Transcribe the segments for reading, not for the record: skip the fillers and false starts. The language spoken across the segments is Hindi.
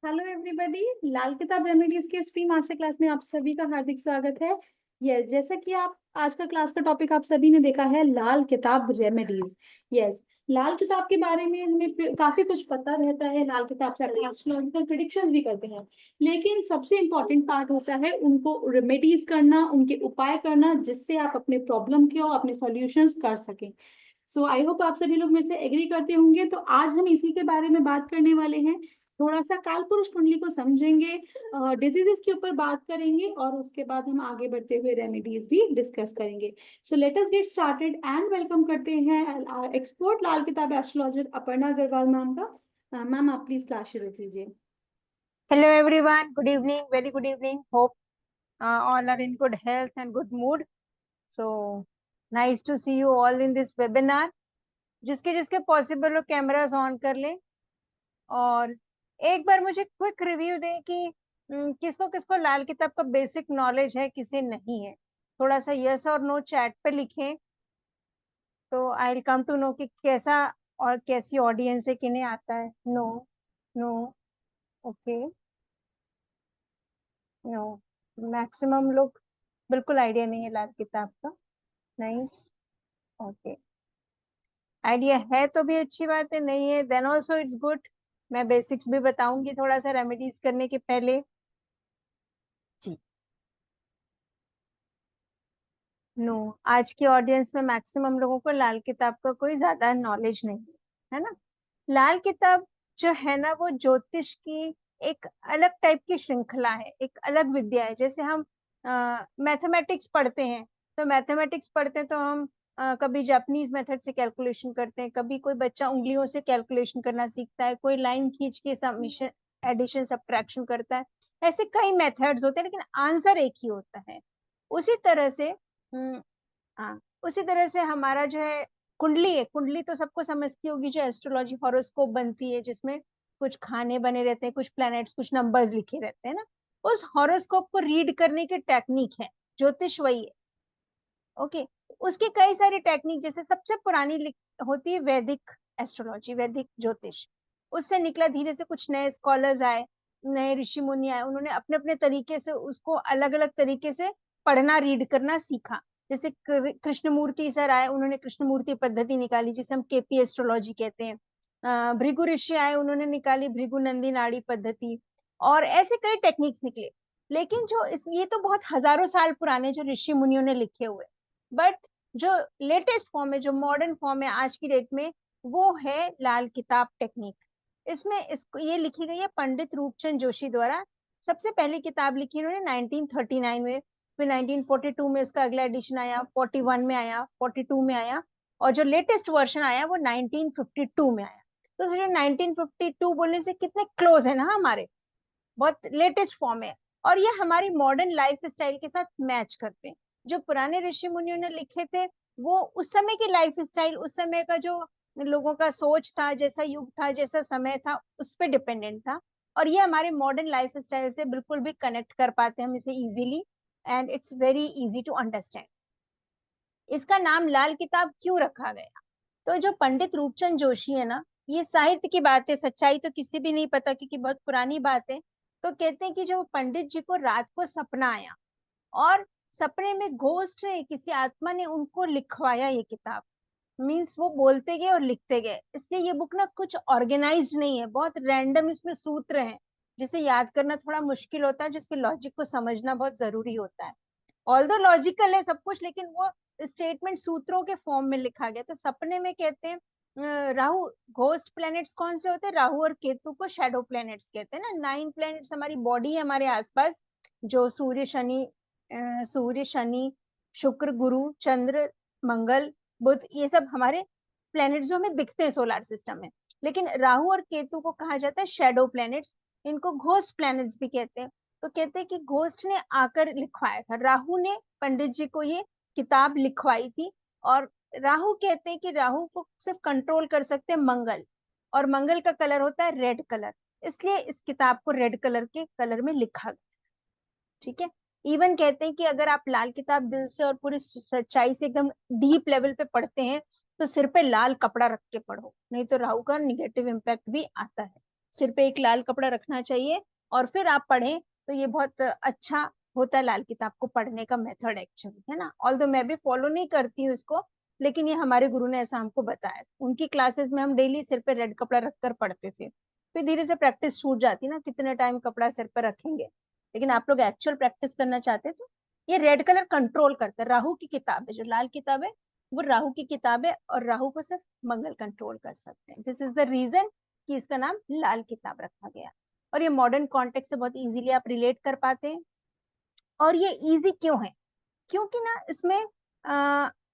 Hello everybody. लाल किताब रेमेडीज के इस फ्री मास्टर क्लास में आप सभी का हार्दिक स्वागत है। जैसा कि आप आज का क्लास का टॉपिक आप सभी ने देखा है, लाल किताब रेमेडीज। यस, लाल किताब के बारे में हमें काफी कुछ पता रहता है। लाल किताब से अपने एस्ट्रोलॉजिकल प्रिडिक्शंस भी करते हैं, लेकिन सबसे इम्पोर्टेंट पार्ट होता है उनको रेमेडीज करना, उनके उपाय करना, जिससे आप अपने प्रॉब्लम के और अपने सॉल्यूशंस कर सकें। सो आई होप आप सभी लोग मेरे से एग्री करते होंगे। तो आज हम इसी के बारे में बात करने वाले हैं। थोड़ा सा काल पुरुष कुंडली को समझेंगे, डिजीजेस के ऊपर बात करेंगे और उसके बाद हम आगे बढ़ते हुए रेमेडीज भी डिस्कस करेंगे। So let us get started and welcome करते हैं एक्सपर्ट लाल किताब एस्ट्रोलॉजर अपर्णा अग्रवाल मैम का। मैम आप प्लीज क्लास शुरू कीजिए। Hello everyone, good evening, very good evening. Hope all are in good health and good mood. So nice to see you all in this webinar. जिसके जिसके पॉसिबल हो कैमरास ऑन कर ले और एक बार मुझे क्विक रिव्यू दें कि किसको किसको लाल किताब का बेसिक नॉलेज है, किसे नहीं है। थोड़ा सा यस और नो चैट पे लिखें तो I will come to know कि कैसा और कैसी ऑडियंस है, किन्हें आता है। No, no, okay, no, maximum लोग बिल्कुल आइडिया नहीं है लाल किताब का। Nice, okay. आइडिया है तो भी अच्छी बात है, नहीं है देन ऑल्सो इट्स गुड। मैं बेसिक्स भी बताऊंगी थोड़ा सा रेमेडीज करने के पहले जी। नो, आज की ऑडियंस में मैक्सिमम लोगों को लाल किताब का कोई ज्यादा नॉलेज नहीं है ना। लाल किताब जो है ना, वो ज्योतिष की एक अलग टाइप की श्रृंखला है, एक अलग विद्या है। जैसे हम मैथमेटिक्स पढ़ते हैं, तो मैथमेटिक्स पढ़ते हैं तो हम कभी जापानीज मेथड से कैलकुलेशन करते हैं, कभी कोई बच्चा उंगलियों से कैलकुलेशन करना सीखता है, कोई लाइन खींच के समेशन एडिशन सब्ट्रैक्शन करता है। ऐसे कई मेथड्स होते हैं, लेकिन आंसर एक ही होता है। उसी तरह से हाँ, उसी तरह से हमारा जो है कुंडली है। कुंडली तो सबको समझती होगी, जो एस्ट्रोलॉजी हॉरोस्कोप बनती है, जिसमें कुछ खाने बने रहते हैं, कुछ प्लैनेट्स, कुछ नंबर्स लिखे रहते हैं ना। उस हॉरोस्कोप को रीड करने की टेक्निक है, ज्योतिष वही है। ओके, उसकी कई सारी टेक्निक, जैसे सबसे पुरानी होती है वैदिक एस्ट्रोलॉजी, वैदिक ज्योतिष। उससे निकला, धीरे से कुछ नए स्कॉलर्स आए, नए ऋषि मुनि आए, उन्होंने अपने अपने तरीके से उसको अलग अलग तरीके से पढ़ना, रीड करना सीखा। जैसे कृष्णमूर्ति सर आए, उन्होंने कृष्णमूर्ति पद्धति निकाली, जिसे हम केपी एस्ट्रोलॉजी कहते हैं। भृगु ऋषि आए, उन्होंने निकाली भृगु नंदी नाड़ी पद्धति। और ऐसे कई टेक्निक्स निकले। लेकिन जो ये तो बहुत हजारों साल पुराने जो ऋषि मुनियों ने लिखे हुए, बट जो लेटेस्ट फॉर्म है, जो मॉडर्न फॉर्म है आज की डेट में, वो है लाल किताब टेक्निक। इसमें इसको ये लिखी गई है पंडित रूपचंद जोशी द्वारा। सबसे पहली किताब लिखी इन्होंने 1939 में, फिर 1942 में इसका अगला एडिशन आया, 41 में आया, 42 में आया, और जो लेटेस्ट वर्जन आया वो 1952 में आया। तो जो 1952 बोलने से कितने क्लोज है ना हमारे, बहुत लेटेस्ट फॉर्म है। और ये हमारी मॉडर्न लाइफ स्टाइल के साथ मैच करते हैं। जो पुराने ऋषि मुनियों ने लिखे थे, वो उस समय की लाइफ स्टाइल, उस समय का जो लोगों का सोच था, जैसा युग था, जैसा समय था, उस पर डिपेंडेंट था। और ये हमारे मॉडर्न लाइफ स्टाइल से बिल्कुल भी कनेक्ट कर पाते हैं हम इसे easily, and it's very easy to understand. इसका नाम लाल किताब क्यों रखा गया? तो जो पंडित रूपचंद जोशी है ना, ये साहित्य की बात है, सच्चाई तो किसी भी नहीं पता, क्योंकि बहुत पुरानी बात है। तो कहते हैं कि जो पंडित जी को रात को सपना आया, और सपने में घोस्ट ने, किसी आत्मा ने उनको लिखवाया ये किताब। मीन्स वो बोलते गए और लिखते गए, इसलिए ये बुक ना कुछ ऑर्गेनाइज्ड नहीं है, बहुत रैंडम इसमें सूत्र हैं, जिसे याद करना थोड़ा मुश्किल होता है, जिसके लॉजिक को समझना बहुत जरूरी होता है। ऑल्दो लॉजिकल है सब कुछ, लेकिन वो स्टेटमेंट सूत्रों के फॉर्म में लिखा गया। तो सपने में कहते हैं राहु, घोस्ट प्लैनेट्स कौन से होते हैं? राहु और केतु को शैडो प्लैनेट्स कहते हैं ना। 9 प्लैनेट्स हमारी बॉडी है, हमारे आसपास, जो सूर्य शनि शुक्र गुरु चंद्र मंगल बुध, ये सब हमारे प्लैनेट्स जो हमें दिखते हैं सोलर सिस्टम में। लेकिन राहु और केतु को कहा जाता है शैडो प्लैनेट्स, इनको घोस्ट प्लैनेट्स भी कहते हैं। तो कहते हैं कि घोस्ट ने आकर लिखवाया था, राहु ने पंडित जी को ये किताब लिखवाई थी। और राहु कहते हैं कि राहु को सिर्फ कंट्रोल कर सकते हैं मंगल, और मंगल का कलर होता है रेड कलर, इसलिए इस किताब को रेड कलर के कलर में लिखा गया। ठीक है। इवन कहते हैं कि अगर आप लाल किताब दिल से और पूरी सच्चाई से एकदम डीप लेवल पे पढ़ते हैं, तो सिर पे लाल कपड़ा रख के पढ़ो, नहीं तो राहु का निगेटिव इम्पैक्ट भी आता है। सिर पे एक लाल कपड़ा रखना चाहिए और फिर आप पढ़ें, तो ये बहुत अच्छा होता है लाल किताब को पढ़ने का मेथड एक्चुअली, है ना। ऑल्दो मैं भी फॉलो नहीं करती हूँ इसको, लेकिन ये हमारे गुरु ने ऐसा हमको बताया। उनकी क्लासेस में हम डेली सिर पे रेड कपड़ा रखकर पढ़ते थे, फिर धीरे से प्रैक्टिस छूट जाती ना, कितने टाइम कपड़ा सिर पर रखेंगे। लेकिन आप लोग एक्चुअल प्रैक्टिस करना चाहते तो ये रेड कलर कंट्रोल करता है। राहु की किताब है, जो लाल किताब है वो राहु की किताब है, और राहु को सिर्फ मंगल कंट्रोल कर सकते हैं। दिस इज द रीजन कि इसका नाम लाल किताब रखा गया। और ये मॉडर्न कॉन्टेक्स्ट से बहुत इजीली आप रिलेट कर पाते हैं। और ये इजी क्यों है? क्योंकि ना इसमें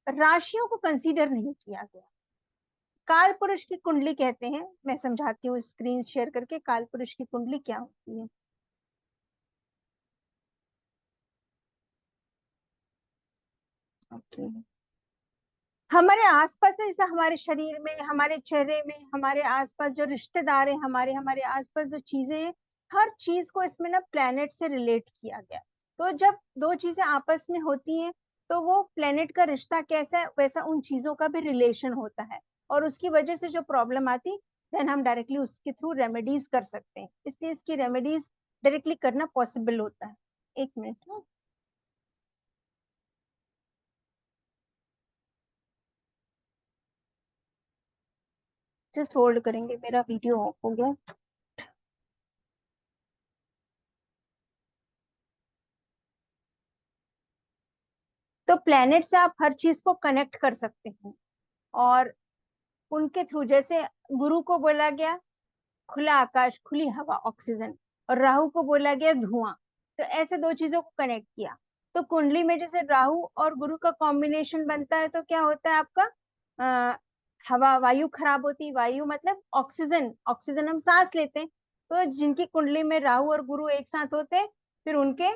राशियों को कंसीडर नहीं किया गया। काल पुरुष की कुंडली कहते हैं, मैं समझाती हूँ स्क्रीन शेयर करके काल पुरुष की कुंडली क्या होती है। ओके, हमारे आसपास ना, जैसे हमारे शरीर में, हमारे चेहरे में, हमारे आसपास जो रिश्तेदार हैं, हमारे हमारे आसपास जो चीजें हैं, हर चीज को इसमें ना प्लेनेट से रिलेट किया गया। तो जब दो चीजें आपस में होती हैं, तो वो प्लेनेट का रिश्ता कैसा है वैसा उन चीजों का भी रिलेशन होता है, और उसकी वजह से जो प्रॉब्लम आती, देन हम डायरेक्टली उसके थ्रू रेमेडीज कर सकते हैं। इसलिए इसकी रेमेडीज डायरेक्टली करना पॉसिबल होता है। एक मिनट, जस्ट होल्ड करेंगे, मेरा वीडियो ऑफ हो गया। तो प्लेनेट से आप हर चीज को कनेक्ट कर सकते हैं, और उनके थ्रू, जैसे गुरु को बोला गया खुला आकाश, खुली हवा, ऑक्सीजन, और राहु को बोला गया धुआं। तो ऐसे दो चीजों को कनेक्ट किया। तो कुंडली में जैसे राहु और गुरु का कॉम्बिनेशन बनता है, तो क्या होता है आपका, आ, हवा, वायु खराब होती, वायु मतलब ऑक्सीजन, ऑक्सीजन हम सांस लेते हैं। तो जिनकी कुंडली में राहु और गुरु एक साथ होते हैं, फिर उनके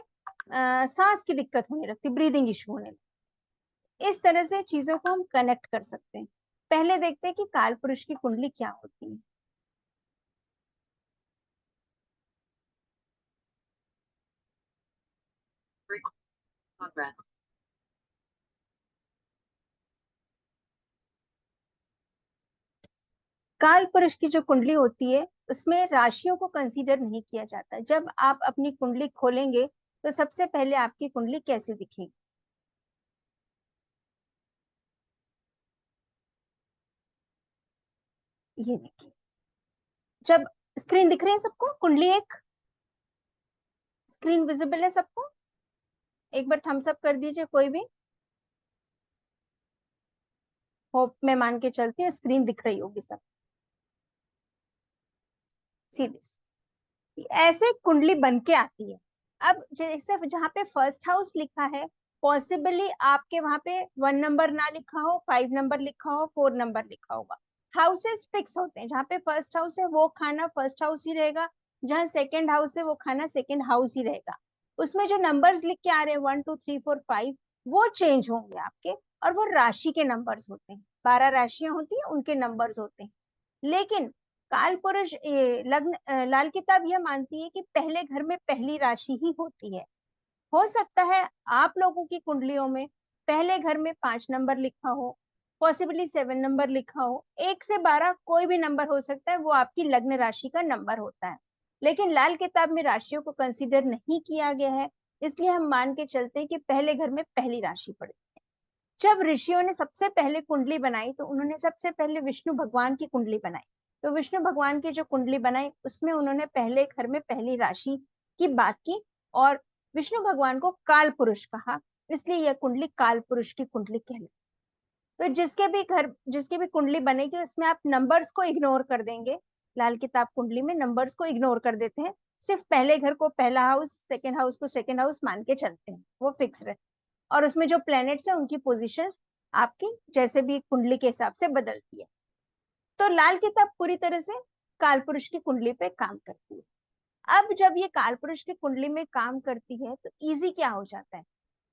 सांस की दिक्कत होने लगती, ब्रीदिंग इशू होने लगती। इस तरह से चीजों को हम कनेक्ट कर सकते हैं। पहले देखते हैं कि काल पुरुष की कुंडली क्या होती है। काल पुरुष की जो कुंडली होती है, उसमें राशियों को कंसीडर नहीं किया जाता। जब आप अपनी कुंडली खोलेंगे, तो सबसे पहले आपकी कुंडली कैसे दिखेगी, ये देखिए। जब स्क्रीन दिख रही है सबको, कुंडली एक स्क्रीन विजिबल है सबको? एक बार थम्स अप कर दीजिए कोई भी। होप, मैं मान के चलती हूँ स्क्रीन दिख रही होगी सब। सीधे ऐसे कुंडली बन के आती है। अब जैसे जहाँ पे फर्स्ट हाउस लिखा है, पॉसिबली आपके वहां पे 1 नंबर ना लिखा हो, 5 नंबर लिखा हो, 4 नंबर लिखा होगा। हाउसेस फिक्स होते हैं, जहाँ पे फर्स्ट हाउस है वो खाना फर्स्ट हाउस ही रहेगा, जहाँ सेकंड हाउस है वो खाना सेकंड हाउस ही रहेगा। उसमें जो नंबर्स लिख के आ रहे हैं 1 2 3 4 5, वो चेंज होंगे आपके, और वो राशि के नंबर्स होते हैं। 12 राशियां होती हैं, उनके नंबर्स होते हैं। लेकिन काल पुरुष लग्न लाल किताब यह मानती है कि पहले घर में पहली राशि ही होती है। हो सकता है आप लोगों की कुंडलियों में पहले घर में 5 नंबर लिखा हो, पॉसिबली 7 नंबर लिखा हो, 1 से 12 कोई भी नंबर हो सकता है, वो आपकी लग्न राशि का नंबर होता है। लेकिन लाल किताब में राशियों को कंसीडर नहीं किया गया है, इसलिए हम मान के चलते हैं कि पहले घर में पहली राशि पड़ती है। जब ऋषियों ने सबसे पहले कुंडली बनाई, तो उन्होंने सबसे पहले विष्णु भगवान की कुंडली बनाई। तो विष्णु भगवान की जो कुंडली बनाई, उसमें उन्होंने पहले घर में पहली राशि की बात की, और विष्णु भगवान को काल पुरुष कहा, इसलिए यह कुंडली काल पुरुष की कुंडली कहलाई। तो जिसके भी कुंडली बनेगी, उसमें आप नंबर्स को इग्नोर कर देंगे। लाल किताब कुंडली में नंबर्स को इग्नोर कर देते हैं, सिर्फ पहले घर को पहला हाउस, सेकेंड हाउस को सेकेंड हाउस मान के चलते हैं, वो फिक्स रहते हैं। और उसमें जो प्लैनेट्स है उनकी पोजीशंस आपकी जैसे भी कुंडली के हिसाब से बदलती है। तो लाल किताब पूरी तरह से कालपुरुष की कुंडली पे काम करती है। अब जब ये कालपुरुष की कुंडली में काम करती है, तो इजी क्या हो जाता है,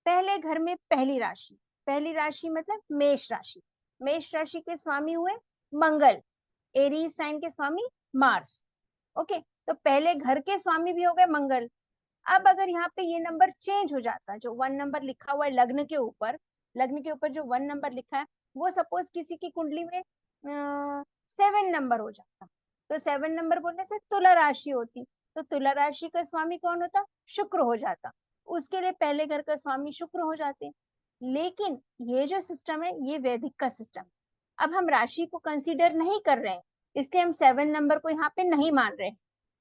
पहले घर में पहली राशि, पहली राशि मतलब मेष राशि। मेष राशि के स्वामी हुए मंगल, एरीज साइन के स्वामी मार्स। ओके, तो पहले घर के स्वामी भी हो गए मंगल। अब अगर यहाँ पे ये नंबर चेंज हो जाता, जो 1 नंबर लिखा हुआ है लग्न के ऊपर, लग्न के ऊपर जो 1 नंबर लिखा है, वो सपोज किसी की कुंडली में 7 नंबर हो जाता, तो 7 नंबर बोलने से तुला राशि होती, तो तुला राशि का स्वामी कौन होता? शुक्र हो जाता। उसके लिए पहले घर का स्वामी शुक्र हो जाते। लेकिन ये जो सिस्टम है ये वैदिक का सिस्टम, अब हम राशि को कंसीडर नहीं कर रहे हैं, इसलिए हम 7 नंबर को यहाँ पे नहीं मान रहे।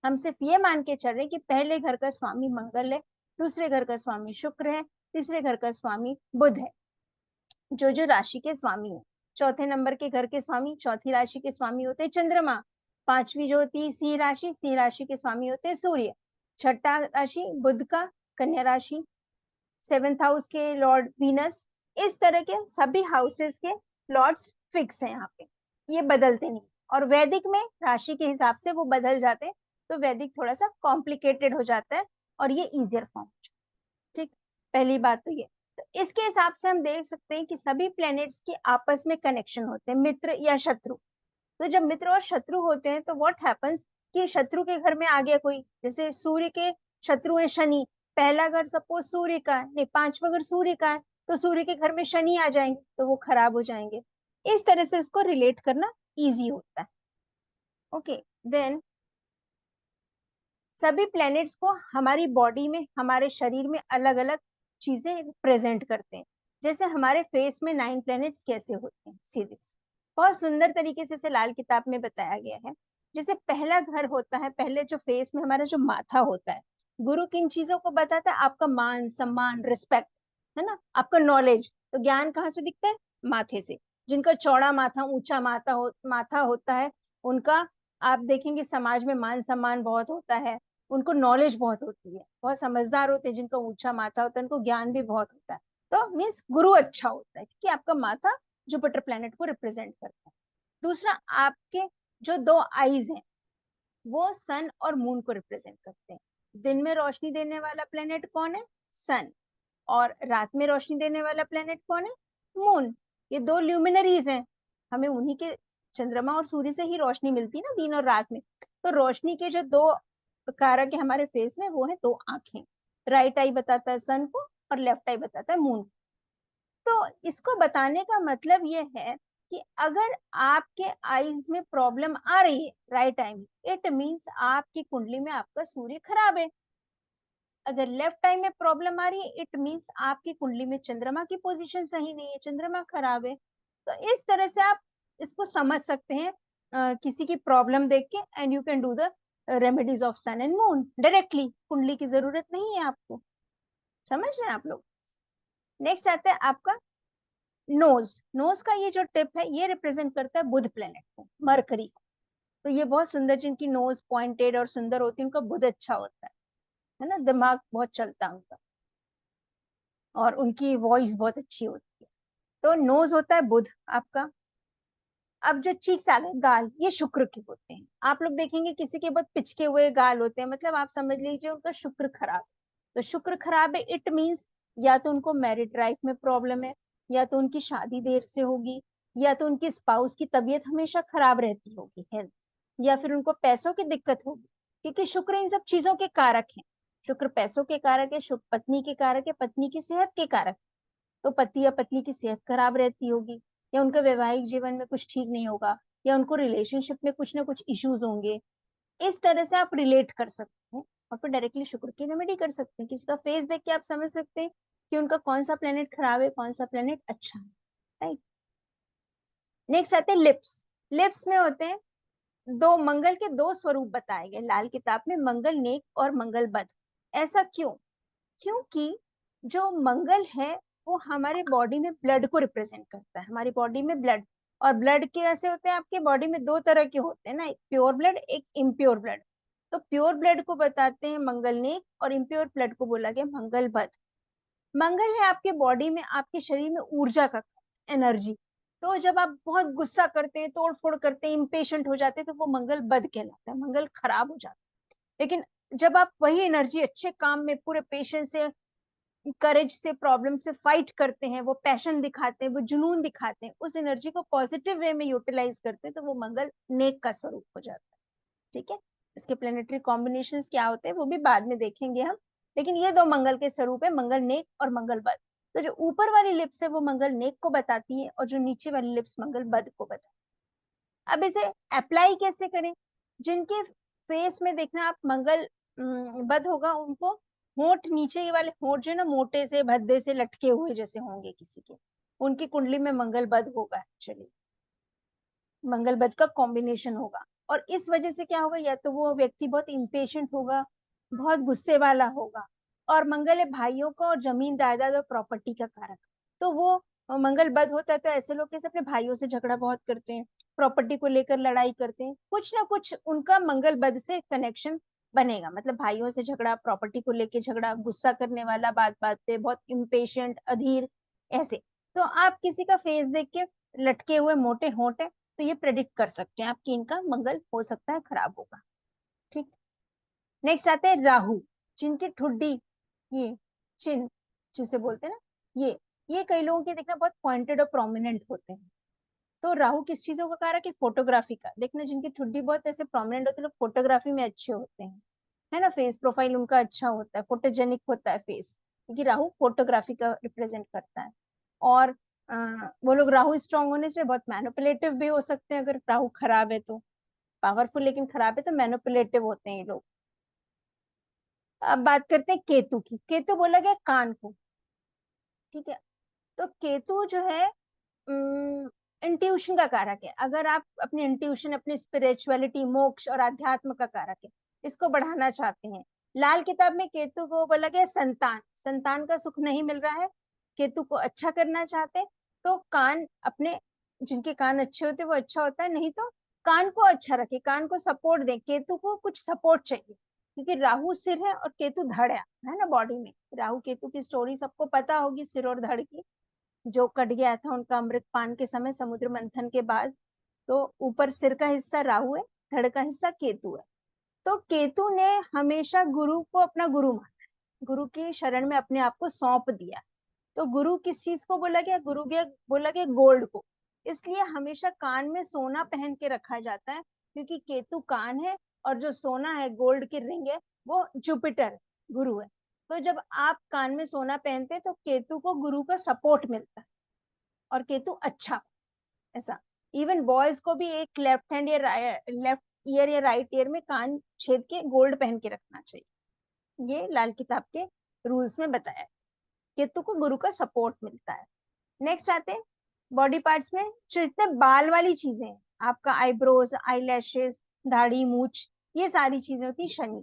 हम सिर्फ ये मान के चल रहे हैं कि पहले घर का स्वामी मंगल है, दूसरे घर का स्वामी शुक्र है, तीसरे घर का स्वामी बुध है, जो जो राशि के स्वामी है। चौथे नंबर के घर के स्वामी, चौथी राशि के स्वामी होते हैं चंद्रमा। पांचवी जो होती है सिंह राशि, सिंह राशि के स्वामी होते हैं सूर्य। छठा राशि बुध का, कन्या राशि। 7th हाउस के लॉर्ड वीनस। इस तरह के सभी हाउसेस के लॉर्ड्स फिक्स हैं यहाँ पे, ये बदलते नहीं। और वैदिक में राशि के हिसाब से वो बदल जाते हैं, तो वैदिक थोड़ा सा कॉम्प्लिकेटेड हो जाता है और ये इजियर फॉर्म। ठीक, पहली बात तो ये। तो इसके हिसाब से हम देख सकते हैं कि सभी प्लैनेट्स के आपस में कनेक्शन होते हैं, मित्र या शत्रु। तो जब मित्र और शत्रु होते हैं तो व्हाट हैपेंस कि शत्रु के घर में आ गया कोई, जैसे सूर्य के शत्रु है शनि, पहला घर सपोज सूर्य का है, नहीं पांचवा घर सूर्य का है, तो सूर्य के घर में शनि आ जाएंगे तो वो खराब हो जाएंगे। इस तरह से इसको रिलेट करना इजी होता है। ओके, देन सभी प्लैनेट्स को हमारी बॉडी में, हमारे शरीर में अलग अलग चीजें प्रेजेंट करते हैं। जैसे हमारे फेस में 9 प्लैनेट्स कैसे होते हैं, सीधे बहुत सुंदर तरीके से इसे लाल किताब में बताया गया है। जैसे पहला घर होता है, पहले जो फेस में हमारा जो माथा होता है, गुरु किन चीजों को बताता है? आपका मान सम्मान, रिस्पेक्ट, है ना, आपका नॉलेज। तो ज्ञान कहाँ से दिखता है? माथे से। जिनका चौड़ा माथा, ऊंचा माथा होता है, उनका आप देखेंगे समाज में मान सम्मान बहुत होता है, उनको नॉलेज बहुत होती है, बहुत समझदार होते हैं। जिनका ऊंचा माथा होता है उनको ज्ञान भी बहुत होता है। तो मीन्स गुरु अच्छा होता है क्योंकि आपका माथा जुपिटर प्लैनेट को रिप्रेजेंट करता है। दूसरा, आपके जो 2 आईज हैं वो सन और मून को रिप्रेजेंट करते हैं। दिन में रोशनी देने वाला प्लैनेट कौन है? सन। और रात में रोशनी देने वाला प्लैनेट कौन है? मून। ये 2 ल्यूमिनरीज हैं, हमें उन्हीं के, चंद्रमा और सूर्य से ही रोशनी मिलती है ना दिन और रात में। तो रोशनी के जो 2 कारक है हमारे फेस में, वो है 2 आंखें। राइट आई बताता है सन को और लेफ्ट आई बताता है मून। तो इसको बताने का मतलब ये है कि अगर आपके आईज में प्रॉब्लम आ रही है राइट आई में, इट मीन्स आपकी कुंडली में आपका सूर्य खराब है। अगर लेफ्ट टाइम में प्रॉब्लम आ रही है, इट मीन्स आपकी कुंडली में चंद्रमा की पोजीशन सही नहीं है, चंद्रमा खराब है। तो इस तरह से आप इसको समझ सकते हैं किसी की प्रॉब्लम देख के, and you can do the remedies of sun and moon directly. कुंडली की जरूरत नहीं है आपको। समझ रहे हैं आप लोग? नेक्स्ट आता है आपका नोज। नोज का ये जो टिप है ये रिप्रेजेंट करता है बुध प्लेनेट को, मरकरी को। तो ये बहुत सुंदर, जिनकी नोज पॉइंटेड और सुंदर होती है, उनका बुध अच्छा होता है ना, दिमाग बहुत चलता है उनका, और उनकी वॉइस बहुत अच्छी होती है। तो नोज होता है बुध आपका। अब जो चीक्स आ गए, गाल, ये शुक्र के होते हैं। आप लोग देखेंगे किसी के बहुत पिचके हुए गाल होते हैं, मतलब आप समझ लीजिए उनका शुक्र खराब है। तो शुक्र खराब है, इट मीन्स या तो उनको मैरिड लाइफ में प्रॉब्लम है, या तो उनकी शादी देर से होगी, या तो उनकी स्पाउस की तबीयत हमेशा खराब रहती होगी, हेल्थ, या फिर उनको पैसों की दिक्कत होगी, क्योंकि शुक्र इन सब चीजों के कारक हैं। शुक्र पैसों के कारक है, शुक्र पत्नी के कारक है, पत्नी की सेहत के कारक। तो पति या पत्नी की सेहत खराब रहती होगी, या उनका वैवाहिक जीवन में कुछ ठीक नहीं होगा, या उनको रिलेशनशिप में कुछ ना कुछ इश्यूज होंगे। इस तरह से आप रिलेट कर सकते हैं और फिर डायरेक्टली शुक्र की रेमेडी कर सकते हैं। किसी का फेस देख के आप समझ सकते हैं कि उनका कौन सा प्लेनेट खराब है, कौन सा प्लेनेट अच्छा है। राइट, नेक्स्ट आते हैं लिप्स। लिप्स में होते हैं मंगल के 2 स्वरूप बताए गए लाल किताब में, मंगल नेक और मंगल बद। ऐसा क्यों? क्योंकि जो मंगल है वो हमारे बॉडी में ब्लड को रिप्रेजेंट करता है, हमारी बॉडी में ब्लड। और ब्लड के ऐसे होते हैं, आपके बॉडी में 2 तरह के होते हैं ना, एक प्योर ब्लड, एक इम्प्योर ब्लड। तो प्योर ब्लड को बताते हैं मंगल नेक, और इम्प्योर ब्लड को बोला गया मंगल बद। मंगल है आपके बॉडी में, आपके शरीर में ऊर्जा का, एनर्जी। तो जब आप बहुत गुस्सा करते हैं, तोड़ फोड़ करते हैं, इम्पेशेंट हो जाते हैं, तो वो मंगल बद कहलाता है, मंगल खराब हो जाता है। लेकिन जब आप वही एनर्जी अच्छे काम में पूरे पेशेंस से, करेज से, प्रॉब्लम से फाइट करते हैं, वो पैशन दिखाते हैं, वो जुनून दिखाते हैं, उस एनर्जी को पॉजिटिव वे में यूटिलाइज करते हैं, तो वो मंगल नेक का स्वरूप हो जाता है। ठीक है, इसके प्लेनेटरी कॉम्बिनेशंस क्या होते हैं वो भी बाद में देखेंगे हम, लेकिन ये 2 मंगल के स्वरूप है, मंगल नेक और मंगल बद। तो जो ऊपर वाली लिप्स है वो मंगल नेक को बताती है, और जो नीचे वाली लिप्स मंगल बद को बताती है। अब इसे अप्लाई कैसे करें? जिनके फेस में देखना आप मंगल बद होगा, उनको होंठ, नीचे वाले होंठ जो है ना मोटे से भद्दे से लटके हुए जैसे होंगे किसी के, उनकी कुंडली में मंगल बद होगा, एक्चुअली मंगल बद का कॉम्बिनेशन होगा। और इस वजह से क्या होगा, या तो वो व्यक्ति बहुत इम्पेशेंट होगा, बहुत गुस्से वाला होगा। और मंगल है भाइयों का और जमीन जायदाद और प्रॉपर्टी का कारक, तो वो मंगल बद होता है तो ऐसे लोग कैसे अपने भाइयों से झगड़ा बहुत करते हैं, प्रॉपर्टी को लेकर लड़ाई करते हैं, कुछ ना कुछ उनका मंगल बद से कनेक्शन बनेगा। मतलब भाइयों से झगड़ा, प्रॉपर्टी को लेकर झगड़ा, गुस्सा करने वाला बात बात पे, बहुत इम्पेशेंट, अधीर, ऐसे। तो आप किसी का फेस देख के लटके हुए मोटे होंठ है तो ये प्रेडिक्ट कर सकते हैं आपकी इनका मंगल हो सकता है खराब होगा। ठीक। नेक्स्ट आते हैं राहु, जिनकी ठुड्डी, ये चिन्ह जिसे बोलते हैं ना, ये कई लोगों के देखना बहुत पॉइंटेड और प्रोमिनेंट होते हैं। तो राहु किस चीजों का कारक है, फोटोग्राफी का। देखना जिनकी ठुड्डी बहुत ऐसे प्रोमिनेंट होती है, लोग फोटोग्राफी में अच्छे होते हैं, है ना, फेस प्रोफाइल उनका अच्छा होता है, फोटोजेनिक होता है फेस, क्योंकि राहु फोटोग्राफी का रिप्रेजेंट करता है। और वो लोग राहु स्ट्रांग होने से बहुत मैनिपुलेटिव भी हो सकते हैं, अगर राहु खराब है तो पावरफुल, लेकिन खराब है तो मैनिपुलेटिव होते हैं ये लोग। अब बात करते हैं केतु की। केतु बोला गया कान को, ठीक है। तो केतु जो है इंट्यूशन का कारक है। अगर आप अपनी इंट्यूशन, अपनी स्पिरिचुअलिटी, मोक्ष और अध्यात्म का कारक है, इसको बढ़ाना चाहते हैं। लाल किताब में केतु को बोला गया संतान, संतान का सुख नहीं मिल रहा है, केतु को अच्छा करना चाहते हैं, तो कान अपने, जिनके कान अच्छे होते हैं वो अच्छा होता है, नहीं तो कान को अच्छा रखे, कान को सपोर्ट दे, केतु को कुछ सपोर्ट चाहिए, क्योंकि राहु सिर है और केतु धड़ है ना बॉडी में। राहु केतु की स्टोरी सबको पता होगी, सिर और धड़ की, जो कट गया था उनका अमृत पान के समय समुद्र मंथन के बाद। तो ऊपर सिर का हिस्सा राहु है, धड़ का हिस्सा केतु है। तो केतु ने हमेशा गुरु को अपना गुरु माना है, गुरु की शरण में अपने आप को सौंप दिया। तो गुरु किस चीज को बोला गया, गुरु गया बोला गया गोल्ड को। इसलिए हमेशा कान में सोना पहन के रखा जाता है, क्योंकि केतु कान है, और जो सोना है गोल्ड की रिंग है वो जुपिटर गुरु है। तो जब आप कान में सोना पहनते हैं तो केतु को गुरु का सपोर्ट मिलता है, और केतु अच्छा, ऐसा। इवन बॉयज को भी एक लेफ्ट हैंड या लेफ्ट ईयर या राइट ईयर में कान छेद के गोल्ड पहन के रखना चाहिए, ये लाल किताब के रूल्स में बताया है। केतु को गुरु का सपोर्ट मिलता है। नेक्स्ट आते हैं बॉडी पार्ट्स में, जितने बाल वाली चीजें हैं, आपका आईब्रोज, आई लैशेस, दाढ़ी, मूछ, ये सारी चीजें होती शनि,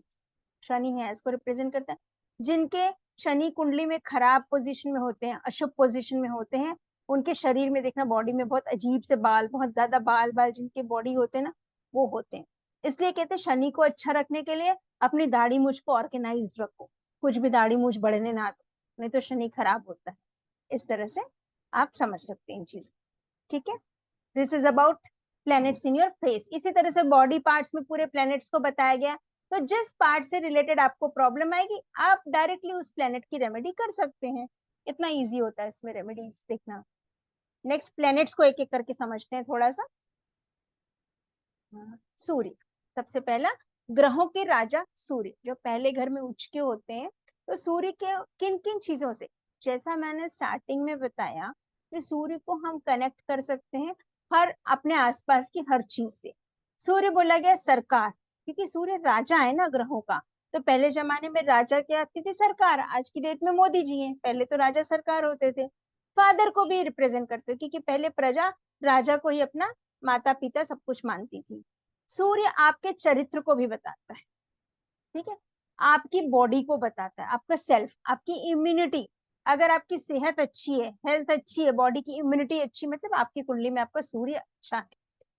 शनि है इसको रिप्रेजेंट करता है। जिनके शनि कुंडली में खराब पोजीशन में होते हैं, अशुभ पोजीशन में होते हैं, उनके शरीर में देखना बॉडी में बहुत अजीब से बाल, बहुत ज्यादा बाल बाल जिनके बॉडी होते हैं ना, वो होते हैं। इसलिए कहते हैं शनि को अच्छा रखने के लिए अपनी दाढ़ी मूछ को ऑर्गेनाइज्ड रखो, कुछ भी दाढ़ी मूछ बढ़ने ना दो, नहीं तो शनि खराब होता है। इस तरह से आप समझ सकते हैं इन चीजों, ठीक है। This is about planets in your face. इसी तरह से बॉडी पार्ट्स में पूरे प्लैनेट्स को बताया गया। तो जिस पार्ट से रिलेटेड आपको प्रॉब्लम आएगी, आप डायरेक्टली उस प्लैनेट की रेमेडी कर सकते हैं। इतना इजी होता है इसमें रेमेडीज देखना। नेक्स्ट प्लैनेट्स को एक एक करके समझते हैं थोड़ा सा। सूर्य सबसे पहला, ग्रहों के राजा सूर्य, जो पहले घर में उच्च के होते हैं। तो सूर्य के किन किन चीजों से, जैसा मैंने स्टार्टिंग में बताया कि सूर्य को हम कनेक्ट कर सकते हैं हर अपने आसपास की हर चीज से। सूर्य बोला गया सरकार, क्योंकि सूर्य राजा है ना ग्रहों का। तो पहले जमाने में राजा क्या आती थी, सरकार। आज की डेट में मोदी जी हैं, पहले तो राजा सरकार होते थे। फादर को भी रिप्रेजेंट करते, क्योंकि पहले प्रजा राजा को ही अपना माता पिता सब कुछ मानती थी। सूर्य आपके चरित्र को भी बताता है, ठीक है, आपकी बॉडी को बताता है, आपका सेल्फ, आपकी इम्यूनिटी। अगर आपकी सेहत अच्छी है, हेल्थ अच्छी है, बॉडी की इम्यूनिटी अच्छी, मतलब आपकी कुंडली में आपका सूर्य अच्छा है।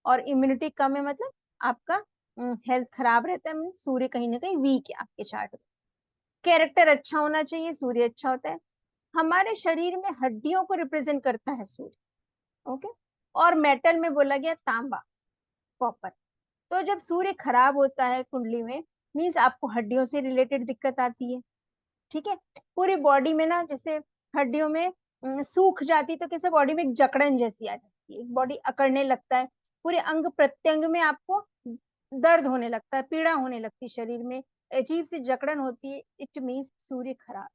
और इम्यूनिटी कम है मतलब आपका हेल्थ खराब रहता है, मतलब सूर्य कहीं ना कहीं वीक है आपके चार्ट में। कैरेक्टर अच्छा होना चाहिए, सूर्य अच्छा होता है। हमारे शरीर में हड्डियों को रिप्रेजेंट करता है सूर्य, ओके। और मेटल में बोला गया तांबा, कॉपर। तो जब सूर्य खराब होता है कुंडली में, मीन्स आपको हड्डियों से रिलेटेड दिक्कत आती है, ठीक है। पूरी बॉडी में ना, जैसे हड्डियों में सूख जाती तो कैसे बॉडी में एक जकड़न जैसी आ जाती है, बॉडी अकड़ने लगता है, पूरे अंग प्रत्यंग में आपको दर्द होने लगता है, पीड़ा होने लगती है शरीर में, अजीब सी जकड़न होती है, इट मीन्स सूर्य खराब।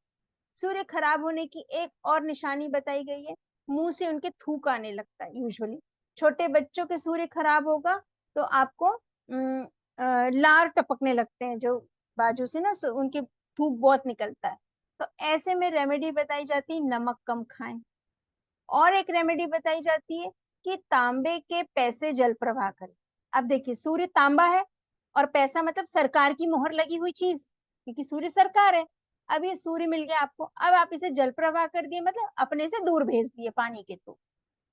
सूर्य खराब होने की एक और निशानी बताई गई है, मुंह से उनके थूक आने लगता है यूजुअली। छोटे बच्चों के सूर्य खराब होगा तो आपको लार टपकने लगते हैं जो बाजू से ना, उनके थूक बहुत निकलता है। तो ऐसे में रेमेडी बताई जाती है नमक कम खाएं। और एक रेमेडी बताई जाती है कि तांबे के पैसे जल प्रवाह करें। अब देखिए, सूर्य तांबा है और पैसा मतलब सरकार की मोहर लगी हुई चीज, क्योंकि सूर्य सरकार है। अब ये सूर्य मिल गया आपको, अब आप इसे जल प्रवाह कर दिए, मतलब अपने से दूर भेज दिए पानी के थ्रू।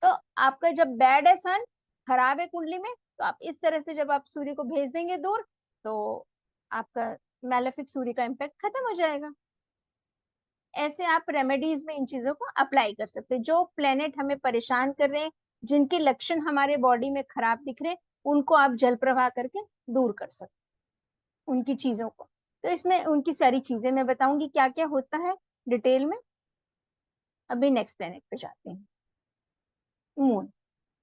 तो आपका जब बैड है सन, खराब है कुंडली में, तो आप इस तरह से जब आप सूर्य को भेज देंगे दूर, तो आपका मैलेफिक सूर्य का इम्पैक्ट खत्म हो जाएगा। ऐसे आप रेमेडीज में इन चीजों को अप्लाई कर सकते हैं। जो प्लेनेट हमें परेशान कर रहे हैं, जिनके लक्षण हमारे बॉडी में खराब दिख रहे हैं, उनको आप जल प्रवाह करके दूर कर सकते हैं, उनकी चीजों को। तो इसमें उनकी सारी चीजें मैं बताऊंगी क्या क्या होता है डिटेल में। अभी नेक्स्ट प्लेनेट पे जाते हैं, मून।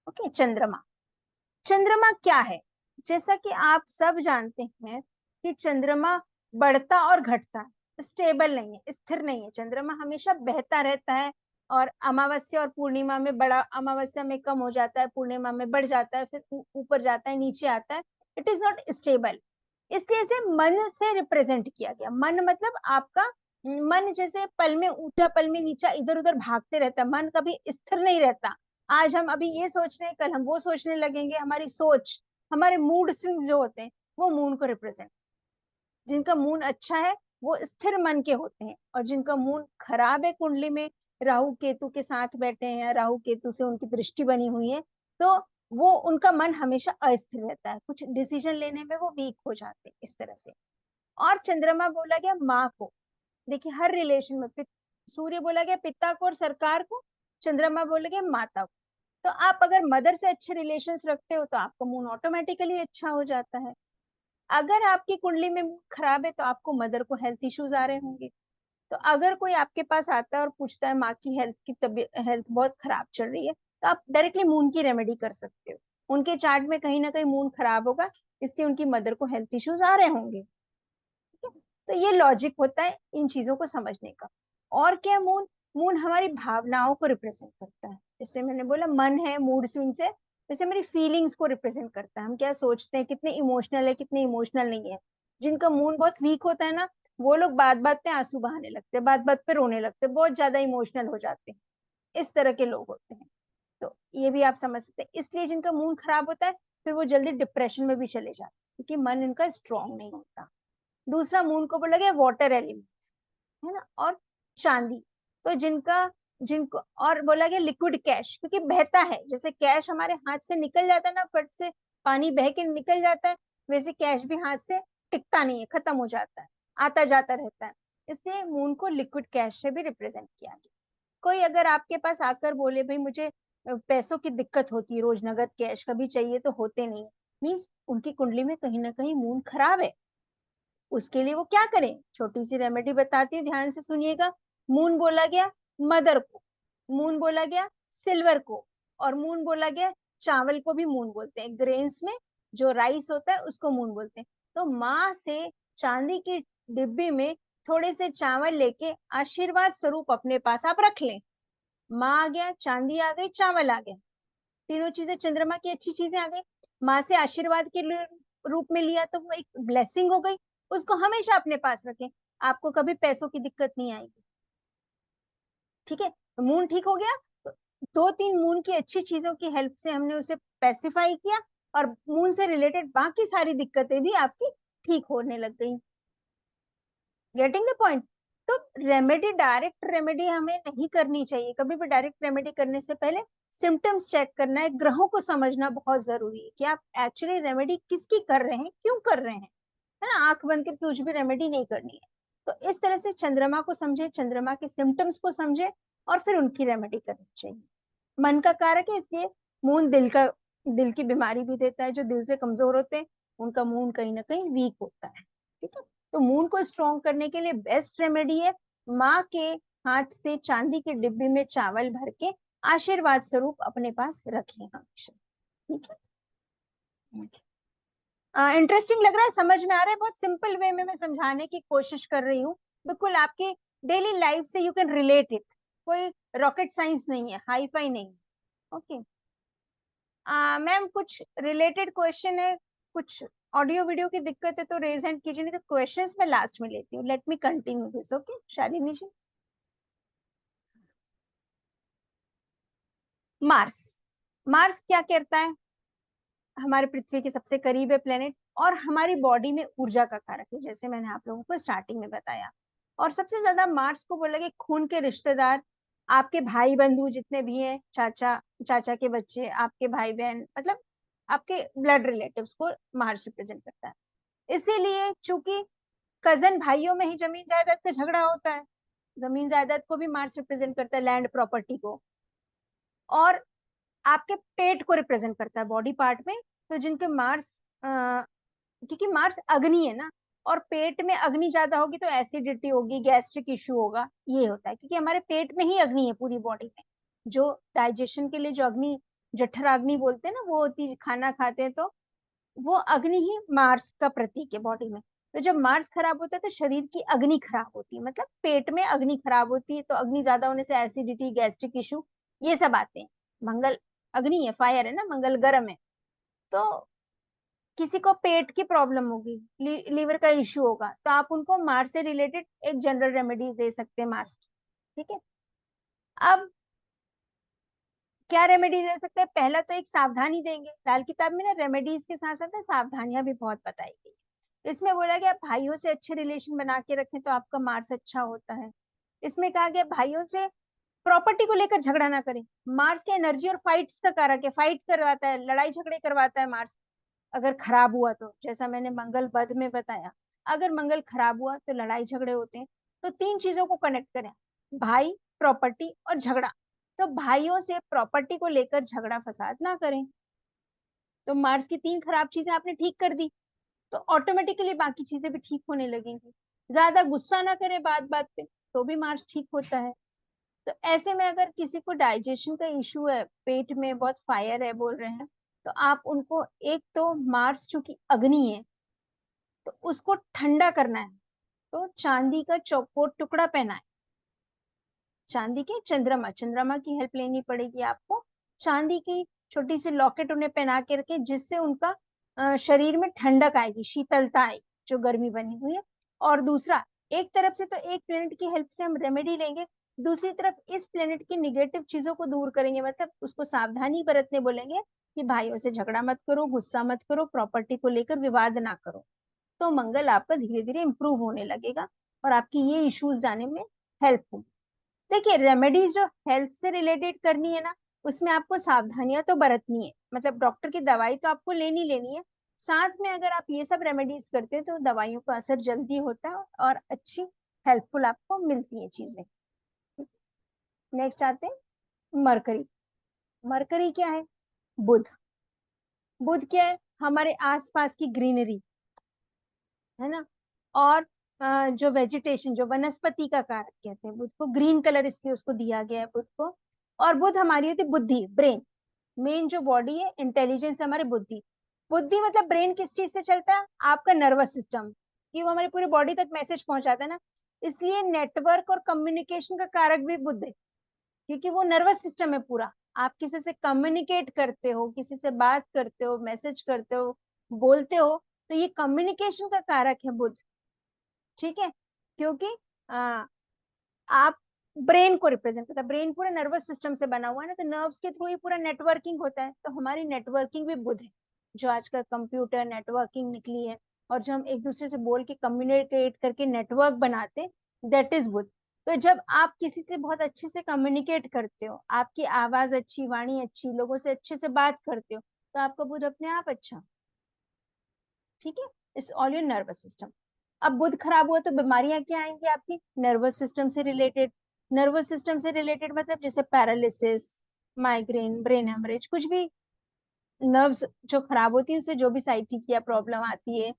ओके, चंद्रमा। चंद्रमा क्या है? जैसा कि आप सब जानते हैं कि चंद्रमा बढ़ता और घटता है, स्टेबल नहीं है, स्थिर नहीं है। चंद्रमा हमेशा बहता रहता है, और अमावस्या और पूर्णिमा में बड़ा, अमावस्या में कम हो जाता है, पूर्णिमा में बढ़ जाता है, फिर ऊपर जाता है, नीचे आता है। It is not stable. इसलिए इसे मन से रिप्रेजेंट किया गया। मन मतलब आपका मन, जैसे पल में ऊंचा पल में नीचा इधर उधर भागते रहता है, मन कभी स्थिर नहीं रहता। आज हम अभी ये सोच रहे हैं, कल हम वो सोचने लगेंगे। हमारी सोच, हमारे मूड स्विंग्स जो होते हैं, वो मून को रिप्रेजेंट। जिनका मून अच्छा है वो स्थिर मन के होते हैं, और जिनका मून खराब है कुंडली में, राहु केतु के साथ बैठे हैं, या राहु केतु से उनकी दृष्टि बनी हुई है, तो वो उनका मन हमेशा अस्थिर रहता है, कुछ डिसीजन लेने में वो वीक हो जाते हैं इस तरह से। और चंद्रमा बोला गया माँ को। देखिए, हर रिलेशन में सूर्य बोला गया पिता को और सरकार को, चंद्रमा बोला गया माता को। तो आप अगर मदर से अच्छे रिलेशंस रखते हो, तो आपका मून ऑटोमेटिकली अच्छा हो जाता है। अगर आपकी कुंडली में मून खराब है, तो आपको मदर को हेल्थ इश्यूज आ रहे होंगे। तो अगर कोई आपके पास आता है और पूछता है माँ की हेल्थ की तबीयत, हेल्थ बहुत खराब चल रही है, तो आप डायरेक्टली मून की रेमेडी कर सकते हो। उनके चार्ट में कहीं ना कहीं मून खराब होगा, इसलिए उनकी मदर को हेल्थ इश्यूज आ रहे होंगे। ठीक है? तो ये लॉजिक होता है इन चीजों को समझने का। और क्या मून? मून हमारी भावनाओं को रिप्रेजेंट करता है। जैसे मैंने बोला, मन है मूड स्विंग्स है, जैसे मेरी फीलिंग्स को रिप्रेजेंट करता है। हम क्या सोचते हैं, कितने इमोशनल है, कितने इमोशनल नहीं है। जिनका मून बहुत वीक होता है ना, वो लोग बात बात पे आंसू बहाने लगते हैं, बात बात पे रोने लगते हैं, बहुत ज्यादा इमोशनल हो जाते हैं। इस तरह के लोग होते हैं। तो ये भी आप समझ सकते हैं। इसलिए जिनका मूड खराब होता है, फिर वो जल्दी डिप्रेशन में भी चले जाते हैं, क्योंकि मन इनका स्ट्रांग नहीं होता। दूसरा मून को बोला गया वाटर एलिमेंट, है ना, और चांदी। तो जिनका, जिनको और बोला गया लिक्विड कैश, क्योंकि बहता है। जैसे कैश हमारे हाथ से निकल जाता है ना, फट से पानी बह के निकल जाता है, वैसे कैश भी हाथ से टिकता नहीं है, खत्म हो जाता है, आता जाता रहता है। इसलिए मून को लिक्विड कैश से भी रिप्रेजेंट किया गया। कोई अगर आपके पास आकर बोले भाई मुझे पैसों की दिक्कत होती है, रोज नगद कैश कभी चाहिए तो होते नहीं, मीन्स उनकी कुंडली में कहीं ना कहीं मून खराब है। उसके लिए वो क्या करें, छोटी सी रेमेडी बताती हूँ, ध्यान से सुनिएगा। मून बोला गया मदर को, मून बोला गया सिल्वर को, और मून बोला गया चावल को भी मून बोलते हैं। ग्रेन्स में जो राइस होता है उसको मून बोलते हैं। तो माँ से चांदी की डिब्बी में थोड़े से चावल लेके आशीर्वाद स्वरूप अपने पास आप रख लें। माँ आ गया, चांदी आ गई, चावल आ गया, तीनों चीजें चंद्रमा की अच्छी चीजें आ गई। माँ से आशीर्वाद के रूप में लिया तो वो एक ब्लेसिंग हो गई। उसको हमेशा अपने पास रखें, आपको कभी पैसों की दिक्कत नहीं आएगी। ठीक है, तो मून ठीक हो गया। तो दो तीन मून की अच्छी चीजों की हेल्प से हमने उसे पेसिफाई किया, और मून से रिलेटेड बाकी सारी दिक्कतें भी आपकी ठीक होने लग गई। Getting the point? तो रेमेडी, डायरेक्ट रेमेडी हमें नहीं करनी चाहिए। कभी भी डायरेक्ट रेमेडी करने से पहले सिम्टम्स चेक करना है, ग्रहों को समझना बहुत जरूरी है कि आप एक्चुअली रेमेडी किसकी कर रहे हैं, क्यों कर रहे हैं। है ना, आंख बंद करके कुछ भी रेमेडी नहीं करनी है। तो इस तरह से चंद्रमा को समझे, चंद्रमा के सिम्टम्स को समझे, और फिर उनकी रेमेडी करनी चाहिए। मन का कारक है, इसलिए मून दिल का, दिल की बीमारी भी देता है। जो दिल से कमजोर होते हैं, उनका मून कहीं ना कहीं वीक होता है। ठीक है, तो मून को स्ट्रॉन्ग करने के लिए बेस्ट रेमेडी है, माँ के हाथ से चांदी के डिब्बी में चावल भर के आशीर्वाद स्वरूप अपने पास रखें हमेशा। ठीक है, इंटरेस्टिंग लग रहा है, समझ में आ रहा है? बहुत सिंपल वे में मैं समझाने की कोशिश कर रही हूँ, बिल्कुल आपकी डेली लाइफ से यू कैन रिलेट इट। कोई रॉकेट साइंस नहीं है, हाई फाई नहीं। ओके मैम, कुछ रिलेटेड क्वेश्चन है, कुछ ऑडियो वीडियो की दिक्कत है तो रेज हैंड कीजिए, नहीं तो क्वेश्चंस मैं लास्ट में लेती हूँ। Let me continue this, okay Shalini ji. Mars, Mars क्या करता है? हमारे पृथ्वी के सबसे करीब है प्लेनेट, और हमारी बॉडी में ऊर्जा का कारक है, जैसे मैंने आप लोगों को स्टार्टिंग में बताया। और सबसे ज्यादा मार्स को बोला कि खून के रिश्तेदार, आपके भाई बंधु जितने भी हैं, चाचा, चाचा के बच्चे, आपके भाई बहन, मतलब आपके ब्लड रिलेटिव्स को मार्स रिप्रेजेंट करता है। इसीलिए चूंकि कजन भाइयों में ही जमीन जायदाद का झगड़ा होता है, जमीन जायदाद को भी मार्स रिप्रेजेंट करता है, लैंड प्रॉपर्टी को। और आपके पेट को रिप्रेजेंट करता है बॉडी पार्ट में। तो जिनके मार्स क्योंकि मार्स अग्नि है ना, और पेट में अग्नि ज्यादा होगी तो एसिडिटी होगी, गैस्ट्रिक इश्यू होगा, ये होता है। क्योंकि हमारे पेट में ही अग्नि है पूरी बॉडी में, जो डाइजेशन के लिए जो अग्नि, जठराग्नि बोलते हैं ना, वो होती है, खाना खाते हैं तो वो अग्नि ही मार्स का प्रतीक है बॉडी में। तो जब मार्स खराब होता है तो शरीर की अग्नि खराब होती है, मतलब पेट में अग्नि खराब होती है, तो अग्नि ज्यादा होने से एसिडिटी, गैस्ट्रिक इशू, ये सब आते हैं। मंगल अग्नि है, फायर है ना, मंगल गर्म है। तो किसी को पेट की प्रॉब्लम होगी, लीवर का इश्यू होगा, तो आप उनको मार्स से रिलेटेड एक जनरल रेमेडी दे सकते हैं मार्स की। ठीक है, अब क्या रेमेडी दे सकते हैं? पहला तो एक सावधानी देंगे। लाल किताब में ना रेमेडीज के साथ साथ सावधानियां भी बहुत बताई गई। इसमें बोला गया भाइयों से अच्छे रिलेशन बना के रखें तो आपका मार्स अच्छा होता है। इसमें कहा गया भाइयों से प्रॉपर्टी को लेकर झगड़ा ना करें। मार्स के एनर्जी और फाइट्स का कारक है, फाइट करवाता है, लड़ाई झगड़े करवाता है मार्स। अगर खराब हुआ तो, जैसा मैंने मंगल पद में बताया, अगर मंगल खराब हुआ तो लड़ाई झगड़े होते हैं। तो तीन चीजों को कनेक्ट करें, भाई, प्रॉपर्टी और झगड़ा। तो भाइयों से प्रॉपर्टी को लेकर झगड़ा फसाद ना करें। तो मार्स की तीन खराब चीजें आपने ठीक कर दी, तो ऑटोमेटिकली बाकी चीजें भी ठीक होने लगेंगी। ज्यादा गुस्सा ना करें बात बात पे, तो भी मार्स ठीक होता है। तो ऐसे में अगर किसी को डाइजेशन का इश्यू है, पेट में बहुत फायर है बोल रहे हैं, तो आप उनको, एक तो मार्स चूंकि अग्नि है तो उसको ठंडा करना है, तो चांदी का चौकोर टुकड़ा पहना है, चांदी के चंद्रमा, चंद्रमा की हेल्प लेनी पड़ेगी आपको। चांदी की छोटी सी लॉकेट उन्हें पहना के रखे, जिससे उनका शरीर में ठंडक आएगी, शीतलता आएगी, जो गर्मी बनी हुई है। और दूसरा, एक तरफ से तो एक प्लेनेट की हेल्प से हम रेमेडी लेंगे, दूसरी तरफ इस प्लेनेट की निगेटिव चीजों को दूर करेंगे, मतलब उसको सावधानी बरतने बोलेंगे कि भाइयों से झगड़ा मत करो, गुस्सा मत करो, प्रॉपर्टी को लेकर विवाद ना करो। तो मंगल आपका धीरे धीरे इंप्रूव होने लगेगा और आपकी ये इश्यूज जाने में हेल्प होगी। देखिए, रेमेडीज जो हेल्थ से रिलेटेड करनी है ना, उसमें आपको सावधानियां तो बरतनी है, मतलब डॉक्टर की दवाई तो आपको लेनी लेनी है। साथ में अगर आप ये सब रेमेडीज करते हैं तो दवाइयों का असर जल्दी होता है और अच्छी हेल्पफुल आपको मिलती है चीजें। नेक्स्ट आते हैं मरकरी। मरकरी क्या है? बुध। बुध क्या है? हमारे आसपास की ग्रीनरी है ना, और जो वेजिटेशन, जो वनस्पति का कारक कहते हैं बुध को, ग्रीन कलर इसलिए उसको दिया गया है बुध को। और बुध हमारी होती है बुद्धि, ब्रेन। मेन जो बॉडी है, इंटेलिजेंस हमारे बुद्धि। बुद्धि मतलब ब्रेन किस चीज से चलता है? आपका नर्वस सिस्टम, कि वो हमारी पूरी बॉडी तक मैसेज पहुंचाता है ना। इसलिए नेटवर्क और कम्युनिकेशन का कारक भी बुध है, क्योंकि वो नर्वस सिस्टम है पूरा। आप किसी से कम्युनिकेट करते हो, किसी से बात करते हो, मैसेज करते हो, बोलते हो, तो ये कम्युनिकेशन का कारक है बुध। ठीक है, क्योंकि आप ब्रेन को रिप्रेजेंट करता है, ब्रेन पूरे नर्वस सिस्टम से बना हुआ है ना, तो नर्व्स के थ्रू ही पूरा नेटवर्किंग होता है। तो हमारी नेटवर्किंग भी बुध है, जो आजकल कंप्यूटर नेटवर्किंग निकली है, और जो हम एक दूसरे से बोल के कम्युनिकेट करके नेटवर्क बनाते हैं, दैट इज बुध। तो जब आप किसी से बहुत अच्छे से कम्युनिकेट करते हो, आपकी आवाज अच्छी, वाणी अच्छी, लोगों से अच्छे से बात करते हो, तो आपका बुध अपने आप अच्छा। ठीक है, it's all your nervous system. अब बुध खराब हुआ तो बीमारियां क्या आएंगी आपकी? नर्वस सिस्टम से रिलेटेड। नर्वस सिस्टम से रिलेटेड मतलब जैसे पैरालिसिस, माइग्रेन, ब्रेन हेमरेज, कुछ भी नर्व्स जो खराब होती है उससे जो भी साइटिक या प्रॉब्लम आती है,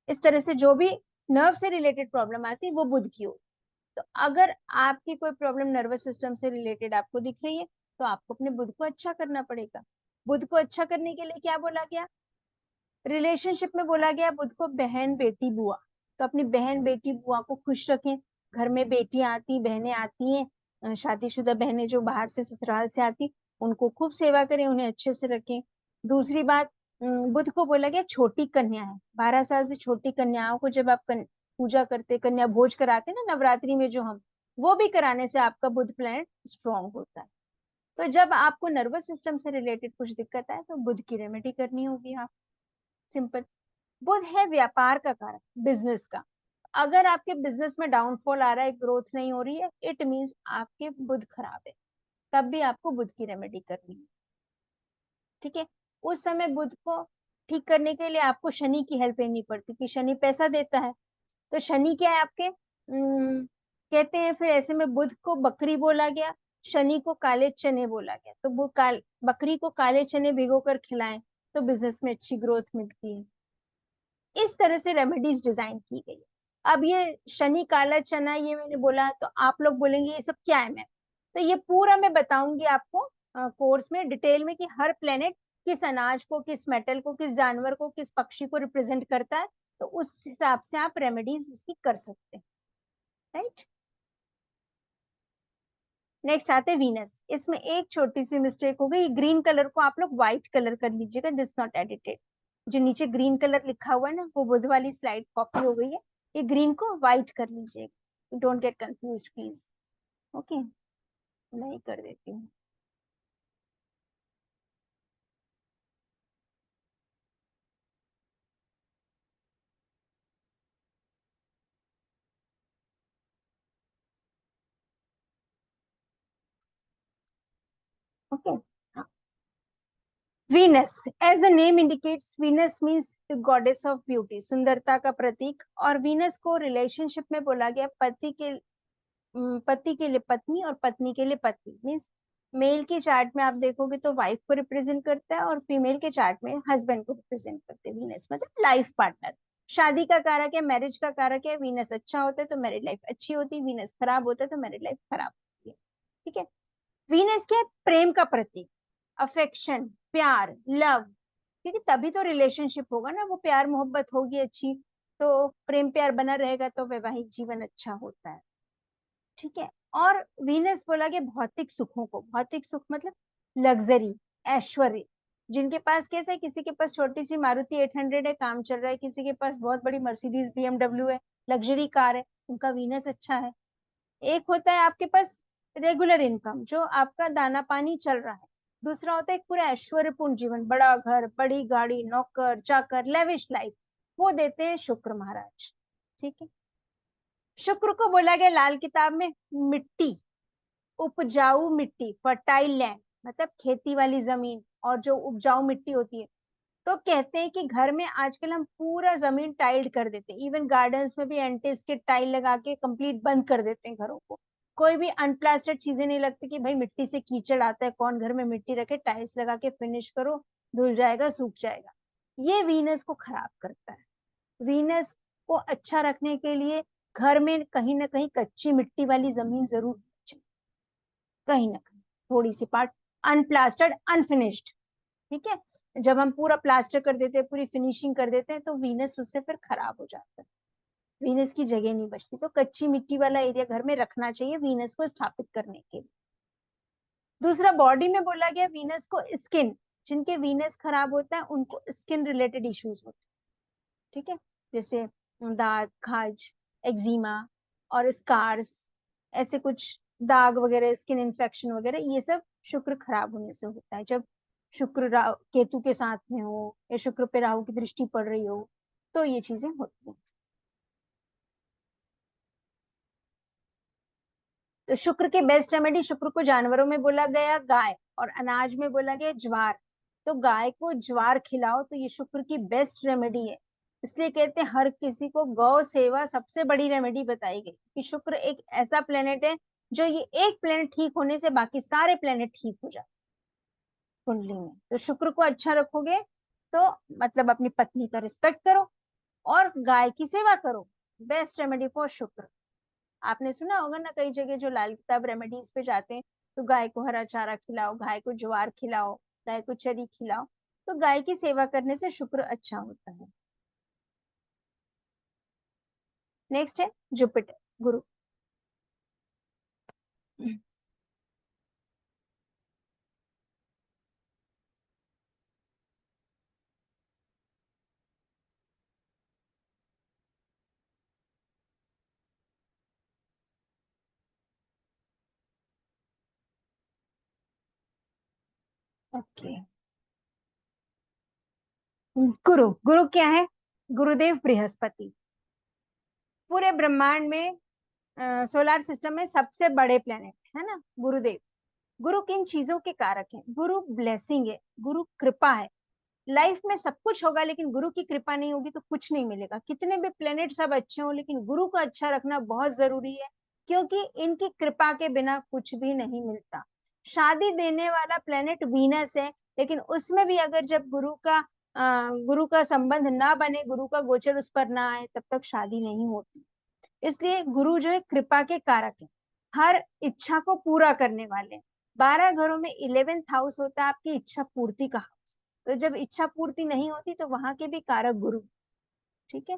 इस तरह से जो भी नर्व से रिलेटेड प्रॉब्लम आती है वो बुध की हो। तो अगर आपकी कोई प्रॉब्लम नर्वस सिस्टम से रिलेटेड आपको दिख रही है, तो आपको अपने बुध को अच्छा करना पड़ेगा। बुध को अच्छा करने के लिए क्या बोला गया? रिलेशनशिप में बोला गया बुध को बहन बेटी बुआ। तो अपनी बहन बेटी बुआ को खुश रखें। घर में बेटियां आती, बहनें आती हैं, शादीशुदा बहनें जो बाहर से, ससुराल से आती, उनको खूब सेवा करें, उन्हें अच्छे से रखें। दूसरी बात, बुध को बोला गया छोटी कन्या है, 12 साल से छोटी कन्याओं को जब आप पूजा करते, कन्या भोज कराते ना नवरात्रि में, जो हम वो भी कराने से आपका बुध प्लैनेट स्ट्रांग होता है। तो जब आपको नर्वस सिस्टम से रिलेटेड कुछ दिक्कत है तो बुध की रेमेडी करनी होगी आप, सिंपल। बुध है व्यापार का कारक, बिजनेस का। अगर आपके बिजनेस में डाउनफॉल आ रहा है, ग्रोथ नहीं हो रही है, इट मींस आपके बुध खराब है, तब भी आपको बुध की रेमेडी करनी है, ठीक है। उस समय बुध को ठीक करने के लिए आपको शनि की हेल्प लेनी पड़ती, कि शनि पैसा देता है। तो शनि क्या है आपके, कहते हैं फिर ऐसे में बुध को बकरी बोला गया, शनि को काले चने बोला गया। तो वो बकरी को काले चने भिगो कर खिलाएं तो बिजनेस में अच्छी ग्रोथ मिलती है। इस तरह से रेमेडीज डिजाइन की गई है। अब ये शनि काला चना ये मैंने बोला, तो आप लोग बोलेंगे ये सब क्या है मैम, तो ये पूरा मैं बताऊंगी आपको कोर्स में डिटेल में, कि हर प्लेनेट किस अनाज को, किस मेटल को, किस जानवर को, किस पक्षी को रिप्रेजेंट करता है, तो उस हिसाब से आप रेमेडीज उसकी कर सकते हैं, राइट। नेक्स्ट आते हैं वीनस। इसमें एक छोटी सी मिस्टेक हो गई, ग्रीन कलर को आप लोग व्हाइट कलर कर लीजिएगा, दिस नॉट एडिटेड। जो नीचे ग्रीन कलर लिखा हुआ है ना, वो बुध वाली स्लाइड कॉपी हो गई है, ये ग्रीन को व्हाइट कर लीजिएगा, don't get confuse please. Okay, मैं ही कर देती हूँ। Okay, Venus, as the name indicates, Venus means the goddess of beauty, सुंदरता का प्रतीक। और वीनस को रिलेशनशिप में बोला गया पति के लिए पत्नी और पत्नी के लिए पति, मीन्स मेल के चार्ट में आप देखोगे तो वाइफ को रिप्रेजेंट करता है, और फीमेल के चार्ट में हस्बैंड को रिप्रेजेंट करते हैं। वीनस मतलब लाइफ पार्टनर, शादी का कारक है, मैरिज का कारक है। वीनस अच्छा होता है तो मैरिड लाइफ अच्छी होती है, वीनस खराब होता है तो मैरिड लाइफ खराब होती है, ठीक है। वीनस क्या है, प्रेम का प्रतीक, अफेक्शन, प्यार, लव, क्योंकि तभी तो रिलेशनशिप होगा ना, वो प्यार मोहब्बत होगी अच्छी, तो प्रेम प्यार बना रहेगा तो वैवाहिक जीवन अच्छा होता है, ठीक है। और वीनस बोला गया भौतिक सुखों को, भौतिक सुख मतलब लग्जरी, ऐश्वर्य। जिनके पास कैसे है, किसी के पास छोटी सी मारुति 800 है, काम चल रहा है, किसी के पास बहुत बड़ी मर्सिडीज BMW है, लग्जरी कार है, उनका वीनस अच्छा है। एक होता है आपके पास रेगुलर इनकम, जो आपका दाना पानी चल रहा है। दूसरा होता है एक पूरा ऐश्वर्यपूर्ण जीवन, बड़ा घर, बड़ी गाड़ी, नौकर चाकर, लेविश लाइफ, वो देते हैं शुक्र महाराज, ठीक है। शुक्र को बोला गया लाल किताब में मिट्टी, उपजाऊ मिट्टी, फर्टाइल लैंड, मतलब खेती वाली जमीन, और जो उपजाऊ मिट्टी होती है। तो कहते हैं कि घर में आजकल हम पूरा जमीन टाइल्ड कर देते हैं, इवन गार्डन्स में भी एंटी स्किड टाइल लगा के कंप्लीट बंद कर देते हैं घरों को। कोई भी अनप्लास्टर्ड चीजें नहीं लगती, कि भाई मिट्टी से कीचड़ आता है, कौन घर में मिट्टी रखे, टाइल्स लगा के फिनिश करो, धुल जाएगा, सूख जाएगा। ये वीनस को खराब करता है। वीनस को अच्छा रखने के लिए घर में कहीं ना कहीं कच्ची मिट्टी वाली जमीन जरूर चाहिए, कहीं ना कहीं थोड़ी सी पार्ट अनप्लास्टर्ड अनफिनिश्ड, ठीक है। जब हम पूरा प्लास्टर कर देते हैं, पूरी फिनिशिंग कर देते हैं, तो वीनस उससे फिर खराब हो जाता है, वीनस की जगह नहीं बचती। तो कच्ची मिट्टी वाला एरिया घर में रखना चाहिए वीनस को स्थापित करने के लिए। दूसरा, बॉडी में बोला गया वीनस को स्किन, जिनके वीनस खराब होता है उनको स्किन रिलेटेड इश्यूज होते हैं, ठीक है। जैसे दाग, खाज, एक्जिमा और स्कार्स, ऐसे कुछ दाग वगैरह, स्किन इन्फेक्शन वगैरह, ये सब शुक्र खराब होने से होता है। जब शुक्र केतु के साथ में हो, या शुक्र पे राहु की दृष्टि पड़ रही हो, तो ये चीजें होती हैं। तो शुक्र के बेस्ट रेमेडी, शुक्र को जानवरों में बोला गया गाय, और अनाज में बोला गया ज्वार। तो गाय को ज्वार खिलाओ तो ये शुक्र की बेस्ट रेमेडी है। इसलिए कहते हैं हर किसी को गौ सेवा सबसे बड़ी रेमेडी बताई गई, कि शुक्र एक ऐसा प्लेनेट है जो ये एक प्लेनेट ठीक होने से बाकी सारे प्लेनेट ठीक हो जाते कुंडली में। तो शुक्र को अच्छा रखोगे तो मतलब अपनी पत्नी का रिस्पेक्ट करो और गाय की सेवा करो, बेस्ट रेमेडी फॉर शुक्र। आपने सुना होगा ना, कई जगह जो लाल किताब रेमेडीज पे जाते हैं, तो गाय को हरा चारा खिलाओ, गाय को ज्वार खिलाओ, गाय को चरी खिलाओ। तो गाय की सेवा करने से शुक्र अच्छा होता है। नेक्स्ट है जुपिटर, गुरु। ओके, गुरु, गुरु क्या है? गुरुदेव बृहस्पति। पूरे ब्रह्मांड में, सोलर सिस्टम में सबसे बड़े प्लेनेट है ना गुरुदेव। गुरु किन चीजों के कारक हैं? गुरु ब्लेसिंग है, गुरु कृपा है। लाइफ में सब कुछ होगा लेकिन गुरु की कृपा नहीं होगी तो कुछ नहीं मिलेगा। कितने भी प्लेनेट सब अच्छे हो लेकिन गुरु को अच्छा रखना बहुत जरूरी है, क्योंकि इनकी कृपा के बिना कुछ भी नहीं मिलता। शादी देने वाला प्लेनेट वीनस है, लेकिन उसमें भी अगर जब गुरु का संबंध ना बने, गुरु का गोचर उस पर ना आए, तब तक शादी नहीं होती। इसलिए गुरु जो है कृपा के कारक है, हर इच्छा को पूरा करने वाले हैं। 12 घरों में 11th हाउस होता है आपकी इच्छा पूर्ति का हाउस। तो जब इच्छा पूर्ति नहीं होती तो वहां के भी कारक गुरु। ठीक है,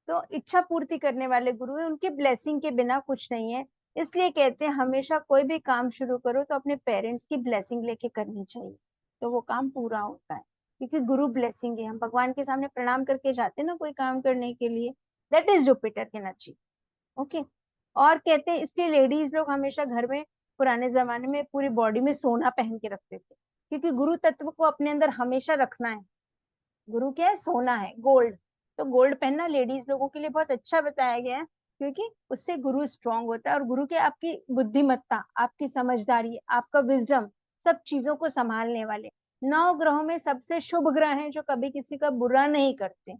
तो इच्छा पूर्ति करने वाले गुरु है, उनके ब्लेसिंग के बिना कुछ नहीं है। इसलिए कहते हैं हमेशा कोई भी काम शुरू करो तो अपने पेरेंट्स की ब्लेसिंग लेके करनी चाहिए, तो वो काम पूरा होता है। क्योंकि गुरु ब्लेसिंग है, हम भगवान के सामने प्रणाम करके जाते हैं ना कोई काम करने के लिए, that is Jupiter energy. Okay, और कहते हैं इसलिए लेडीज लोग हमेशा घर में पुराने जमाने में पूरी बॉडी में सोना पहन के रखते थे, क्योंकि गुरु तत्व को अपने अंदर हमेशा रखना है। गुरु क्या है? सोना है, गोल्ड। तो गोल्ड पहनना लेडीज लोगों के लिए बहुत अच्छा बताया गया है, क्योंकि उससे गुरु स्ट्रांग होता है और गुरु के आपकी बुद्धिमत्ता, आपकी समझदारी, आपका विजडम, सब चीजों को संभालने वाले। 9 ग्रहों में सबसे शुभ ग्रह हैं जो कभी किसी का बुरा नहीं करते,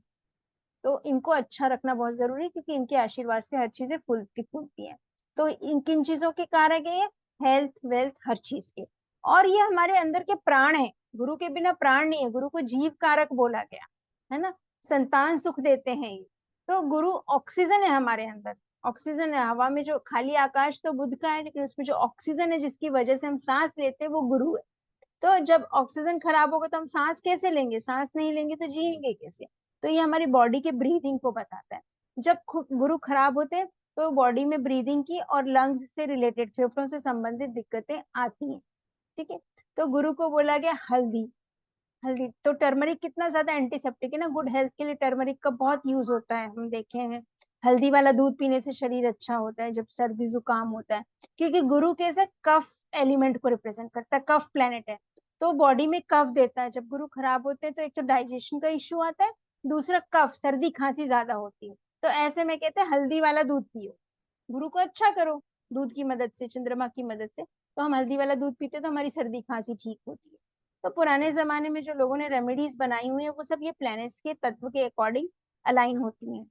तो इनको अच्छा रखना बहुत जरूरी है, क्योंकि इनके आशीर्वाद से हर चीजें फूलती फूलती हैं। तो इन किन चीजों के कारक है ये? हेल्थ, वेल्थ, हर चीज के। और ये हमारे अंदर के प्राण है, गुरु के बिना प्राण नहीं है। गुरु को जीव कारक बोला गया है ना, संतान सुख देते हैं ये। तो गुरु ऑक्सीजन है हमारे अंदर, ऑक्सीजन है हवा में। जो खाली आकाश तो बुध का है, लेकिन उसमें जो ऑक्सीजन है जिसकी वजह से हम सांस लेते हैं वो गुरु है। तो जब ऑक्सीजन खराब होगा तो हम सांस कैसे लेंगे? सांस नहीं लेंगे तो जिएंगे कैसे? तो ये हमारी बॉडी के ब्रीदिंग को बताता है। जब गुरु खराब होते हैं तो बॉडी में ब्रीदिंग की और लंग्स से रिलेटेड, फेफड़ों से संबंधित दिक्कतें आती हैं। ठीक है, तो गुरु को बोला गया हल्दी। हल्दी तो टर्मरिक कितना ज्यादा एंटीसेप्टिक है ना, गुड हेल्थ के लिए टर्मरिक का बहुत यूज होता है, हम देखे हैं। हल्दी वाला दूध पीने से शरीर अच्छा होता है जब सर्दी जुकाम होता है, क्योंकि गुरु कैसे कफ एलिमेंट को रिप्रेजेंट करता है, कफ प्लेनेट है, तो बॉडी में कफ देता है। जब गुरु खराब होते हैं तो एक तो डाइजेशन का इश्यू आता है, दूसरा कफ, सर्दी खांसी ज्यादा होती है। तो ऐसे में कहते हैं हल्दी वाला दूध पियो, गुरु को अच्छा करो दूध की मदद से, चंद्रमा की मदद से। तो हम हल्दी वाला दूध पीते तो हमारी सर्दी खांसी ठीक होती है। तो पुराने जमाने में जो लोगों ने रेमेडीज बनाई हुई है वो सब ये प्लैनेट्स के तत्व के अकॉर्डिंग अलाइन होती हैं।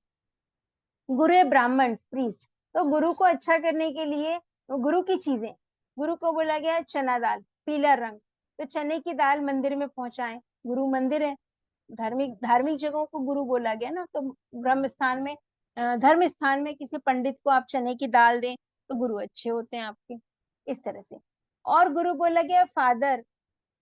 गुरु है ब्राह्मण, प्रीस्ट। तो गुरु को अच्छा करने के लिए गुरु की चीजें, गुरु को बोला गया है चना दाल, पीला रंग। तो चने की दाल मंदिर में पहुंचाएं, गुरु मंदिर है। धार्मिक धार्मिक जगहों को गुरु बोला गया ना, तो ब्रह्म स्थान में, धर्म स्थान में किसी पंडित को आप चने की दाल दें तो गुरु अच्छे होते हैं आपके, इस तरह से। और गुरु बोला गया फादर,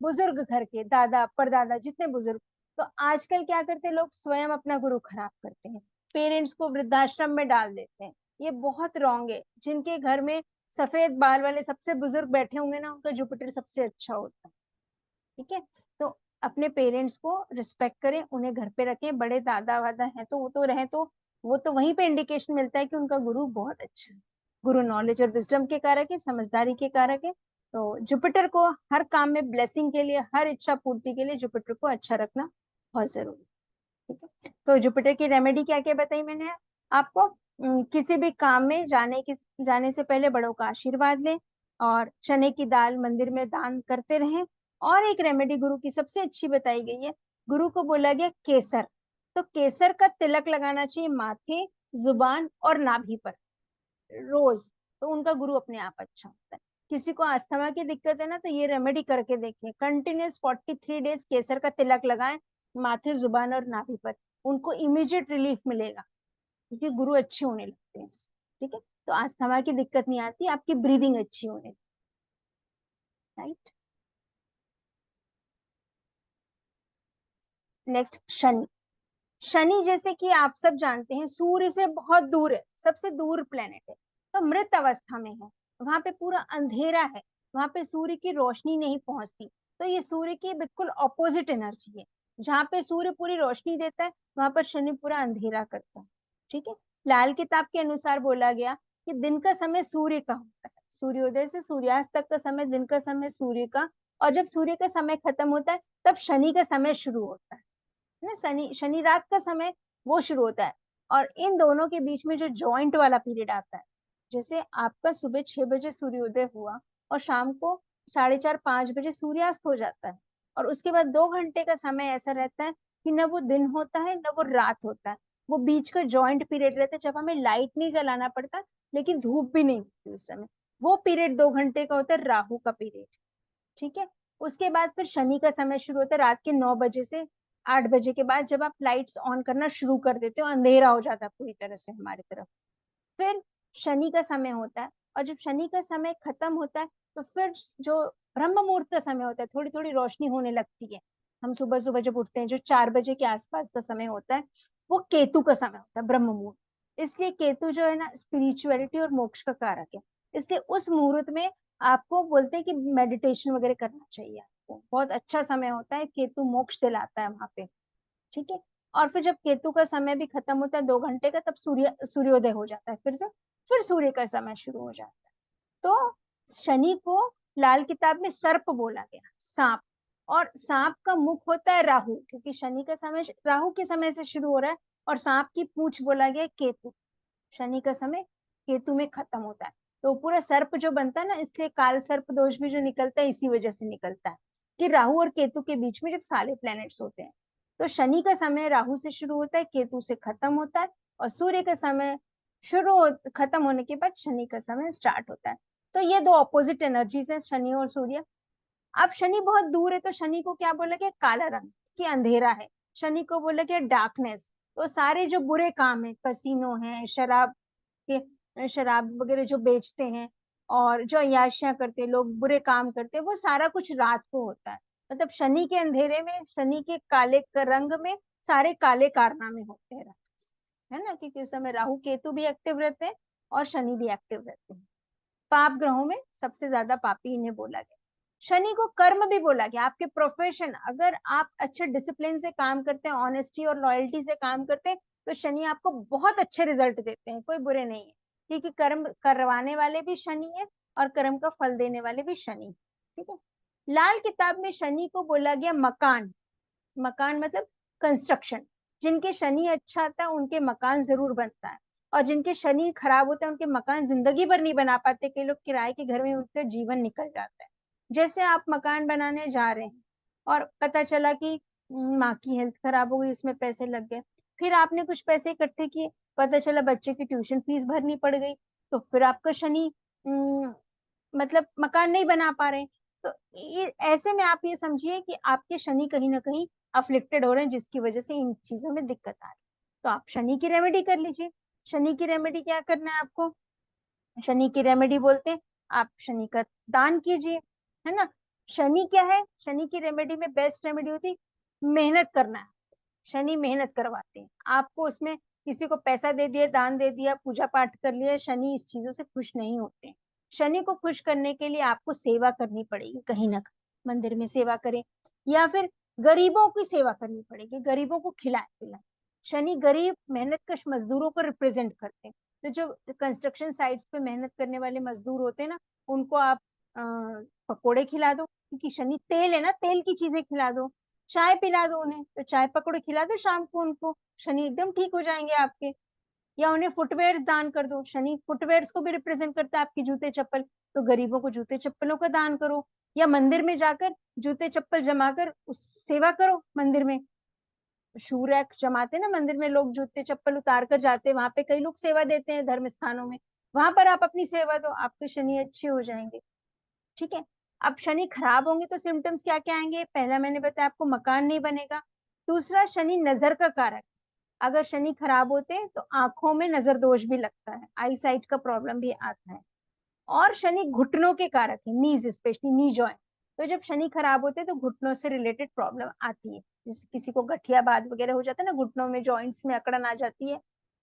बुजुर्ग, घर के दादा परदादा जितने बुजुर्ग। तो आजकल क्या करते हैं लोग? स्वयं अपना गुरु खराब करते हैं, पेरेंट्स को वृद्धाश्रम में डाल देते हैं। ये बहुत रॉन्ग है। जिनके घर में सफेद बाल वाले सबसे बुजुर्ग बैठे होंगे ना, उनका जुपिटर सबसे अच्छा होता है। ठीक है, तो अपने पेरेंट्स को रिस्पेक्ट करें, उन्हें घर पे रखें। बड़े दादा वादा हैं तो वो तो रहे, तो वो तो वहीं पे इंडिकेशन मिलता है कि उनका गुरु बहुत अच्छा है। गुरु नॉलेज और विजडम के कारक है, समझदारी के कारक है। तो जुपिटर को हर काम में ब्लेसिंग के लिए, हर इच्छा पूर्ति के लिए जुपिटर को अच्छा रखना बहुत जरूरी है। ठीक है, तो जुपिटर की रेमेडी क्या क्या बताई मैंने आपको? किसी भी काम में जाने से पहले बड़ों का आशीर्वाद लें, और चने की दाल मंदिर में दान करते रहें। और एक रेमेडी गुरु की सबसे अच्छी बताई गई है, गुरु को बोला गया केसर। तो केसर का तिलक लगाना चाहिए माथे, जुबान और नाभि पर रोज, तो उनका गुरु अपने आप अच्छा होता है। किसी को अस्थमा की दिक्कत है ना, तो ये रेमेडी करके देखिए, कंटिन्यूस 43 डेज केसर का तिलक लगाएं माथे, जुबान और नाभि पर, उनको इमीडिएट रिलीफ मिलेगा, क्योंकि गुरु अच्छे होने लगते हैं। ठीक है, तो अस्थमा की दिक्कत नहीं आती, आपकी ब्रीदिंग अच्छी होने, राइट। नेक्स्ट शनि। शनि जैसे कि आप सब जानते हैं सूर्य से बहुत दूर है, सबसे दूर प्लेनेट है, तो मृत अवस्था में है, वहां पे पूरा अंधेरा है, वहां पे सूर्य की रोशनी नहीं पहुंचती। तो ये सूर्य की बिल्कुल ऑपोजिट एनर्जी है। जहाँ पे सूर्य पूरी रोशनी देता है वहां पर शनि पूरा अंधेरा करता है। ठीक है, लाल किताब के अनुसार बोला गया कि दिन का समय सूर्य का होता है, सूर्योदय से सूर्यास्त तक का समय दिन का समय सूर्य का, और जब सूर्य का समय खत्म होता है तब शनि का समय शुरू होता है ना। शनि शनि रात का समय वो शुरू होता है। और इन दोनों के बीच में जो जॉइंट वाला पीरियड आता है, जैसे आपका सुबह 6 बजे सूर्योदय हुआ और शाम को 4:30-5 बजे सूर्यास्त हो जाता है, और उसके बाद 2 घंटे का समय ऐसा रहता है कि न वो दिन होता है न वो रात होता है। वो बीच का जॉइंट पीरियड रहता है जब हमें लाइट नहीं जलाना पड़ता, लेकिन धूप भी नहीं होती उस समय। वो पीरियड 2 घंटे का होता है, राहु का पीरियड। ठीक है। उसके बाद फिर शनि का समय शुरू होता है रात के 9 बजे से 8 बजे के बाद, जब आप लाइट्स ऑन करना शुरू कर देते हो, अंधेरा हो जाता है पूरी तरह से हमारी तरफ। फिर शनि का समय होता है, और जब शनि का समय खत्म होता है तो फिर जो ब्रह्म मुहूर्त का समय होता है, थोड़ी थोड़ी रोशनी होने लगती है। हम सुबह सुबह जब उठते हैं, जो 4 बजे के आसपास का समय होता है, वो केतु का समय होता है, ब्रह्म मुहूर्त। इसलिए केतु जो है ना, स्पिरिचुअलिटी और मोक्ष का कारक है। इसलिए उस मुहूर्त में आपको बोलते हैं कि मेडिटेशन वगैरह करना चाहिए आपको। बहुत अच्छा समय होता है, केतु मोक्ष दिलाता है वहां पे। ठीक है। और फिर जब केतु का समय भी खत्म होता है 2 घंटे का, तब सूर्योदय हो जाता है फिर से। फिर सूर्य का समय शुरू हो जाता है। तो शनि को लाल किताब में सर्प बोला गया, सांप। और सांप का मुख होता है राहु, क्योंकि शनि का समय राहु के समय से शुरू हो रहा है, और सांप की पूंछ बोला गया केतु। शनि का समय केतु में खत्म होता है। तो पूरा सर्प जो बनता है ना, इसलिए काल सर्प दोष भी जो निकलता है इसी वजह से निकलता है, कि राहु और केतु के बीच में जब सारे प्लैनेट्स होते हैं। तो शनि का समय राहु से शुरू होता है, केतु से खत्म होता है, और सूर्य का समय खत्म होने के बाद शनि का समय स्टार्ट होता है। तो ये दो ऑपोजिट एनर्जीज हैं, शनि और सूर्य। अब शनि बहुत दूर है, तो शनि को क्या बोला गया? काला रंग, कि अंधेरा है। शनि को बोला गया डार्कनेस। तो सारे जो बुरे काम है, कसीनो है, शराब वगैरह जो बेचते हैं, और जो अय्याशियां करते हैं लोग, बुरे काम करते हैं, वो सारा कुछ रात को होता है। मतलब शनि के अंधेरे में, शनि के काले रंग में सारे काले कारनामे होते हैं रात से, है ना। क्योंकि उस समय राहु केतु भी एक्टिव रहते हैं और शनि भी एक्टिव रहते हैं। पाप ग्रहों में सबसे ज्यादा पापी इन्हें बोला गया। शनि को कर्म भी बोला गया। आपके प्रोफेशन, अगर आप अच्छे डिसिप्लिन से काम करते हैं, ऑनेस्टी और लॉयल्टी से काम करते हैं, तो शनि आपको बहुत अच्छे रिजल्ट देते हैं, कोई बुरे नहीं है। क्योंकि कर्म करवाने वाले भी शनि है और कर्म का फल देने वाले भी शनि। ठीक है। लाल किताब में शनि को बोला गया मकान। मकान मतलब कंस्ट्रक्शन। जिनके शनि अच्छा आता है उनके मकान जरूर बनता है, और जिनके शनि खराब होता है उनके मकान जिंदगी भर नहीं बना पाते। कई लोग किराए के घर में उनका जीवन निकल जाता है। जैसे आप मकान बनाने जा रहे हैं और पता चला कि माँ की हेल्थ खराब हो गई, उसमें पैसे लग गए। फिर आपने कुछ पैसे इकट्ठे किए, पता चला बच्चे की ट्यूशन फीस भरनी पड़ गई, तो फिर आपका शनि मतलब मकान नहीं बना पा रहे। तो ये ऐसे में आप ये समझिए कि आपके शनि कहीं ना कहीं अफ्लिक्टेड हो रहे हैं, जिसकी वजह से इन चीजों में दिक्कत आ रही है। तो आप शनि की रेमेडी कर लीजिए। शनि की रेमेडी क्या करना है आपको? शनि की रेमेडी बोलते हैं, आप शनि का दान कीजिए, है ना। शनि क्या है? शनि की रेमेडी में बेस्ट रेमेडी होती है मेहनत करना है। शनि मेहनत करवाते हैं आपको। उसमें किसी को पैसा दे दिया, दान दे दिया, पूजा पाठ कर लिया, शनि इस चीजों से खुश नहीं होते हैं। शनि को खुश करने के लिए आपको सेवा करनी पड़ेगी, कहीं ना कहीं मंदिर में सेवा करें, या फिर गरीबों की सेवा करनी पड़ेगी, गरीबों को खिलाए पिलाए। शनि गरीब मेहनत कश मजदूरों को रिप्रेजेंट करते हैं। तो जो कंस्ट्रक्शन साइट्स पे मेहनत करने वाले मजदूर होते हैं ना, उनको आप पकोड़े खिला दो, क्योंकि शनि तेल है ना, तेल की चीजें खिला दो। चाय पिला दो उन्हें, तो चाय पकौड़े खिला दो शाम को उनको, शनि एकदम ठीक हो जाएंगे आपके। या उन्हें फुटवेयर दान कर दो, शनि फुटवेयर को भी रिप्रेजेंट करता है, आपकी जूते चप्पल, तो गरीबों को जूते चप्पलों का दान करो। या मंदिर में जाकर जूते चप्पल जमा कर उस सेवा करो। मंदिर में शू रैक जमाते ना, मंदिर में लोग जूते चप्पल उतार कर जाते हैं, वहां पे कई लोग सेवा देते हैं धर्म स्थानों में, वहां पर आप अपनी सेवा दो, आपके शनि अच्छे हो जाएंगे। ठीक है। अब शनि खराब होंगे तो सिम्टम्स क्या क्या आएंगे? पहला मैंने बताया आपको, मकान नहीं बनेगा। दूसरा, शनि नजर का कारक। अगर शनि खराब होते हैं तो आंखों में नजर दोष भी लगता है, आई साइट का प्रॉब्लम भी आता है। और शनि घुटनों के कारक है, नीज, स्पेशली नी जॉइंट। तो जब शनि खराब होते हैं तो घुटनों से रिलेटेड प्रॉब्लम आती है। जैसे किसी को गठियाबाद वगैरह हो जाता है ना, घुटनों में जॉइंट्स में अकड़न आ जाती है।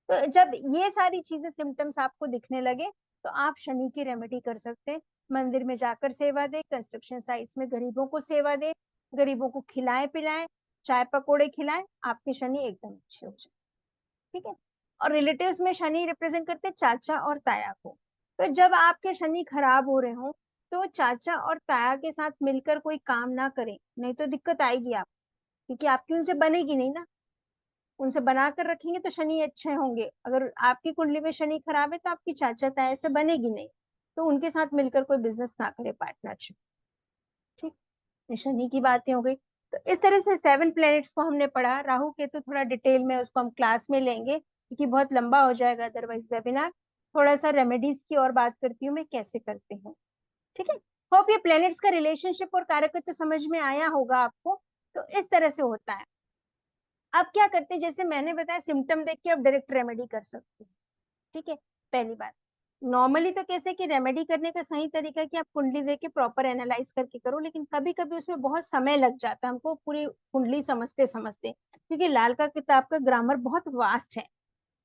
तो जब ये सारी चीजें सिम्टम्स आपको दिखने लगे, तो आप शनि की रेमेडी कर सकते हैं। मंदिर में जाकर सेवा दे, कंस्ट्रक्शन साइट्स में गरीबों को सेवा दे, गरीबों को खिलाए पिलाए, चाय पकोड़े खिलाए, आपके शनि एकदम अच्छे हो जाए। ठीक है। और रिलेटिव्स में शनि रिप्रेजेंट करते हैं चाचा और ताया को। तो जब आपके शनि खराब हो रहे हो, तो चाचा और ताया के साथ मिलकर कोई काम ना करें, नहीं तो दिक्कत आएगी आप, क्योंकि आपकी उनसे बनेगी नहीं ना। उनसे बना कर रखेंगे तो शनि अच्छे होंगे, अगर आपकी कुंडली में शनि खराब है तो आपकी चाचा ताया से बनेगी नहीं। तो उनके साथ मिलकर कोई बिजनेस ना करे, पार्टनरशिप। ठीक, ये शनि की बातें हो गई। तो इस तरह से 7 प्लैनेट्स को हमने पढ़ा। राहु केतु थोड़ा डिटेल में उसको हम क्लास में लेंगे, क्योंकि बहुत लंबा हो जाएगा अदरवाइज वेबिनार। थोड़ा सा रेमेडीज की और बात करती हूँ मैं, कैसे करते हैं। ठीक है, होप ये प्लैनेट्स का रिलेशनशिप और कारकत्व समझ में आया होगा आपको। तो इस तरह से होता है। अब क्या करते हैं, जैसे मैंने बताया, सिम्टम देख के आप डायरेक्ट रेमेडी कर सकते हैं। ठीक है, पहली बात, नॉर्मली तो कैसे कि रेमेडी करने का सही तरीका है कि आप कुंडली देख के प्रॉपर एनालाइज करके करो, लेकिन कभी कभी उसमें बहुत समय लग जाता है हमको पूरी कुंडली समझते समझते, क्योंकि लाल का किताब का ग्रामर बहुत वास्ट है।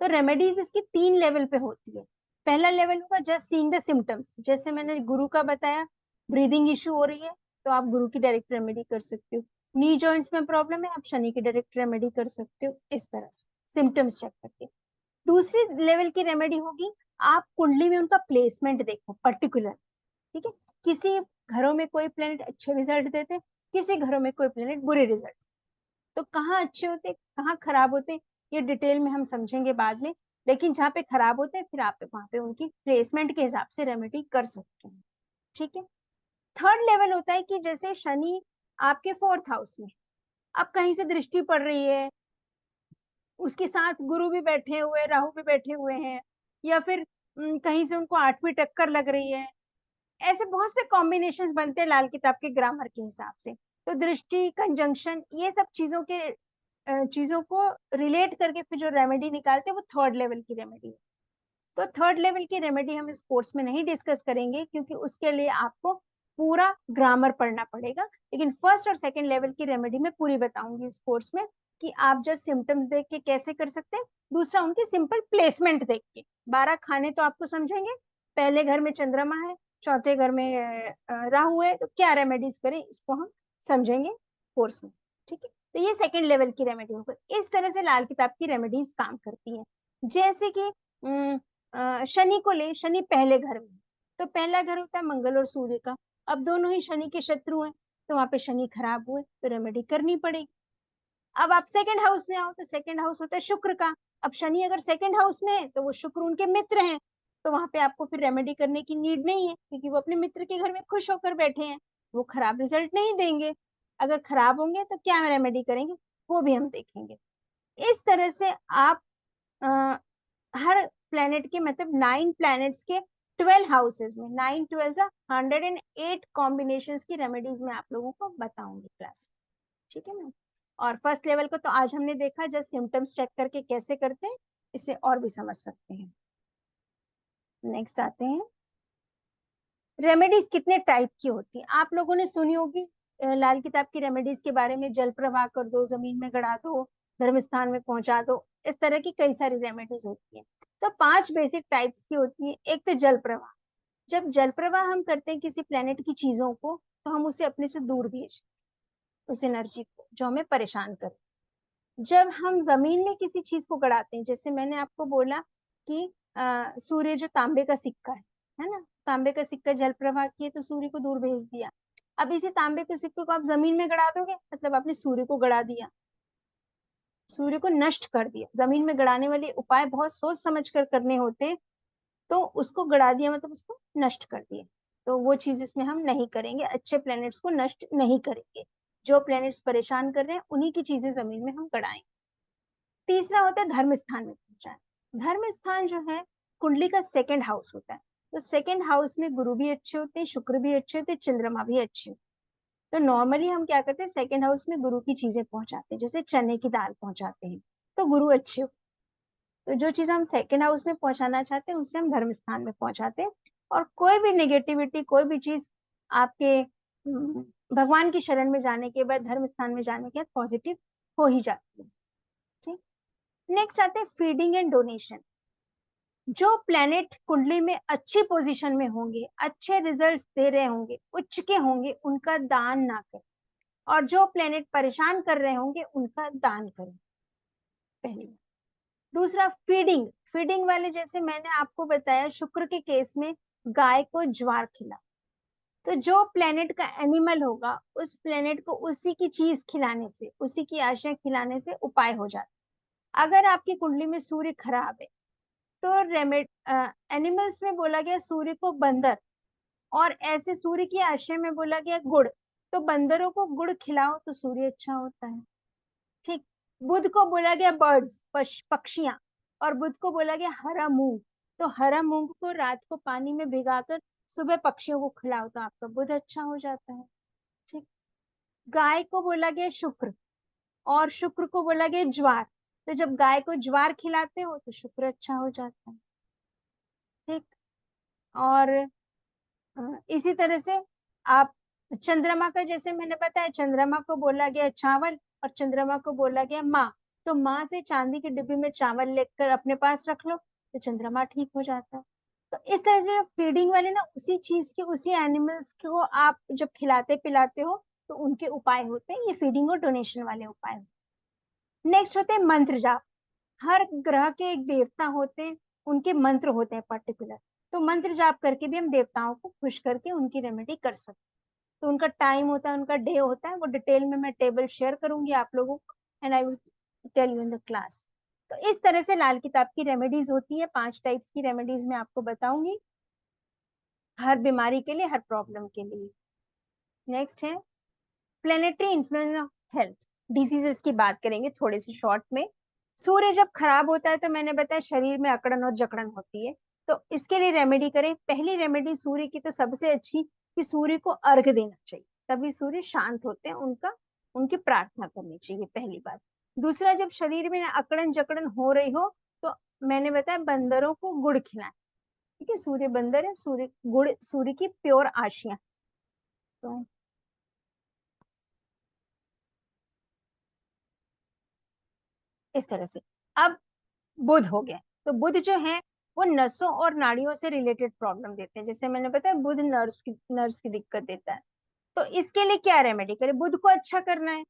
तो रेमेडीज इसकी 3 लेवल पे होती है। पहला लेवल होगा जस्ट सीइंग द सिम्टम्स, जैसे मैंने गुरु का बताया, ब्रीदिंग इशू हो रही है तो आप गुरु की डायरेक्ट रेमेडी कर सकते हो। नी जॉइंट्स में प्रॉब्लम है, आप शनि की डायरेक्ट रेमेडी कर सकते हो, इस तरह से सिम्टम्स चेक करके। दूसरी लेवल की रेमेडी होगी, आप कुंडली में उनका प्लेसमेंट देखो पर्टिकुलर। ठीक है, किसी घरों में कोई प्लेनेट अच्छे रिजल्ट देते, किसी घरों में कोई प्लेनेट बुरे रिजल्ट। तो कहाँ अच्छे होते कहाँ खराब होते, ये डिटेल में हम समझेंगे बाद में। लेकिन जहाँ पे खराब होते हैं फिर आप वहां पे उनकी प्लेसमेंट के हिसाब से रेमेडी कर सकते हैं। ठीक है, थर्ड लेवल होता है कि जैसे शनि आपके 4th हाउस में, अब कहीं से दृष्टि पड़ रही है, उसके साथ गुरु भी बैठे हुए, राहु भी बैठे हुए हैं, या फिर कहीं से उनको 8वीं टक्कर लग रही है, ऐसे बहुत से कॉम्बिनेशंस बनते हैं लाल किताब के ग्रामर के हिसाब से। तो दृष्टि, कंजंक्शन, ये सब चीजों को रिलेट करके फिर जो रेमेडी निकालते हैं वो थर्ड लेवल की रेमेडी है। तो थर्ड लेवल की रेमेडी हम इस कोर्स में नहीं डिस्कस करेंगे, क्योंकि उसके लिए आपको पूरा ग्रामर पढ़ना पड़ेगा। लेकिन फर्स्ट और सेकंड लेवल की रेमेडी मैं पूरी बताऊंगी इस कोर्स में, कि आप जस्ट सिम्टम्स देख के कैसे कर सकते हैं। दूसरा, उनकी सिंपल प्लेसमेंट देख के। 12 खाने तो आपको समझेंगे, पहले घर में चंद्रमा है, चौथे घर में राहु है, तो क्या रेमेडीज करें इसको हम समझेंगे कोर्स में। ठीक है, तो ये सेकंड लेवल की रेमेडी होगी। इस तरह से लाल किताब की रेमेडीज काम करती है। जैसे कि शनि को ले, शनि पहले घर में, तो पहला घर होता है मंगल और सूर्य का। अब दोनों ही शनि के शत्रु हैं, तो वहां पे शनि खराब हुए तो रेमेडी करनी पड़ेगी। अब आप सेकंड हाउस में आओ, तो सेकंड हाउस होता है शुक्र का। अब शनि अगर सेकंड हाउस में है तो वो शुक्र उनके मित्र हैं, तो वहां पे आपको फिर रेमेडी करने की नीड नहीं है, क्योंकि वो अपने मित्र के घर में खुश होकर बैठे हैं, वो खराब रिजल्ट नहीं देंगे। अगर खराब होंगे तो क्या रेमेडी करेंगे, वो भी हम देखेंगे। इस तरह से आप हर प्लेनेट के, मतलब 9 प्लैनेट्स के 12 हाउसेज में, 9 12 108 कॉम्बिनेशन की रेमेडीज में आप लोगों को बताऊंगी क्लास। ठीक है ना। और फर्स्ट लेवल को तो आज हमने देखा, जस्ट सिम्टम्स चेक करके कैसे करते हैं, इसे और भी समझ सकते हैं। नेक्स्ट आते हैं, रेमेडीज कितने टाइप की होती है। आप लोगों ने सुनी होगी लाल किताब की रेमेडीज के बारे में, जल प्रवाह कर दो, जमीन में गड़ा दो, धर्म स्थान में पहुंचा दो, इस तरह की कई सारी रेमेडीज होती है। तो 5 बेसिक टाइप्स की होती है। एक तो जल प्रवाह। जब जल प्रवाह हम करते हैं किसी प्लेनेट की चीजों को, तो हम उसे अपने से दूर भेजते हैं, उस एनर्जी को जो हमें परेशान करे। जब हम जमीन में किसी चीज को गड़ाते हैं, जैसे मैंने आपको बोला कि सूर्य जो तांबे का सिक्का है ना, तांबे का सिक्का जल प्रवाह किए तो सूर्य को दूर भेज दिया। अब इसी तांबे के सिक्के को आप जमीन में गड़ा दोगे, मतलब आपने सूर्य को गड़ा दिया, सूर्य को नष्ट कर दिया। जमीन में गड़ाने वाले उपाय बहुत सोच समझ कर करने होते, तो उसको गड़ा दिया मतलब उसको नष्ट कर दिया। तो वो चीज इसमें हम नहीं करेंगे, अच्छे प्लैनेट्स को नष्ट नहीं करेंगे। जो प्लैनेट्स परेशान कर रहे हैं उन्हीं की चीजें जमीन में हम गड़ाएंगे। तीसरा होता है धर्म स्थान में पहुंचाना। धर्म स्थान जो है कुंडली का सेकंड हाउस होता है। तो सेकंड हाउस में गुरु भी अच्छे होते हैं, शुक्र भी अच्छे होते हैं, चंद्रमा भी अच्छे होते हैं। तो नॉर्मली हम क्या करते हैं, सेकंड हाउस में गुरु की चीजें पहुंचाते हैं, जैसे चने की दाल पहुंचाते हैं, तो गुरु अच्छे हो। तो जो चीज हम सेकंड हाउस में पहुंचाना चाहते हैं उसे हम धर्म स्थान में पहुंचाते हैं। और कोई भी नेगेटिविटी, कोई भी चीज आपके भगवान की शरण में जाने के बाद, धर्म स्थान में जाने के बाद पॉजिटिव हो ही जाती है। ठीक, नेक्स्ट आते हैं फीडिंग एंड डोनेशन। जो प्लेनेट कुंडली में अच्छी पोजीशन में होंगे, अच्छे रिजल्ट्स दे रहे होंगे, उच्च के होंगे, उनका दान ना करें। और जो प्लेनेट परेशान कर रहे होंगे उनका दान करें, पहली बात। दूसरा, फीडिंग। फीडिंग वाले, जैसे मैंने आपको बताया शुक्र के केस में गाय को ज्वार खिला, तो जो प्लेनेट का एनिमल होगा उस प्लेनेट को उसी की चीज खिलाने से, उसी की आशय खिलाने से उपाय हो जाता है। अगर आपकी कुंडली में सूर्य खराब है तो रेमेड एनिमल्स में बोला गया सूर्य को बंदर, और ऐसे सूर्य की आशय में बोला गया गुड़, तो बंदरों को गुड़ खिलाओ तो सूर्य अच्छा होता है। ठीक। बुध को बोला गया बर्ड्स, पक्षियां, और बुध को बोला गया हरा मूंग, तो हरा मूंग को रात को पानी में भिगाकर सुबह पक्षियों को खिलाओ तो आपका बुध अच्छा हो जाता है। ठीक। गाय को बोला गया शुक्र, और शुक्र को बोला गया ज्वार, तो जब गाय को ज्वार खिलाते हो तो शुक्र अच्छा हो जाता है। ठीक। और इसी तरह से आप चंद्रमा का, जैसे मैंने बताया, चंद्रमा को बोला गया चावल और चंद्रमा को बोला गया माँ, तो माँ से चांदी की डिब्बी में चावल लेकर अपने पास रख लो तो चंद्रमा ठीक हो जाता है। तो इस तरह से फीडिंग वाले ना, उसी चीज के, उसी एनिमल्स को आप जब खिलाते पिलाते हो तो उनके उपाय होते हैं, ये फीडिंग और डोनेशन वाले उपाय। नेक्स्ट होते हैं मंत्र जाप। हर ग्रह के एक देवता होते हैं, उनके मंत्र होते हैं पर्टिकुलर, तो मंत्र जाप करके भी हम देवताओं को खुश करके उनकी रेमेडी कर सकते हैं। तो उनका टाइम होता है, उनका डे होता है, वो डिटेल में मैं टेबल शेयर करूंगी आप लोगों को, and I will tell you in the class. तो इस तरह से लाल किताब की रेमेडीज होती है, 5 टाइप्स की रेमेडीज मैं आपको बताऊंगी हर बीमारी के लिए, हर प्रॉब्लम के लिए। नेक्स्ट है planetary influence of health, diseases की बात करेंगे थोड़े से शॉर्ट में। सूर्य जब खराब होता है तो मैंने बताया शरीर में अकड़न और जकड़न होती है, तो इसके लिए रेमेडी करें। पहली रेमेडी सूर्य की तो सबसे अच्छी कि सूर्य को अर्घ देना चाहिए, तभी सूर्य शांत होते हैं, उनकी प्रार्थना करनी चाहिए, पहली बात। दूसरा, जब शरीर में अकड़न जकड़न हो रही हो तो मैंने बताया बंदरों को गुड़ खिलाएं। ठीक है, सूर्य बंदर है, सूर्य गुड़ सूर्य की प्योर आशियां। तो इस तरह से। अब बुध हो गया, तो बुध जो है वो नसों और नाड़ियों से रिलेटेड प्रॉब्लम देते हैं, जैसे मैंने बताया बुध नर्व्स की दिक्कत देता है। तो इसके लिए क्या रेमेडी करें, बुध को अच्छा करना है।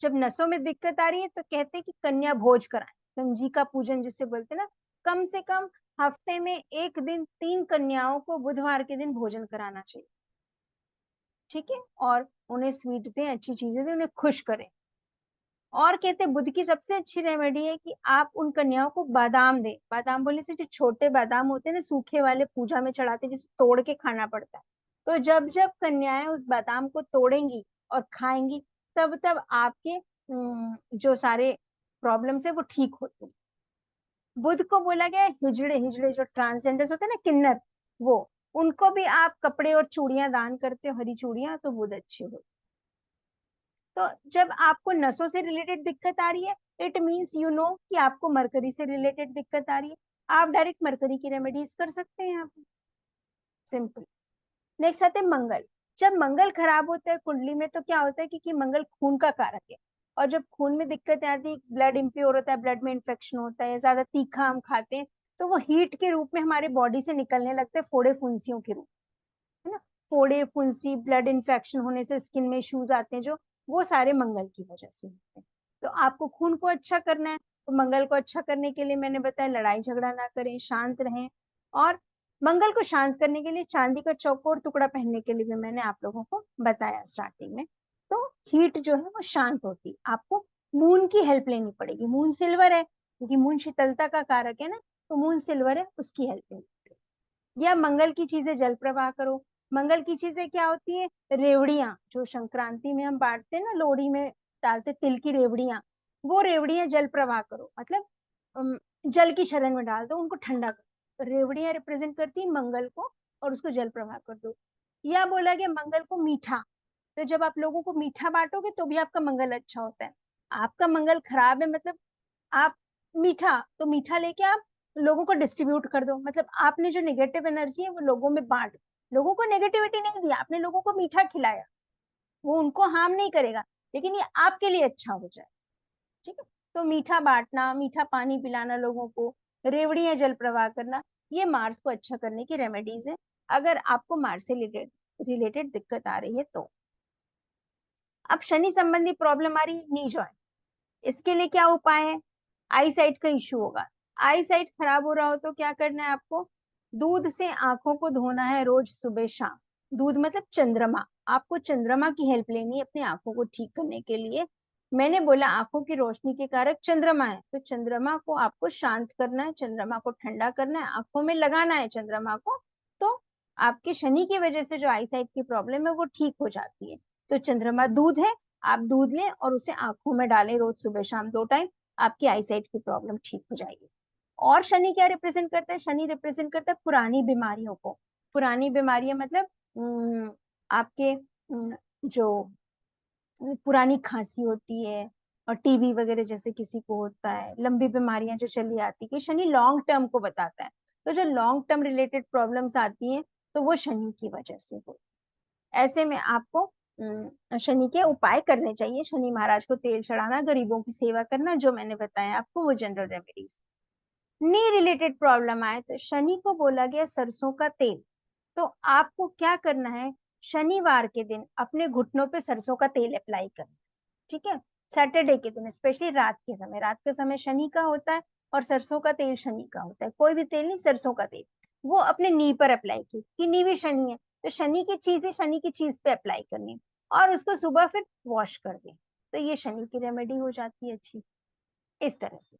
जब नसों में दिक्कत आ रही है तो कहते हैं कि कन्या भोज कराएं, कंजी का पूजन जिसे बोलते हैं ना, कम से कम हफ्ते में एक दिन 3 कन्याओं को बुधवार के दिन भोजन कराना चाहिए। ठीक है, और उन्हें स्वीट दें, अच्छी चीजें दें, उन्हें खुश करें। और कहते हैं बुध की सबसे अच्छी रेमेडी है कि आप उन कन्याओं को बादाम दें। बादाम बोलने से जो छोटे बादाम होते हैं ना, सूखे वाले, पूजा में चढ़ाते हैं, जिसे तोड़ के खाना पड़ता है, तो जब जब कन्याएं उस बादाम को तोड़ेंगी और खाएंगी तब तब आपके जो सारे प्रॉब्लम्स है वो ठीक होते हैं। बुध को बोला गया है हिजड़े, हिजड़े जो ट्रांसजेंडर्स होते हैं ना, किन्नर, वो, उनको भी आप कपड़े और चूड़ियां दान करते हो, हरी चूड़ियां, तो बुध अच्छे हो। तो जब आपको नसों से रिलेटेड दिक्कत आ रही है, इट मीन्स यू नो कि आपको मरकरी से रिलेटेड दिक्कत आ रही है, आप डायरेक्ट मरकरी की रेमेडीज कर सकते हैं यहाँ पे, सिंपल। नेक्स्ट आते हैं मंगल। जब मंगल खराब होता है कुंडली में तो क्या होता है कि मंगल खून का कारक है, और जब खून में दिक्कत आती है, ब्लड इम्प्योर होता है, ब्लड में इन्फेक्शन होता है, ज्यादा तीखा हम खाते हैं तो वो हीट के रूप में हमारे बॉडी से निकलने लगते हैं, फोड़े फुंसियों के रूप, है ना। फोड़े फुंसी, ब्लड इन्फेक्शन होने से स्किन में इश्यूज आते हैं जो, वो सारे मंगल की वजह से होते हैं। तो आपको खून को अच्छा करना है, तो मंगल को अच्छा करने के लिए मैंने बताया लड़ाई झगड़ा ना करें, शांत रहें। और मंगल को शांत करने के लिए चांदी का चौकोर टुकड़ा पहनने के लिए भी मैंने आप लोगों को बताया स्टार्टिंग में। तो हीट जो है वो शांत होती, आपको मून की हेल्प लेनी पड़ेगी। मून सिल्वर है क्योंकि मून शीतलता का कारक है ना, तो मून सिल्वर है, उसकी हेल्प लेनी पड़ेगी। या मंगल की चीजें जल प्रवाह करो। मंगल की चीजें क्या होती है, रेवड़ियां, जो संक्रांति में हम बांटते हैं ना, लोहड़ी में डालते तिल की रेवड़ियां, वो रेवड़ियां जल प्रवाह करो, मतलब जल की शरण में डाल दो, उनको ठंडा करो। तो रेवड़ियां रिप्रेजेंट करती है मंगल को, और उसको जल प्रवाह कर दो। या बोला गया मंगल को मीठा, तो जब आप लोगों को मीठा बांटोगे तो भी आपका मंगल अच्छा होता है। आपका मंगल खराब है, मतलब आप मीठा, तो मीठा लेके आप लोगों को डिस्ट्रीब्यूट कर दो, मतलब आपने जो नेगेटिव एनर्जी है वो लोगों में बांट, लोगों को नेगेटिविटी नहीं दी, आपने लोगों को मीठा खिलाया, वो उनको हार्म नहीं करेगा, लेकिन ये आपके लिए अच्छा हो जाए। ठीक है, तो मीठा बांटना, मीठा पानी पिलाना लोगों को, रेवड़ियां जल प्रवाह करना, ये मार्स को अच्छा करने की रेमेडीज है, अगर आपको मार्स से रिलेटेड दिक्कत आ रही है तो। अब शनि संबंधी प्रॉब्लम आ रही है, नी जॉइंट, इसके लिए क्या उपाय है, आई साइट का इश्यू होगा। आई साइट खराब हो रहा हो तो क्या करना है आपको, दूध से आंखों को धोना है रोज सुबह शाम। दूध मतलब चंद्रमा। आपको चंद्रमा की हेल्प लेनी है अपनी आंखों को ठीक करने के लिए। मैंने बोला आंखों की रोशनी के कारक चंद्रमा है, तो चंद्रमा को आपको शांत करना है, चंद्रमा को ठंडा करना है, आंखों में लगाना है चंद्रमा को। तो आपके शनि की वजह से जो आई साइट की प्रॉब्लम है वो ठीक हो जाती है। तो चंद्रमा दूध है, आप दूध लें और उसे आंखों में डालें रोज सुबह शाम 2 टाइम, आपकी आई साइट की प्रॉब्लम ठीक हो जाएगी। और शनि क्या रिप्रेजेंट करता है? शनि रिप्रेजेंट करता है पुरानी बीमारियों को। पुरानी बीमारियां मतलब आपके जो पुरानी खांसी होती है और टीबी वगैरह जैसे किसी को होता है, लंबी बीमारियां जो चली आती है, शनि लॉन्ग टर्म को बताता है। तो जो लॉन्ग टर्म रिलेटेड प्रॉब्लम्स आती हैं तो वो शनि की वजह से हो। ऐसे में आपको शनि के उपाय करने चाहिए। शनि महाराज को तेल चढ़ाना, गरीबों की सेवा करना, जो मैंने बताया आपको वो जनरल रेमेडीज। नी रिलेटेड प्रॉब्लम आए तो शनि को बोला गया सरसों का तेल। तो आपको क्या करना है, शनिवार के दिन अपने घुटनों पे सरसों का तेल अप्लाई करना, ठीक है? सैटरडे के दिन स्पेशली रात के समय, रात का समय शनि का होता है और सरसों का तेल शनि का होता है। कोई भी तेल नहीं, सरसों का तेल वो अपने नी पर अप्लाई की, कि नी भी शनि है तो शनि की चीज है, शनि की चीज पे अप्लाई करनी और उसको सुबह फिर वॉश कर दें, तो ये शनि की रेमेडी हो जाती है अच्छी इस तरह से।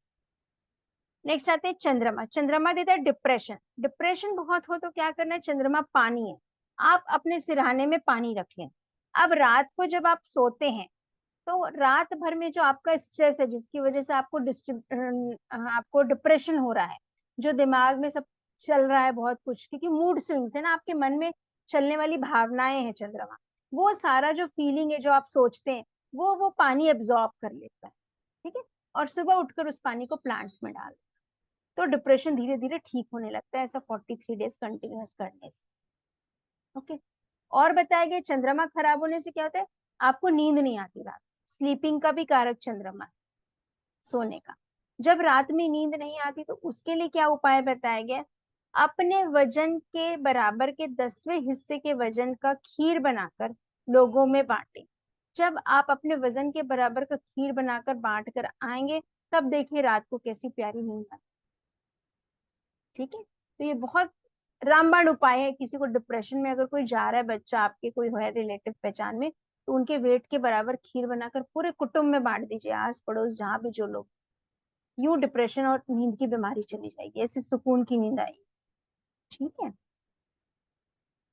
नेक्स्ट आते हैं चंद्रमा। चंद्रमा देता है डिप्रेशन। डिप्रेशन बहुत हो तो क्या करना है, चंद्रमा पानी है, आप अपने सिरहाने में पानी रख लें। अब रात को जब आप सोते हैं तो रात भर में जो आपका स्ट्रेस है, जिसकी वजह से आपको डिप्रेशन हो रहा है, जो दिमाग में सब चल रहा है बहुत कुछ, क्योंकि मूड स्विंग्स है ना, आपके मन में चलने वाली भावनाएं हैं चंद्रमा, वो सारा जो फीलिंग है जो आप सोचते हैं वो पानी एब्जॉर्ब कर लेता है, ठीक है? और सुबह उठकर उस पानी को प्लांट्स में डाल, तो डिप्रेशन धीरे धीरे ठीक होने लगता है, ऐसा 43 डेज कंटिन्यूअस करने से। ओके। और बताया गया चंद्रमा खराब होने से क्या होता है, आपको नींद नहीं आती रात। स्लीपिंग का भी कारक चंद्रमा है, सोने का। जब रात में नींद नहीं आती तो उसके लिए क्या उपाय बताया गया, अपने वजन के बराबर के 10वें हिस्से के वजन का खीर बनाकर लोगों में बांटें। जब आप अपने वजन के बराबर का खीर बनाकर बांट कर आएंगे तब देखिए रात को कैसी प्यारी नींद आती, ठीक है? तो ये बहुत रामबाण उपाय है। किसी को डिप्रेशन में अगर कोई जा रहा है, बच्चा आपके कोई है रिलेटिव पहचान में, तो उनके वेट के बराबर खीर बनाकर पूरे कुटुंब में बांट दीजिए, आस पड़ोस जहाँ भी जो लोग, यूं डिप्रेशन और नींद की बीमारी चली जाएगी, ऐसे सुकून की नींद आएगी, ठीक है?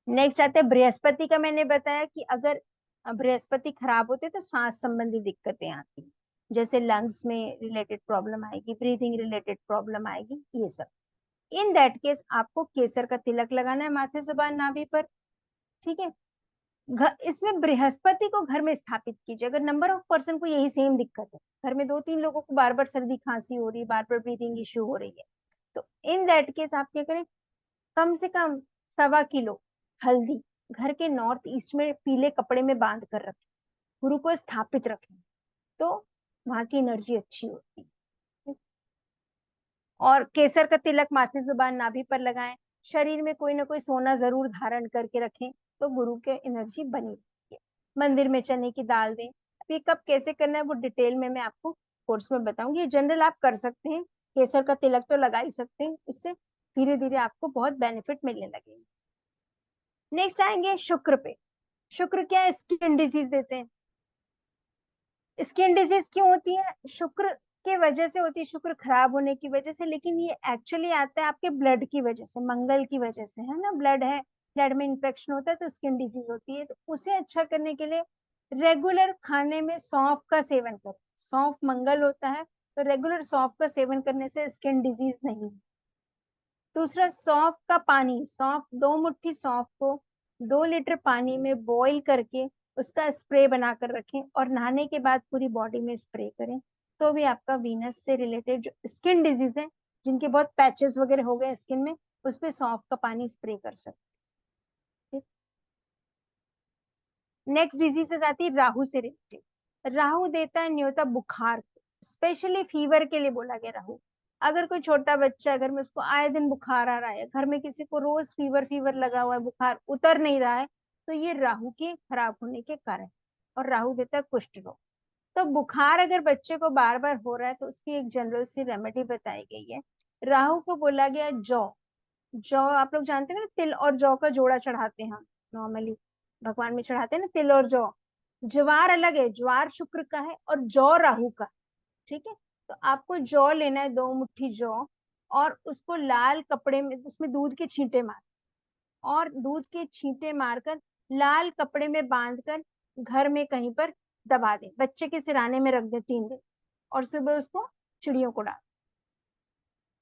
नेक्स्ट आता है बृहस्पति का। मैंने बताया कि अगर बृहस्पति खराब होते तो सांस संबंधी दिक्कतें आती हैं, जैसे लंग्स में रिलेटेड प्रॉब्लम आएगी, ब्रीथिंग रिलेटेड प्रॉब्लम आएगी, ये सब। इन दैट केस आपको केसर का तिलक लगाना है माथे जुबान नाभि पर, ठीक है? इसमें बृहस्पति को घर में स्थापित कीजिए। अगर नंबर ऑफ पर्सन को यही सेम दिक्कत है, घर में 2-3 लोगों को बार बार सर्दी खांसी हो रही है, बार बार ब्रीथिंग इश्यू हो रही है, तो इन दैट केस आप क्या करें, कम से कम 1.25 किलो हल्दी घर के नॉर्थ ईस्ट में पीले कपड़े में बांध कर रखें, गुरु को स्थापित रखें, तो वहां की एनर्जी अच्छी होती है। और केसर का तिलक माथे जुबान नाभि पर लगाएं। शरीर में कोई ना कोई सोना जरूर धारण करके रखें, तो गुरु के एनर्जी बनी रहती है। मंदिर में चने की दाल दें। अब ये कब कैसे करना है वो डिटेल में मैं आपको कोर्स में बताऊंगी। ये जनरल आप कर सकते हैं, केसर का तिलक तो लगा ही सकते हैं, इससे धीरे धीरे आपको बहुत बेनिफिट मिलने लगेंगे। नेक्स्ट आएंगे शुक्र पे। शुक्र क्या है, स्किन डिजीज देते हैं। स्किन डिजीज क्यों होती है, शुक्र के वजह से होती है, शुक्र खराब होने की वजह से, लेकिन ये एक्चुअली आता है आपके ब्लड की वजह से, मंगल की वजह से, है ना? ब्लड है, ब्लड में इंफेक्शन होता है तो स्किन डिजीज होती है। तो उसे अच्छा करने के लिए रेगुलर खाने में सौंफ का सेवन करें। सौंफ मंगल होता है, तो रेगुलर सौंफ का सेवन करने से स्किन डिजीज नहीं। दूसरा, सौंफ का पानी, सौंफ 2 मुट्ठी सौंफ को 2 लीटर पानी में बॉईल करके उसका स्प्रे बनाकर रखें और नहाने के बाद पूरी बॉडी में स्प्रे करें, तो भी आपका वीनस से रिलेटेड जो स्किन डिजीज है, जिनके बहुत पैचेस वगैरह हो गए स्किन में, उसमें सौंफ का पानी स्प्रे कर सकते हैं। नेक्स्ट डिजीजेस आती है राहु से रिलेटेड। राहु देता है न्योता बुखार, स्पेशली फीवर के लिए बोला गया राहु। अगर कोई छोटा बच्चा है घर में, उसको आए दिन बुखार आ रहा है, घर में किसी को रोज फीवर फीवर लगा हुआ है, बुखार उतर नहीं रहा है, तो ये राहु के खराब होने के कारण। और राहु देता है कुष्ठ रोग। तो बुखार अगर बच्चे को बार बार हो रहा है तो उसकी एक जनरल सी रेमेडी बताई गई है। राहु को बोला गया जौ। जौ आप लोग जानते हैं ना, तिल और जौ का जोड़ा चढ़ाते हैं हम, नॉर्मली भगवान में चढ़ाते हैं ना तिल और जौ। ज्वार अलग है, ज्वार शुक्र का है और जौ राहु का। ठीक है, तो आपको जौ लेना है, 2 मुट्ठी जौ, और उसको लाल कपड़े में, उसमें दूध के छींटे मार, और दूध के छींटे मारकर लाल कपड़े में बांधकर घर में कहीं पर दबा दे, बच्चे के सिराने में रख दे 3 दिन, और सुबह उसको चिड़ियों को डाल।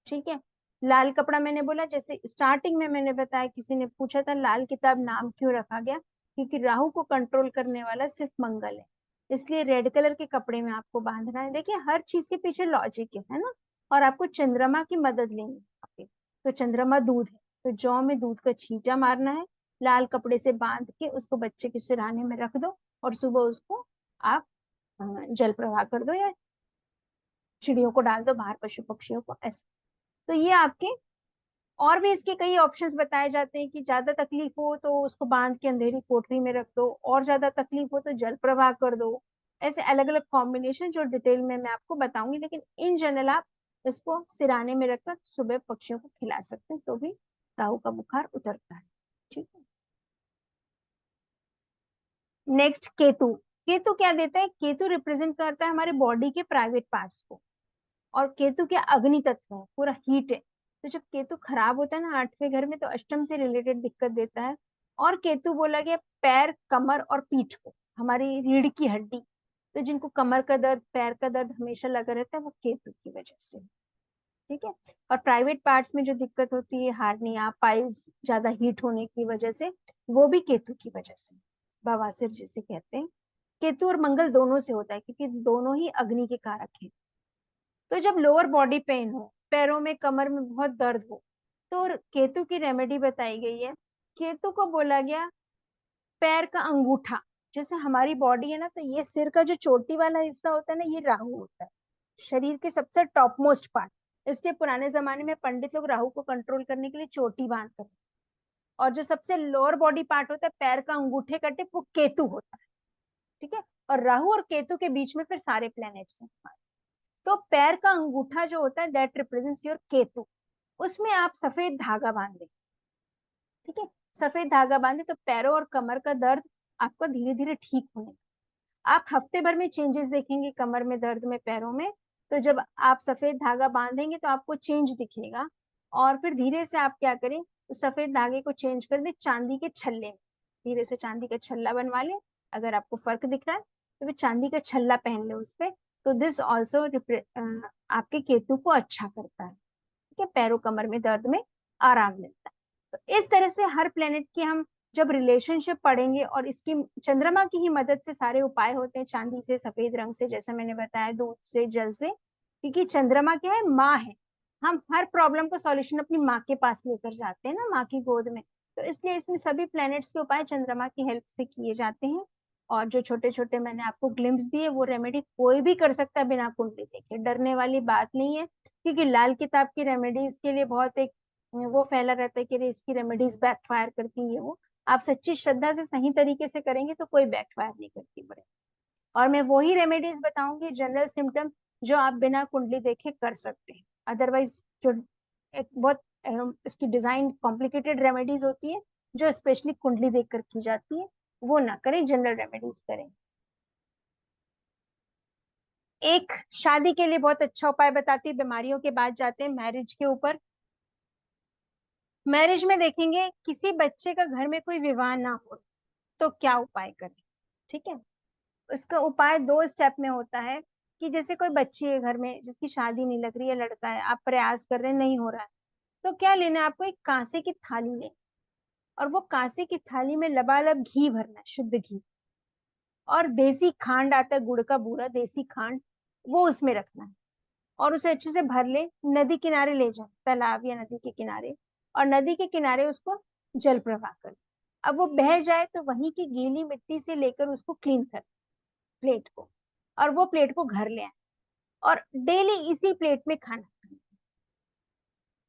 ठीक है, लाल कपड़ा मैंने बोला, जैसे स्टार्टिंग में मैंने बताया, किसी ने पूछा था लाल किताब नाम क्यों रखा गया, क्योंकि राहु को कंट्रोल करने वाला सिर्फ मंगल है, इसलिए रेड कलर के कपड़े में आपको बांधना है। देखिए हर चीज के पीछे लॉजिक है ना। और आपको चंद्रमा की मदद लेनी है यहाँ पे। तो चंद्रमा दूध है, तो जौ में दूध का छींटा मारना है, लाल कपड़े से बांध के उसको बच्चे के सिरहाने में रख दो, और सुबह उसको आप जल प्रवाह कर दो, या चिड़ियों को डाल दो बाहर, पशु पक्षियों को, ऐसे। तो ये आपके, और भी इसके कई ऑप्शंस बताए जाते हैं कि ज्यादा तकलीफ हो तो उसको बांध के अंधेरी कोठरी में रख दो, और ज्यादा तकलीफ हो तो जल प्रवाह कर दो। ऐसे अलग अलग कॉम्बिनेशन जो डिटेल में मैं आपको बताऊंगी, लेकिन इन जनरल आप इसको सिराने में रखकर सुबह पक्षियों को खिला सकते हैं, तो भी राहु का बुखार उतरता है। ठीक है, नेक्स्ट केतु। केतु क्या देता है? केतु रिप्रेजेंट करता है हमारे बॉडी के प्राइवेट पार्ट्स को, और केतु क्या अग्नि तत्व है, पूरा हीट है। तो जब केतु खराब होता है ना 8वें घर में, तो अष्टम से रिलेटेड दिक्कत देता है। और केतु बोला गया पैर, कमर और पीठ को, हमारी रीढ़ की हड्डी। तो जिनको कमर का दर्द, पैर का दर्द हमेशा लगा रहता है, वो केतु की वजह से। ठीक है, और प्राइवेट पार्ट्स में जो दिक्कत होती है, हार्निया, पाइल्स, ज्यादा हीट होने की वजह से, वो भी केतु की वजह से, बवासीर जिसे कहते हैं। केतु और मंगल दोनों से होता है, क्योंकि दोनों ही अग्नि के कारक हैं। तो जब लोअर बॉडी पेन हो, पैरों में, कमर में बहुत दर्द हो, तो केतु की रेमेडी बताई गई है। केतु को बोला गया पैर का अंगूठा। जैसे हमारी बॉडी है ना, तो ये सिर का जो चोटी वाला हिस्सा होता है ना, ये राहु होता है, शरीर के सबसे टॉप मोस्ट पार्ट। इसलिए पुराने जमाने में पंडित लोग राहु को कंट्रोल करने के लिए चोटी बांधते हैं। और जो सबसे लोअर बॉडी पार्ट होता है, पैर का अंगूठे का टिप, वो केतु होता है। ठीक है, और राहु और केतु के बीच में फिर सारे प्लैनेट्स हैं। तो पैर का अंगूठा जो होता है, दैट रिप्रेजेंट्स योर केतु। उसमें आप सफेद धागा बांध दें। ठीक है, सफेद धागा बांधे तो पैरों और कमर का दर्द आपका धीरे धीरे ठीक होने, आप हफ्ते भर में चेंजेस देखेंगे कमर में दर्द में, पैरों में। तो जब आप सफेद धागा बांधेंगे तो आपको चेंज दिखेगा। और फिर धीरे से आप क्या करें, उस सफेद धागे को चेंज कर दे चांदी के छल्ले में, धीरे से चांदी का छल्ला बनवा ले। अगर आपको फर्क दिख रहा है तो फिर चांदी का छल्ला पहन ले उस पे। तो दिस ऑल्सो आपके केतु को अच्छा करता है। ठीक है, पैरों कमर में दर्द में आराम मिलता है। तो इस तरह से हर प्लेनेट की हम जब रिलेशनशिप पढ़ेंगे, और इसकी चंद्रमा की ही मदद से सारे उपाय होते हैं, चांदी से, सफेद रंग से, जैसा मैंने बताया, दूध से, जल से, क्योंकि चंद्रमा क्या है, माँ है। हम हर प्रॉब्लम का सॉल्यूशन अपनी माँ के पास लेकर जाते हैं ना, माँ की गोद में। तो इसलिए इसमें सभी प्लैनेट्स के उपाय चंद्रमा की हेल्प से किए जाते हैं। और जो छोटे छोटे मैंने आपको ग्लिम्स दिए, वो रेमेडी कोई भी कर सकता है बिना कुंडली देखे, डरने वाली बात नहीं है। क्योंकि लाल किताब की रेमेडीज के लिए बहुत एक वो फैला रहता है कि इसकी रेमेडीज बैकफायर करती है। वो आप सच्ची श्रद्धा से सही तरीके से करेंगे तो कोई बैकफायर नहीं करती बड़े। और मैं वही रेमेडीज बताऊंगी जनरल सिम्टम जो आप बिना कुंडली देखे कर सकते हैं। अदरवाइज जो एक बहुत इसकी डिजाइन कॉम्प्लिकेटेड रेमेडीज होती है, जो स्पेशली कुंडली देखकर की जाती है, वो ना करें, जनरल रेमेडीज करें। एक शादी के लिए बहुत अच्छा उपाय बताती है, बीमारियों के बाद जाते हैं मैरिज के ऊपर। मैरिज में देखेंगे किसी बच्चे का घर में कोई विवाह ना हो तो क्या उपाय करें। ठीक है, उसका उपाय 2 स्टेप में होता है। कि जैसे कोई बच्ची है घर में जिसकी शादी नहीं लग रही है, लड़का है, आप प्रयास कर रहे हैं, नहीं हो रहा है, तो क्या लेना है आपको, एक कांसे की थाली लेनी, और वो कांसे की थाली में लबालब घी भरना है, शुद्ध घी। और देसी खांड आता है, गुड़ का बूरा, देसी खांड, वो उसमें रखना है। और उसे अच्छे से भर ले, नदी किनारे ले जाए, तालाब या नदी के किनारे, और नदी के किनारे उसको जल प्रवाह कर। अब वो बह जाए तो वहीं की गीली मिट्टी से लेकर उसको क्लीन कर, प्लेट को, और वो प्लेट को घर ले आए, और डेली इसी प्लेट में खाना खाना।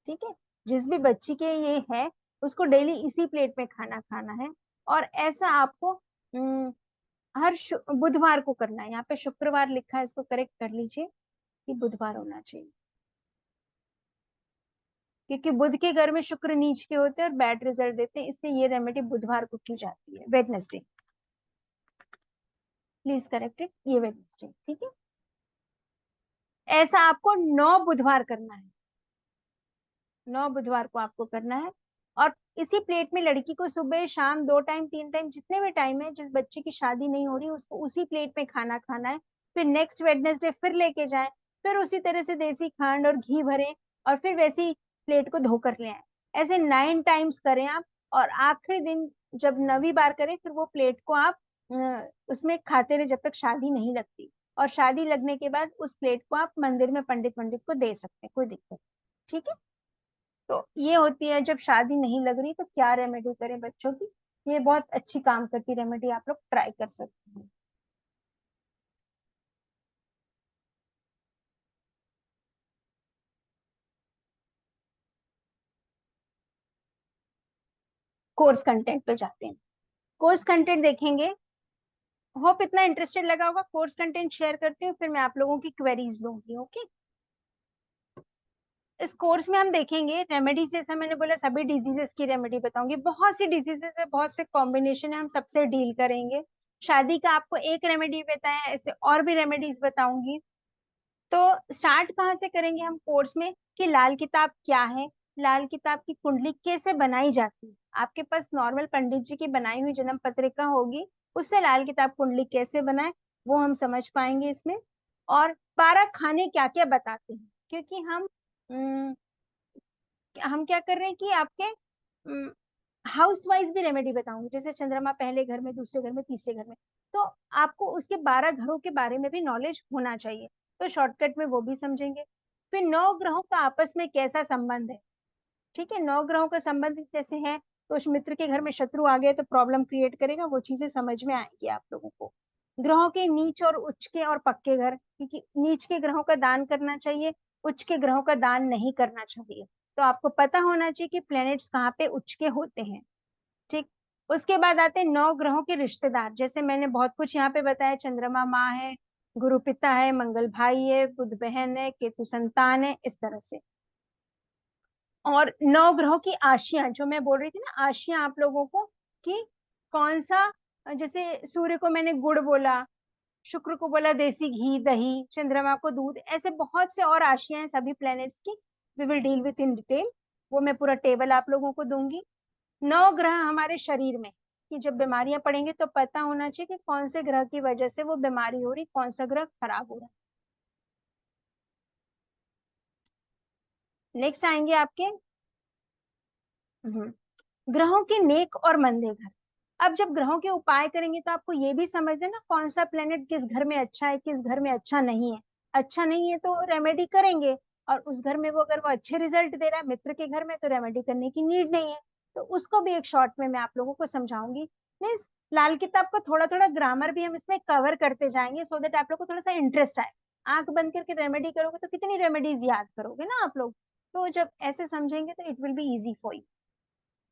ठीक है, जिस भी बच्ची के ये है, उसको डेली इसी प्लेट में खाना खाना है। और ऐसा आपको हर बुधवार को करना है। यहाँ पे शुक्रवार लिखा है, इसको करेक्ट कर लीजिए कि बुधवार होना चाहिए। क्योंकि बुध के घर में शुक्र नीच के होते हैं और बैड रिजल्ट देते हैं, इसलिए ये रेमेडी बुधवार को की जाती है, वेडनेसडे। प्लीज करेक्ट इट, ये वेडनेसडे, ठीक है। ऐसा आपको 9 बुधवार करना है, 9 बुधवार को आपको करना है। और इसी प्लेट में लड़की को सुबह शाम 2 टाइम 3 टाइम जितने भी टाइम है, जिस बच्चे की शादी नहीं हो रही उसको उसी प्लेट में खाना खाना है। फिर नेक्स्ट वेडनेसडे फिर लेके जाए, फिर उसी तरह से देसी खांड और घी भरें और फिर वैसी प्लेट को धोकर ले आए। ऐसे 9 टाइम्स करें आप, और आखिरी दिन जब 9वीं बार करें फिर वो प्लेट को आप उसमें खाते रहे जब तक शादी नहीं लगती। और शादी लगने के बाद उस प्लेट को आप मंदिर में पंडित पंडित को दे सकते हैं, कोई दिक्कत नहीं, ठीक है। तो ये होती है जब शादी नहीं लग रही तो क्या रेमेडी करें बच्चों की। ये बहुत अच्छी काम करती रेमेडी, आप लोग ट्राई कर सकते हैं। कोर्स कंटेंट पे जाते हैं। कोर्स कंटेंट देखेंगे, होप इतना इंटरेस्टेड लगा होगा। कोर्स कंटेंट शेयर करती हूँ, फिर मैं आप लोगों की क्वेरीज लूंगी, ओके। इस कोर्स में हम देखेंगे रेमेडीज, जैसा मैंने बोला सभी डिजीजेस की रेमेडी बताऊंगी। बहुत सी डिजीजेस है, बहुत से कॉम्बिनेशन है, हम सबसे डील करेंगे। शादी का आपको एक रेमेडी बताया, ऐसे और भी रेमेडीज बताऊंगी। तो स्टार्ट कहाँ से करेंगे हम कोर्स में, कि लाल किताब क्या है, लाल किताब की कुंडली कैसे बनाई जाती है। आपके पास नॉर्मल पंडित जी की बनाई हुई जन्म पत्रिका होगी, उससे लाल किताब कुंडली कैसे बनाए वो हम समझ पाएंगे इसमें। और 12 खाने क्या क्या बताते हैं, क्योंकि हम क्या कर रहे हैं कि आपके हाउस वाइज भी रेमेडी बताऊंगी, जैसे चंद्रमा पहले घर में, दूसरे घर में, तीसरे घर में। तो आपको उसके 12 घरों के बारे में भी नॉलेज होना चाहिए, तो शॉर्टकट में वो भी समझेंगे। फिर 9 ग्रहों का आपस में कैसा संबंध है, ठीक है। 9 ग्रहों का संबंध जैसे है, तो उस मित्र के घर में शत्रु आ गए तो प्रॉब्लम क्रिएट करेगा, वो चीजें समझ में आएंगी आप लोगों को। ग्रहों के नीच और उच्च के और पक्के घर, क्योंकि नीच के ग्रहों का दान करना चाहिए, उच्च के ग्रहों का दान नहीं करना चाहिए। तो आपको पता होना चाहिए कि प्लैनेट्स कहाँ पे उच्च के होते हैं, ठीक। उसके बाद आते हैं 9 ग्रहों के रिश्तेदार, जैसे मैंने बहुत कुछ यहाँ पे बताया। चंद्रमा माँ है, गुरु पिता है, मंगल भाई है, बुध बहन है, केतु संतान है, इस तरह से। और 9 ग्रहों की आशियां, जो मैं बोल रही थी ना, आशियां आप लोगों को, कि कौन सा, जैसे सूर्य को मैंने गुड़ बोला, शुक्र को बोला देसी घी दही, चंद्रमा को दूध, ऐसे बहुत से और आशियां हैं सभी प्लैनेट्स की। We will deal with in detail, वो मैं पूरा टेबल आप लोगों को दूंगी। 9 ग्रह हमारे शरीर में, कि जब बीमारियां पड़ेंगी तो पता होना चाहिए कि कौन से ग्रह की वजह से वो बीमारी हो रही, कौन सा ग्रह खराब हो रहा है। नेक्स्ट आएंगे आपके ग्रहों के नेक और मंदे घर। अब जब ग्रहों के उपाय करेंगे तो आपको ये भी समझना ना, कौन सा प्लेनेट किस घर में अच्छा है, किस घर में अच्छा नहीं है। अच्छा नहीं है तो रेमेडी करेंगे, और उस घर में वो अगर वो अच्छे रिजल्ट दे रहा है मित्र के घर में, तो रेमेडी करने की नीड नहीं है। तो उसको भी एक शॉर्ट में मैं आप लोगों को समझाऊंगी। मीन्स लाल किताब को थोड़ा थोड़ा ग्रामर भी हम इसमें कवर करते जाएंगे, सो दैट आप लोग को थोड़ा सा इंटरेस्ट आए। आंख बंद करके रेमेडी करोगे तो कितनी रेमेडीज याद करोगे ना आप लोग। तो जब ऐसे समझेंगे तो it will be easy for you.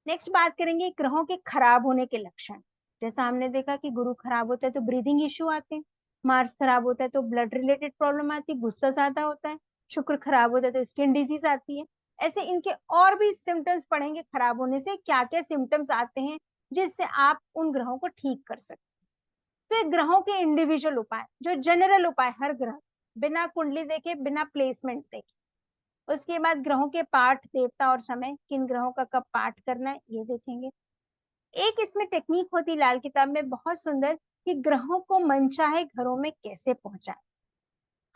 Next बात करेंगे ग्रहों के खराब होने के लक्षण। जैसा हमने देखा कि गुरु खराब होता है तो ब्रीदिंग इश्यू आते हैं, मार्स खराब होता है तो ब्लड रिलेटेड प्रॉब्लम आती है, गुस्सा ज्यादा होता है, शुक्र खराब होता है तो स्किन डिजीज आती है। ऐसे इनके और भी सिम्टम्स पढ़ेंगे, खराब होने से क्या क्या सिम्टम्स आते हैं, जिससे आप उन ग्रहों को ठीक कर सकते हैं। फिर ग्रहों के इंडिविजुअल उपाय, जो जनरल उपाय हर ग्रह, बिना कुंडली देखे, बिना प्लेसमेंट देखे। उसके बाद ग्रहों के पाठ, देवता और समय, किन ग्रहों का कब पाठ करना है ये देखेंगे। एक इसमें टेक्निक होती लाल किताब में बहुत सुंदर, कि ग्रहों को मनचाहे घरों में कैसे पहुंचाए।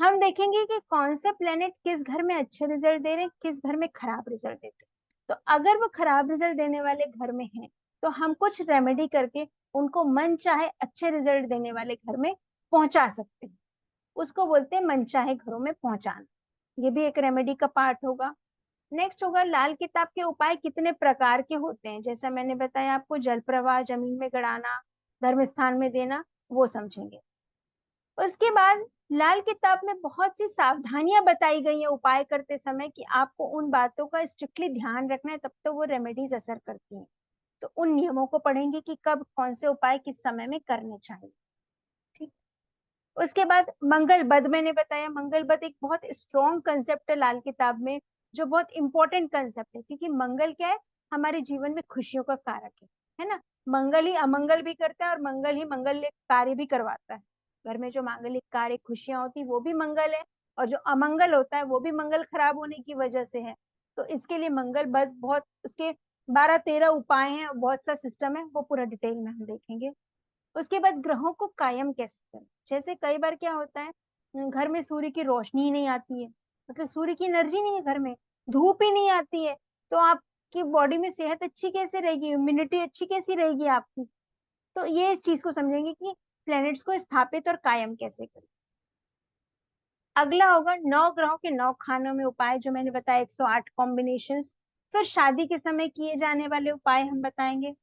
हम देखेंगे कि कौन से प्लेनेट किस घर में अच्छे रिजल्ट दे रहे हैं, किस घर में खराब रिजल्ट दे रहे हैं। तो अगर वो खराब रिजल्ट देने वाले घर में हैं, तो हम कुछ रेमेडी करके उनको मन चाहे अच्छे रिजल्ट देने वाले घर में पहुंचा सकते हैं। उसको बोलते हैं मनचाहे घरों में पहुंचाना। ये भी एक रेमेडी का पार्ट होगा। नेक्स्ट होगा लाल किताब के उपाय कितने प्रकार के होते हैं, जैसा मैंने बताया आपको, जल प्रवाह, जमीन में गड़ाना, धर्म स्थान में देना, वो समझेंगे। उसके बाद लाल किताब में बहुत सी सावधानियां बताई गई हैं उपाय करते समय, कि आपको उन बातों का स्ट्रिक्टली ध्यान रखना है, तब तो वो रेमेडीज असर करती हैं। तो उन नियमों को पढ़ेंगे कि कब कौन से उपाय किस समय में करने चाहिए, ठीक। उसके बाद मंगल बद, मैंने बताया मंगल बद एक बहुत स्ट्रॉन्ग कंसेप्ट है लाल किताब में, जो बहुत इंपॉर्टेंट कंसेप्ट है, क्योंकि मंगल क्या है, हमारे जीवन में खुशियों का कारक है ना। मंगल ही अमंगल भी करता है और मंगल ही मंगल कार्य भी करवाता है। घर में जो मांगलिक कार्य खुशियां होती वो भी मंगल है, और जो अमंगल होता है वो भी मंगल खराब होने की वजह से है। तो इसके लिए मंगल बहुत उसके 12-13 उपाय हैं, बहुत सा सिस्टम है, वो पूरा डिटेल में हम देखेंगे। उसके बाद ग्रहों को कायम कैसे करें। जैसे कई बार क्या होता है, घर में सूर्य की रोशनी ही नहीं आती है, मतलब सूर्य की एनर्जी नहीं है घर में, धूप ही नहीं आती है, तो आपकी बॉडी में सेहत अच्छी कैसे रहेगी, इम्यूनिटी अच्छी कैसी रहेगी आपकी। तो ये इस चीज को समझेंगे कि प्लैनेट्स को स्थापित और कायम कैसे करें। अगला होगा 9 ग्रहों के 9 खानों में उपाय, जो मैंने बताया 108 कॉम्बिनेशन। फिर शादी के समय किए जाने वाले उपाय हम बताएंगे।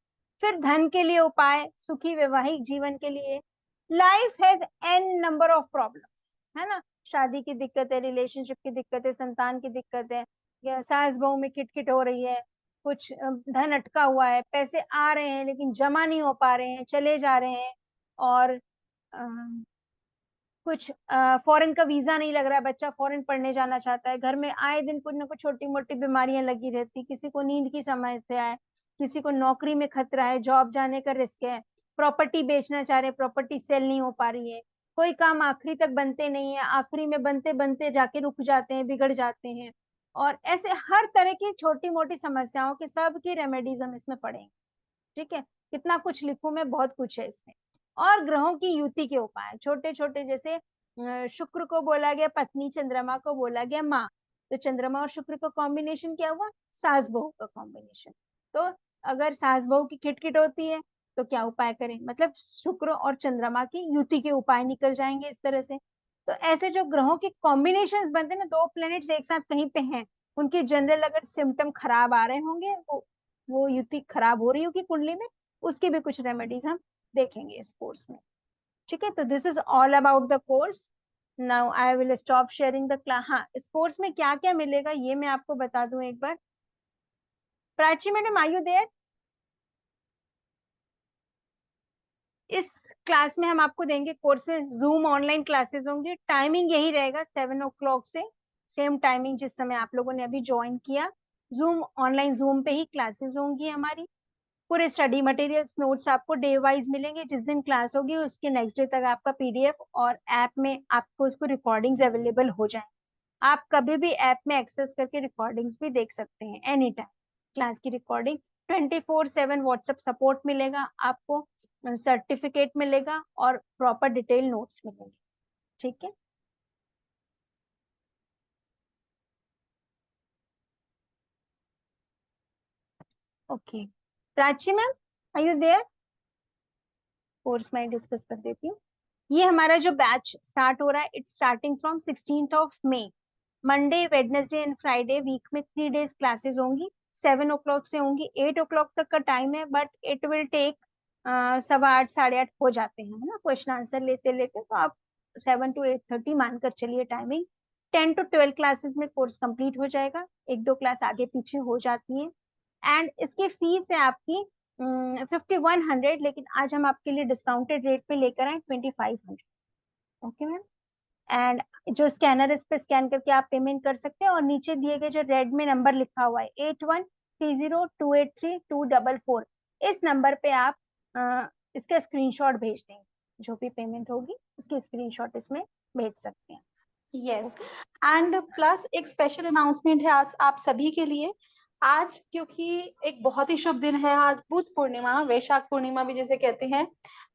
फिर धन के लिए उपाय, सुखी वैवाहिक जीवन के लिए। Life has an number of problems, है ना। शादी की दिक्कतें, रिलेशनशिप की दिक्कतें, संतान की दिक्कतें, या सास बहू में किटकिट हो रही है, कुछ धन अटका हुआ है, पैसे आ रहे हैं लेकिन जमा नहीं हो पा रहे हैं, चले जा रहे हैं, और कुछ फॉरेन का वीजा नहीं लग रहा है, बच्चा फॉरेन पढ़ने जाना चाहता है, घर में आए दिन कुछ ना कुछ छोटी मोटी बीमारियां लगी रहती, किसी को नींद की समस्या है, किसी को नौकरी में खतरा है, जॉब जाने का रिस्क है, प्रॉपर्टी बेचना चाह रहे हैं, प्रॉपर्टी सेल नहीं हो पा रही है, कोई काम आखिरी तक बनते नहीं है, आखिरी में बनते बनते जाके रुक जाते हैं, बिगड़ जाते हैं, और ऐसे हर तरह की छोटी मोटी समस्याओं के सब की रेमेडीज हम इसमें पढ़ेंगे। ठीक है, कितना कुछ लिखूं मैं, बहुत कुछ है इसमें। और ग्रहों की युति के उपाय छोटे छोटे, जैसे शुक्र को बोला गया पत्नी, चंद्रमा को बोला गया माँ, तो चंद्रमा और शुक्र का कॉम्बिनेशन क्या हुआ, सास बहू का कॉम्बिनेशन। तो अगर सास बहू की खिटखिट होती है तो क्या उपाय करें, मतलब शुक्र और चंद्रमा की युति के उपाय निकल जाएंगे इस तरह से। तो ऐसे जो ग्रहों के कॉम्बिनेशन बनते हैं ना, दो प्लैनेट्स एक साथ कहीं पे हैं, उनके जनरल अगर सिम्टम खराब आ रहे होंगे, वो युति खराब हो रही होगी कुंडली में, उसकी भी कुछ रेमेडीज हम देखेंगे इस कोर्स में। ठीक है, तो this is all about the course. Now I will stop sharing the class. हाँ, इस कोर्स में क्या क्या मिलेगा ये मैं आपको बता दूं एक बार। Prachi madam, are you there? इस क्लास में हम आपको देंगे, कोर्स में जूम ऑनलाइन क्लासेस होंगी, टाइमिंग यही रहेगा 7 o'clock से, सेम टाइमिंग जिस समय आप लोगों ने अभी ज्वाइन किया। जूम ऑनलाइन, जूम पे ही क्लासेस होंगी हमारी। पूरे स्टडी मटेरियल्स, नोट्स आपको डे वाइज मिलेंगे, जिस दिन क्लास होगी उसके नेक्स्ट डे तक आपका पीडीएफ और ऐप में आपको उसको रिकॉर्डिंग्स अवेलेबल हो जाए। आप कभी भी ऐप में एक्सेस करके रिकॉर्डिंग्स भी देख सकते हैं एनी टाइम। क्लास की रिकॉर्डिंग 24/7 व्हाट्सएप सपोर्ट मिलेगा आपको, सर्टिफिकेट मिलेगा और प्रॉपर डिटेल नोट्स मिलेंगे। ठीक है, okay. Prachi ma'am, are you there? Course मैं डिस्कस कर देती हूँ। ये हमारा जो बैच स्टार्ट हो रहा है, it's starting from 16th of May। Monday, Wednesday and Friday, week में 3 days क्लासेस होंगी। 7 o'clock से होंगी, 8 o'clock तक का टाइम है, बट इट विल टेक 8:15 8:30 हो जाते हैं, है ना, क्वेश्चन आंसर लेते लेते, तो आप 7 to 8:30 मानकर चलिए टाइमिंग। 10 to 12 क्लासेस में कोर्स कंप्लीट हो जाएगा, एक दो क्लास आगे पीछे हो जाती है। एंड इसकी फीस है आपकी 5100, लेकिन आज हम आपके लिए डिस्काउंटेड रेट पे लेकर आए 2500। Okay ma'am. एंड जो स्कैनर, इस पे स्कैन करके आप पेमेंट कर सकते हैं, और नीचे दिए गए जो रेड में नंबर लिखा हुआ है 8130283244, इस नंबर पे आप इसका स्क्रीनशॉट भेज देंगे, जो भी पेमेंट होगी उसकी स्क्रीनशॉट इसमें भेज सकते हैं। Yes, okay. एंड प्लस एक स्पेशल अनाउंसमेंट है आज आप सभी के लिए। आज क्योंकि एक बहुत ही शुभ दिन है, आज बुद्ध पूर्णिमा, वैशाख पूर्णिमा भी जैसे कहते हैं,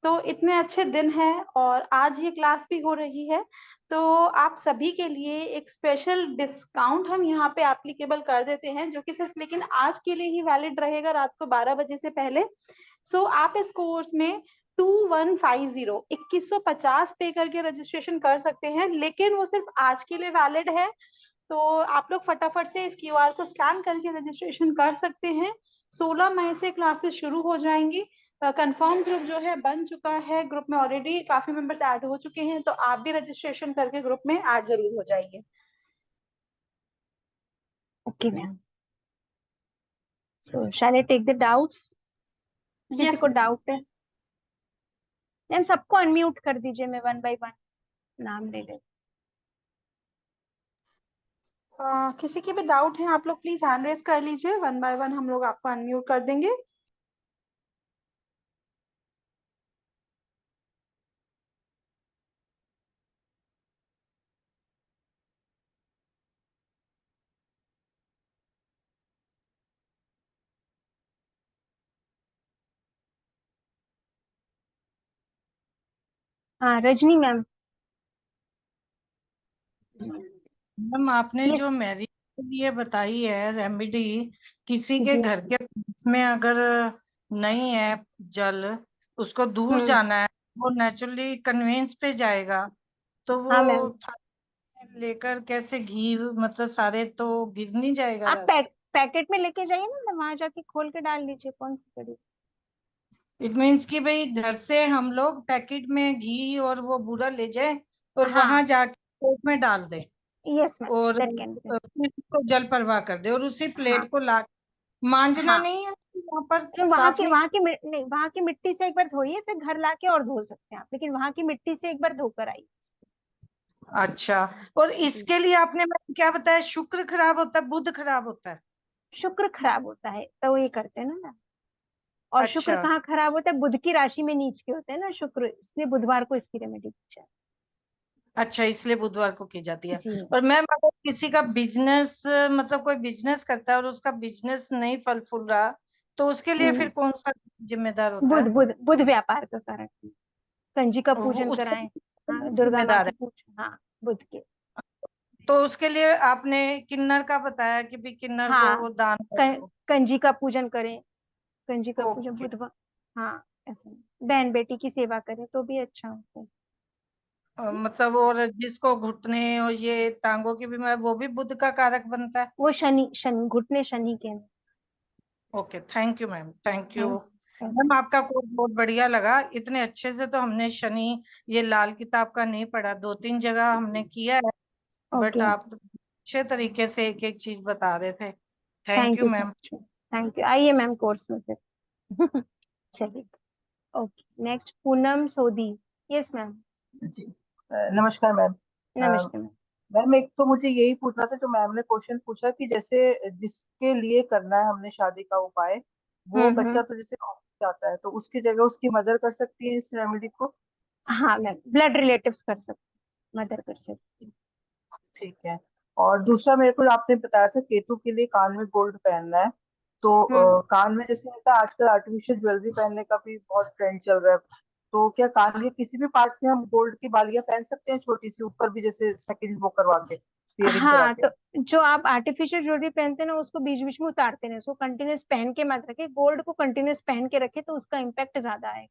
तो इतने अच्छे दिन है और आज ये क्लास भी हो रही है, तो आप सभी के लिए एक स्पेशल डिस्काउंट हम यहाँ पे एप्लीकेबल कर देते हैं, जो कि सिर्फ लेकिन आज के लिए ही वैलिड रहेगा, रात को 12 बजे से पहले। सो आप इस कोर्स में 2150 पे करके रजिस्ट्रेशन कर सकते हैं, लेकिन वो सिर्फ आज के लिए वैलिड है, तो आप लोग फटाफट से इस क्यूआर को स्कैन करके रजिस्ट्रेशन कर सकते हैं। 16 मई से क्लासेस शुरू हो जाएंगी। कंफर्म ग्रुप जो है बन चुका है, ग्रुप में ऑलरेडी काफी मेंबर्स ऐड हो चुके हैं, तो आप भी रजिस्ट्रेशन करके ग्रुप में ऐड जरूर हो जाइए। Okay ma'am, so shall I take the doubts? किसी यस, को डाउट है? मैम सबको अनम्यूट कर दीजिए, मैं 1 by 1 नाम ले ले। किसी की भी डाउट है आप लोग प्लीज हैंड रेस कर लीजिए, वन बाय वन हम लोग आपको अनम्यूट कर देंगे। हाँ रजनी मैम। मैम आपने यस जो मैरिज के लिए बताई है रेमेडी, किसी के जी। घर के पास में अगर नहीं है जल, उसको दूर हम्म। जाना है, वो नेचुरली कन्वेंस पे जाएगा, तो हाँ मैम, वो थाली में लेकर कैसे घी, मतलब सारे तो गिर नहीं जाएगा आप रास्ते? पैकेट में लेके जाइए ना, वहां जाके खोल के डाल लीजिए, कौन सी बड़ी। इट मीन्स कि भाई घर से हम लोग पैकेट में घी और वो बूरा ले जाए और वहां हाँ जाके प्लेट में डाल दें, यस मैम, और दैट कैन बी। फिर उसको जल प्रवाह कर दे और उसी हाँ प्लेट को ला मांजना हाँ, नहीं है वहां पर, तो साफ नहीं। नहीं, वहां की मिट्टी से एक बार धोइए, फिर घर लाके और धो सकते हैं आप, लेकिन वहां की मिट्टी से एक बार धोकर आइए। अच्छा, और जी। इसके लिए आपने मैंने क्या बताया, शुक्र खराब होता है, बुध खराब होता है? शुक्र खराब होता है तो ये करते हैं ना मैम। और शुक्र अच्छा। कहाँ खराब होता है, बुध की राशि में नीच के होते हैं ना शुक्र, इसलिए बुधवार को इसकी रेमेडी की जाए। अच्छा, इसलिए बुधवार को की जाती है। जी। और मैम अगर किसी का बिजनेस, मतलब कोई बिजनेस करता है और उसका बिजनेस नहीं फल फूल रहा, तो उसके लिए फिर कौन सा जिम्मेदार होता बुध है? बुध बुध व्यापार का कारण, कंजी का वो पूजन उसके कराएं। लिए हाँ, दुर्गा माँ जिम्मेदार की है? पूजन, हाँ, बुध के। तो उसके लिए आपने किन्नर का बताया कि भी किन्नर को हाँ, वो दान कर दो। कंजी का पूजन करें, कंजी का पूजन ओके। बुधवार। हाँ, ऐसे बहन बेटी की सेवा करें तो भी अच्छा होता है। मतलब और जिसको घुटने और ये टांगों की बीमारी, वो भी बुध का कारक बनता है? वो शनि, शनि घुटने शनि के हैं। Okay, thank you ma'am, thank you. Thank ma'am आपका कोर्स बहुत बढ़िया लगा, इतने अच्छे से तो हमने शनि, ये लाल किताब का नहीं पढ़ा, 2-3 जगह हमने किया है, बट ओके, आप अच्छे तरीके से एक एक चीज बता रहे थे। Thank thank you you so ma'am. Much. Thank you, आइए मैम कोर्स में फिर। चलिए। Okay, next Poonam Sodhi. Yes ma'am. जी। नमस्कार मैम। नमस्ते मैम। मैम एक तो मुझे यही पूछना था, जो मैम ने क्वेश्चन पूछा कि जैसे जिसके लिए करना है हमने शादी का उपाय, वो हम्म। बच्चा तो जैसे ऑफिस जाता है, तो उसकी जगह उसकी मदर कर सकती है इस रेमेडी को? हाँ मैम, ब्लड रिलेटिव्स कर सकते, मदर कर सकती। ठीक है। और दूसरा, मेरे को आपने बताया था केतु के लिए कान में गोल्ड पहनना है, तो हम्म। कान में जैसे होता है आजकल आर्टिफिशियल ज्वेलरी पहनने का भी बहुत ट्रेंड चल रहा है, तो क्या कान के किसी भी पार्ट में हम गोल्ड की बालियां पहन सकते हैं, छोटी सी ऊपर भी, जैसे सेकंड वो करवा के, पियरिंग करा हाँ, के? तो जो आप आर्टिफिशियल ज्वेलरी पहनते हैं ना, उसको बीच बीच में उतारते हैं, उसको कंटिन्यूस पहन के मत रखे, गोल्ड को कंटिन्यूस पहन के रखे तो उसका इम्पैक्ट ज्यादा है।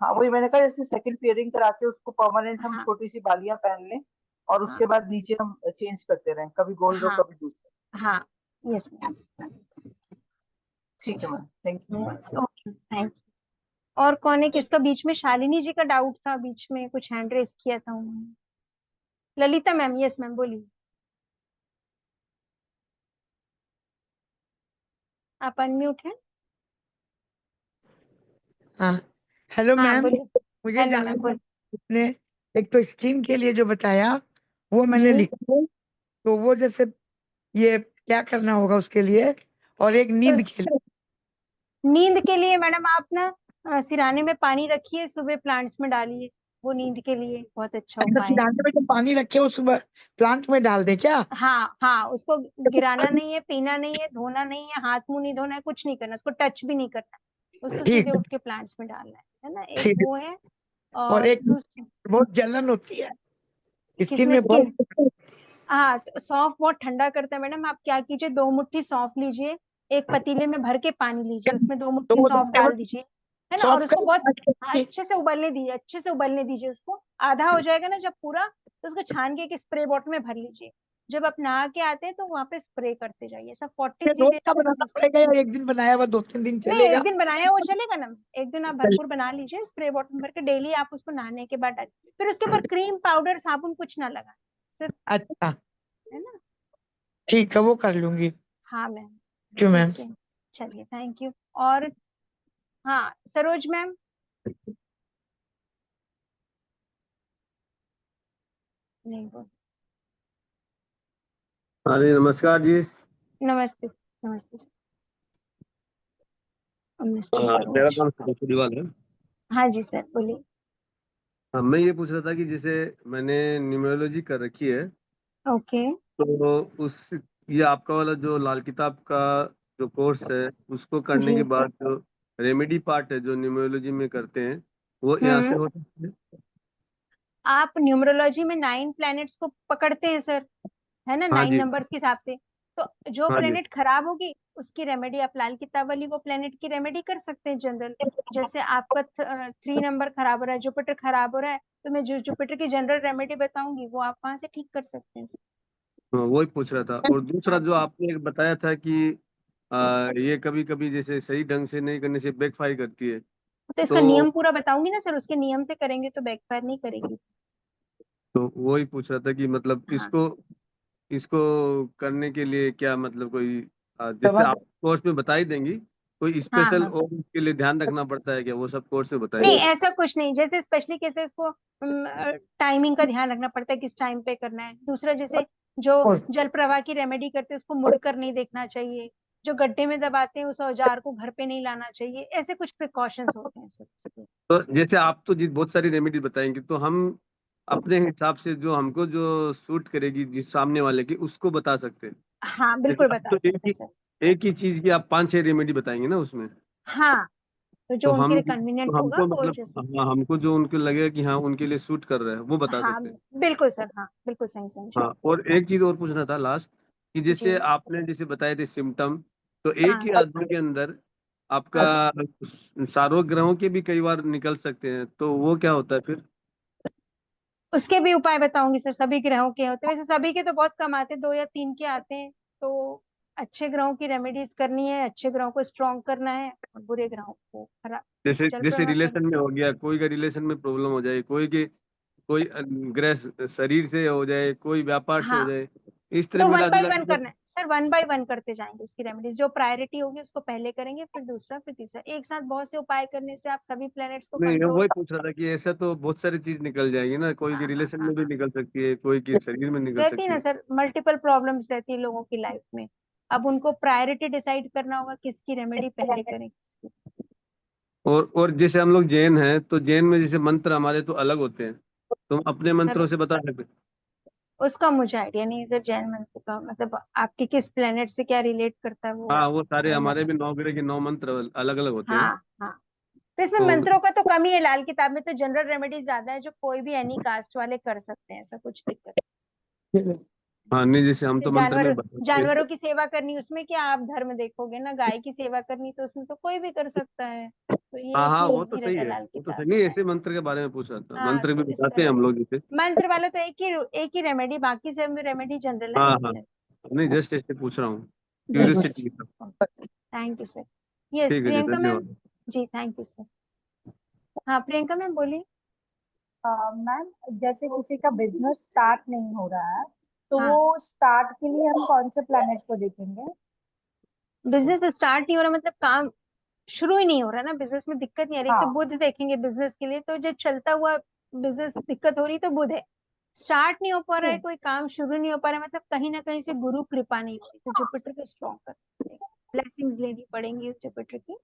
हाँ, वही मैंने कहा, जैसे सेकंड पियरिंग करा के उसको परमानेंट हम हाँ छोटी सी बालियां पहन लें, और हाँ उसके बाद नीचे हम चेंज करते रहें, कभी गोल्ड और हाँ कभी दूसरा। हाँ। Yes ma'am. ठीक है ma'am, thank you. Okay, thank. और कौन है, किसका बीच में, शालिनी जी का डाउट था, बीच में कुछ हैंड रेस किया था उन्होंने। ललिता मैम, यस मैम, बोलिए। आप अनम्यूट हैं। हाँ। हेलो हाँ मैम, बोलिए। मुझे हेलो जानना मैम, था, बोलिए। आपने एक तो स्किन के लिए जो बताया वो जी। मैंने लिखा है, तो वो जैसे ये क्या करना होगा उसके लिए, और एक तो नींद के लिए। नींद के लिए मैडम आप ना, सिराने में पानी रखिए, सुबह प्लांट्स में डालिए, वो नींद के लिए बहुत अच्छा अच्छा, उपाय है। सिरहाने में जो पानी रखे वो सुबह प्लांट में डाल दे क्या? हाँ हाँ, उसको गिराना नहीं है, पीना नहीं है, धोना नहीं है, हाथ मुंह नहीं धोना है, कुछ नहीं करना, उसको टच भी नहीं करना है, उसको ठीक सीधे है। उठ के प्लांट्स में डालना है ना, एक ठीक है। वो है। और और एक दूसरी, बहुत जलन होती है स्किन किसमें, में स्किन। बहुत। हाँ, तो सौंफ बहुत ठंडा करता है मैडम, आप क्या कीजिए, 2 मुट्ठी सौंफ लीजिए, एक पतीले में भर के पानी लीजिए, उसमें दो तो मुट्ठी वो सौंफ डाल दीजिए, है ना, और सॉफ्ट उसको बहुत कर। अच्छे से उबलने दीजिए, अच्छे से उबलने दीजिए उसको। आधा हो जाएगा ना जब पूरा, तो उसको छान के एक स्प्रे बॉटल में भर लीजिए। जब आप नहा के आते हैं तो वहां पे स्प्रे करते जाइए, ऐसा फोर्टी फिर थ्री रोज डेज का तक बनाना कीजिए। पड़ेगा या एक दिन बनाया हुआ 2-3 दिन नहीं, एक चलेगा? दिन बनाया वो चलेगा ना, एक दिन आप भरपूर बना लीजिए, स्प्रे बॉटल में भर के डेली आप उसको नहाने के बाद डालिए, फिर उसके ऊपर क्रीम पाउडर साबुन कुछ ना लगा, सिर्फ, अच्छा, है ना। ठीक है, वो कर लूंगी। हाँ मैम। क्यों मैम? ठीक है, चलिए, थैंक यू। और हाँ, सरोज मैम। नहीं, वो हाँ जी, नमस्कार जी। नमस्ते नमस्ते मिस्टर मेरा सरोज। नाम सुरेश पुरीवाल है। हाँ जी सर बोलिए। हाँ, मैं ये पूछ रहा था कि जैसे मैंने न्यूमरोलॉजी कर रखी है, ओके तो उस ये आपका वाला जो लाल किताब का जो कोर्स है, उसको करने जी। के बाद जो रेमेडी पार्ट है जो न्यूमरोलॉजी में करते हैं, वो यहाँ से होता है? आप न्यूमरोलॉजी में 9 प्लैनेट्स को पकड़ते हैं सर, है ना, हाँ 9 जी, नंबर्स के हिसाब से। तो जो हाँ जी। प्लेनेट खराब होगी उसकी रेमेडी आप लाल किताब वाली वो प्लेनेट की रेमेडी कर सकते हैं जनरल। जैसे आपका 3 नंबर खराब हो रहा है, जुपिटर खराब हो रहा है, तो मैं जो जुपिटर की जनरल रेमेडी बताऊंगी वो आप वहां से ठीक कर सकते हैं। हाँ, वही पूछ रहा था। और दूसरा जो अच्छा, आपने एक बताया था कि ये कभी कभी जैसे सही ढंग से नहीं करने से बैकफायर करती है, तो इसका तो नियम पूरा बताऊंगी ना सर, उसके नियम से करेंगे तो बैकफायर नहीं करेगी। वही पूछ रहा था कि मतलब हाँ इसको इसको करने के लिए क्या मतलब कोई जैसे दवा आप कोर्स में बता ही देंगी, कोई हाँ स्पेशल हाँ। और उसके लिए ध्यान रखना पड़ता है क्या? वो सब कोर्स में नहीं बताएंगे? ऐसा कुछ नहीं, जैसे स्पेशली केसेस को टाइमिंग का ध्यान रखना पड़ता है, किस टाइम पे करना है। दूसरा जैसे जो जल प्रवाह की रेमेडी करते हैं उसको मुड़कर नहीं देखना चाहिए, जो गड्ढे में दबाते हैं उस औजार को घर पे नहीं लाना चाहिए, ऐसे कुछ प्रिकॉशंस होते हैं सर इसके। तो जैसे आप तो जी बहुत सारी रेमेडी बताएंगे, तो हम अपने हिसाब से जो हमको जो सूट करेगी जिस सामने वाले की, उसको बता सकते हैं। हाँ जैसे बिल्कुल आप बता तो सकते हैं सर। एक ही चीज की आप 5-6 रेमेडी बताएंगे ना उसमें। हाँ तो तो जो उनके हम लिए तो कन्वीनियंट होगा हमको वो मतलब, जैसे। हाँ, हमको जो उनको लगेगा कि हाँ उनके लिए सूट कर रहा है, वो बता हाँ सकते हैं। बिल्कुल सर, हाँ बिल्कुल सही समझे। हाँ, और एक चीज और पूछना था लास्ट, कि जी जैसे आपने जैसे बताए थे सिम्टम, तो एक हाँ। ही आदमी के अंदर आपका सारों ग्रहों के भी कई बार निकल सकते हैं, तो वो क्या होता है फिर? उसके भी उपाय बताऊंगी सर, सभी ग्रहों के होते हैं वैसे, सभी के तो बहुत कम आते हैं, 2 या 3 के आते हैं। तो अच्छे ग्रहों की रेमेडीज करनी है, अच्छे ग्रहों को स्ट्रॉन्ग करना है और बुरे ग्रहों को खराब जैसे जल जैसे प्रवाह करना। रिलेशन में हो गया, कोई का रिलेशन में प्रॉब्लम हो जाए, कोई के कोई ग्रह शरीर से हो जाए, कोई व्यापार से हो हाँ जाए, इस तरह तो मिला वन बाय जुला वन के। करना है सर, 1 बाय 1 करते जाएंगे उसकी रेमेडीज, जो प्रायोरिटी होगी उसको पहले करेंगे, फिर दूसरा, फिर तीसरा। एक साथ बहुत से उपाय करने से आप सभी प्लैनेट्स को नहीं, कंट्रोल। वही पूछ रहा था कि ऐसा तो बहुत सारी चीज निकल जाएगी ना, कोई के हाँ हाँ रिलेशन हाँ में भी हाँ। निकल सकती है, कोई के शरीर में निकल रहती है सकती ना है। सर, मल्टीपल प्रॉब्लम्स रहती है लोगों की लाइफ में। अब उनको प्रायोरिटी डिसाइड करना होगा किसकी रेमेडी पहले करें किसकी। और जैसे हम लोग जैन हैं, तो जैन में जैसे मंत्र हमारे तो अलग होते हैं, तो हम अपने सर मंत्रों से बता सकते हैं? उसका मुझे आइडिया नहीं है सर, जैन मंत्र का मतलब आपके किस प्लेनेट से क्या रिलेट करता है वो हाँ, वो सारे नहीं हमारे बता। भी 9 ग्रह के 9 मंत्र अलग अलग होते हैं। हाँ हाँ। तो इसमें तो मंत्रों का तो कम ही है, लाल किताब में तो जनरल रेमेडी ज्यादा है, जो कोई भी एनी कास्ट वाले कर सकते हैं, ऐसा कुछ दिक्कत हाँ, नहीं, जैसे हम नहीं। तो मंत्र जानवर में बताते हैं। जानवरों की सेवा करनी उसमें क्या आप धर्म देखोगे ना, गाय की सेवा करनी तो उसमें तो कोई भी कर सकता है, तो ये हाँ हाँ, इसलिए वो तो इजी सही रहता है है, लाल वो तो किताब। सही नहीं, ऐसे मंत्र के बारे में पूछ रहा था, हाँ मंत्र भी तो इस बताते हैं तरह हम लोग जैसे। मंत्र वाले तो एक ही रेमेडी, बाकी सब रेमेडी हाँ जनरलाइज हाँ, है। नहीं, जस्ट ऐसे पूछ रहा हूँ, जी curiosity. Thank you sir. Yes ठीक है जी, प्रियंका मैम। धन्यवाद। जी थैंक यू सर। हाँ प्रियंका मैम बोलिए। मैम, जैसे किसी का बिजनेस स्टार्ट नहीं हो रहा है तो हाँ वो स्टार्ट के लिए हम कौन से प्लेनेट को देखेंगे? बिजनेस स्टार्ट नहीं हो रहा मतलब काम शुरू ही नहीं हो रहा ना, बिजनेस में दिक्कत नहीं आ रही, तो हाँ। बुध देखेंगे बिजनेस के लिए। तो जब चलता हुआ बिजनेस दिक्कत हो रही तो बुध है। स्टार्ट नहीं हो पा रहा है, कोई काम शुरू नहीं हो पा रहा है, मतलब कहीं ना कहीं से गुरु कृपा नहीं हो रही, तो जुपिटर को स्ट्रॉन्ग कर ब्लेसिंग्स लेनी पड़ेंगी जुपिटर की,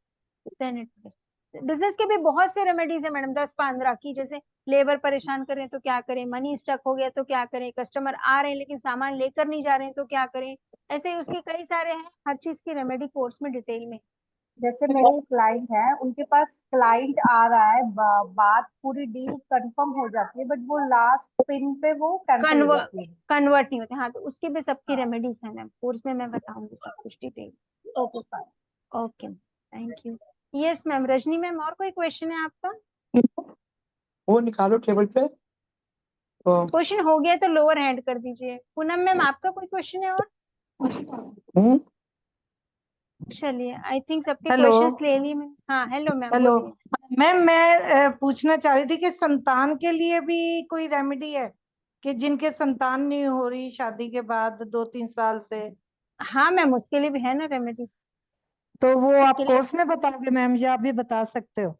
देन इट। बिजनेस के भी बहुत से रेमेडीज है मैडम, 10-15 की। जैसे लेबर परेशान कर रहे हैं तो क्या करें, मनी स्टक हो गया तो क्या करें, कस्टमर आ रहे हैं लेकिन सामान लेकर नहीं जा रहे हैं तो क्या करें, ऐसे उसके कई सारे हैं, हर चीज की रेमेडी कोर्स में डिटेल में। जैसे मेरे क्लाइंट है, उनके पास क्लाइंट आ रहा है, बात पूरी डील कंफर्म हो जाती है, बट वो लास्ट पिन पे वो कैंसिल हो जाती है। कन्वर्ट नहीं होते, हाँ तो उसकी भी सबकी हाँ। रेमेडीज है मैम, कोर्स में मैं बताऊंगी सब कुछ detail. Okay fine. Okay thank you. Yes ma'am, Rajni ma'am और कोई क्वेश्चन है आपका? वो निकालो टेबल पे। तो क्वेश्चन हो गया तो लोअर हैंड कर दीजिए। पूनम मैम आपका कोई क्वेश्चन है और? हम्म, चलिए आई थिंक सबके हेलो। क्वेश्चंस ले लिए मैं। हाँ हेलो मैम हेलो बोलिए। मैम, मैं पूछना चाह रही थी कि संतान के लिए भी कोई रेमेडी है, कि जिनके संतान नहीं हो रही शादी के बाद 2-3 साल से, हाँ मैम उसके लिए भी है ना रेमेडी। तो वो आप उसके लिए कोर्स में बताओगे मैम या आप भी बता सकते हो?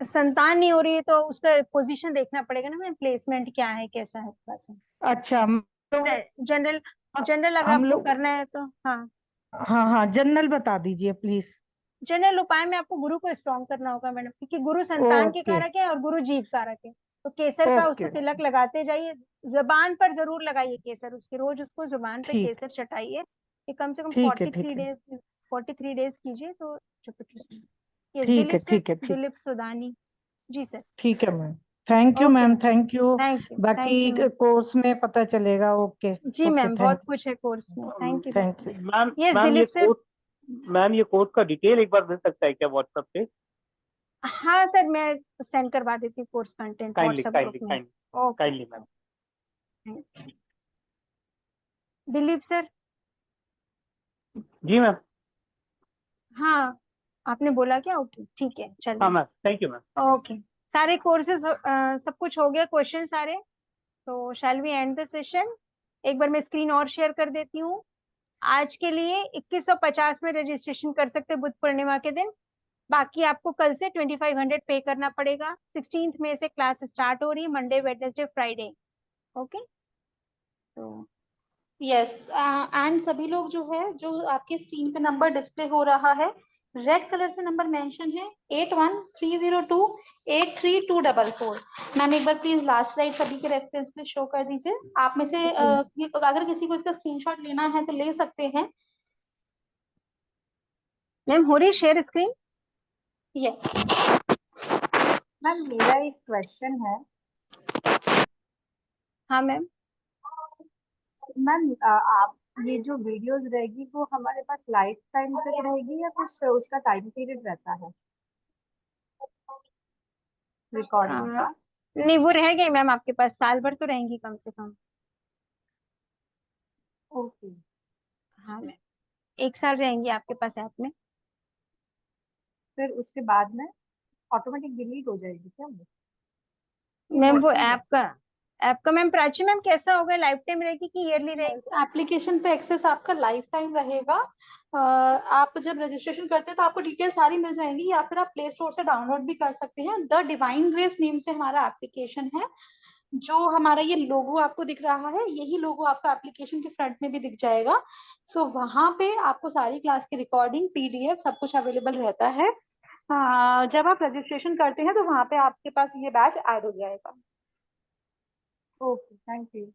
संतान नहीं हो रही है तो उसका पोजीशन देखना पड़ेगा ना मैम, प्लेसमेंट क्या है कैसा है थोड़ा सा। अच्छा, तो जनरल जनरल अगर हम आपको लोग करना है तो हाँ, हाँ जनरल बता दीजिए प्लीज। जनरल उपाय में आपको गुरु को स्ट्रॉन्ग करना होगा मैडम, क्योंकि गुरु संतान के ओके कारक है और गुरु जीव कारक है। तो केसर का उसको ओके तिलक लगाते जाइए, जबान पर जरूर लगाइए केसर, उसके रोज उसको जबान पे ठीक केसर चटाइए। ये कम से कम ठीक है 43 डेज कीजिए तो यस। ठीक है दिलीप सर, ठीक है ठीक दिलीप सुदानी जी सर। ठीक है ma'am. Thank you okay ma'am, ma'am, thank you. Thank you बाकी मैम। कोर्स में पता चलेगा। ओके जी ओके मैम, बहुत थैंक कुछ है कोर्स में। Thank you thank you. Ma'am yes ma'am Dilip sir. Ma'am ये कोर्स का डिटेल एक बार मिल सकता है क्या व्हाट्सएप पे? हाँ सर, मैं सेंड करवा देती हूँ course content kindly WhatsApp group kindly में। Kindly okay kindly ma'am. Dilip sir. जी मैम। हाँ, आपने बोला क्या? ओके ठीक है, हाँ चलिए। Ma'am, thank you ma'am. Okay, सारे कोर्सेज सब कुछ हो गया, क्वेश्चन सारे। तो shall we end the session? एक बार मैं स्क्रीन और शेयर कर देती हूँ। आज के लिए 2150 में रजिस्ट्रेशन कर सकते हैं बुद्ध पूर्णिमा के दिन। बाकी आपको कल से 2500 पे करना पड़ेगा। 16 मई से क्लास स्टार्ट हो रही है, मंडे वेडनेसडे फ्राइडे। ओके, तो यस एंड सभी लोग जो है, जो आपके स्क्रीन पे नंबर डिस्प्ले हो रहा है, रेड कलर से नंबर मेंशन है 8130283244। मैम एक बार प्लीज लास्ट स्लाइड सभी के रेफरेंस में शो कर दीजिए। आप में से अगर किसी को इसका स्क्रीनशॉट लेना है तो ले सकते हैं। मैम हो रही शेयर स्क्रीन? यस मैम मेरा एक क्वेश्चन है। हाँ मैम। मैम आप ये जो वीडियोस रहेगी वो हमारे पास लाइफ टाइम तक रहेगी या फिर उसका टाइम पीरियड रहता है रिकॉर्डिंग का? नहीं, वो रह गई मैम आपके पास, साल भर तो रहेंगी कम से कम। ओके। हाँ मैम, 1 साल रहेंगी आपके पास ऐप में। फिर उसके बाद में ऑटोमेटिक डिलीट हो जाएगी क्या वो? मैम वो होती है? ऐप का मैम, प्राची मैम कैसा होगा? लाइफ टाइम रहेगी कि ईयरली रहेगी? एप्लीकेशन पे एक्सेस आपका लाइफ टाइम रहेगा। आप जब रजिस्ट्रेशन करते हैं तो आपको डिटेल सारी मिल जाएंगी, या फिर आप प्ले स्टोर से डाउनलोड भी कर सकते हैं। द डिवाइन ग्रेस नेम से हमारा एप्लीकेशन है। जो हमारा ये लोगो आपको दिख रहा है, यही लोगो आपका एप्लीकेशन के फ्रंट में भी दिख जाएगा। सो वहां पे आपको सारी क्लास की रिकॉर्डिंग, पीडीएफ सब कुछ अवेलेबल रहता है। जब आप रजिस्ट्रेशन करते हैं तो वहां पे आपके पास ये बैच ऐड हो जाएगा। Okay, thank you.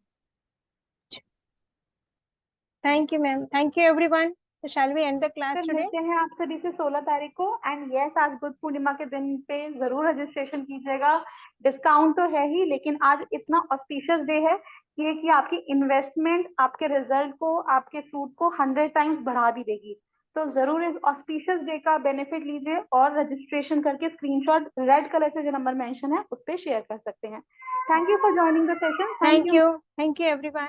Thank you ma'am, thank you everyone. तो shall we end the class sir today? मिलते हैं आप सभी से 16 तारीख को। एंड यस, आज बुद्ध पूर्णिमा के दिन पे जरूर रजिस्ट्रेशन कीजिएगा। डिस्काउंट तो है ही, लेकिन आज इतना ऑस्पिशियस डे है कि आपकी इन्वेस्टमेंट आपके रिजल्ट को, आपके फ्रूट को 100 टाइम्स बढ़ा भी देगी। तो जरूर इस ऑस्पिशियस डे का बेनिफिट लीजिए और रजिस्ट्रेशन करके स्क्रीनशॉट रेड कलर से जो नंबर मेंशन है उस पर शेयर कर सकते हैं। Thank you for joining the session. Thank you everyone.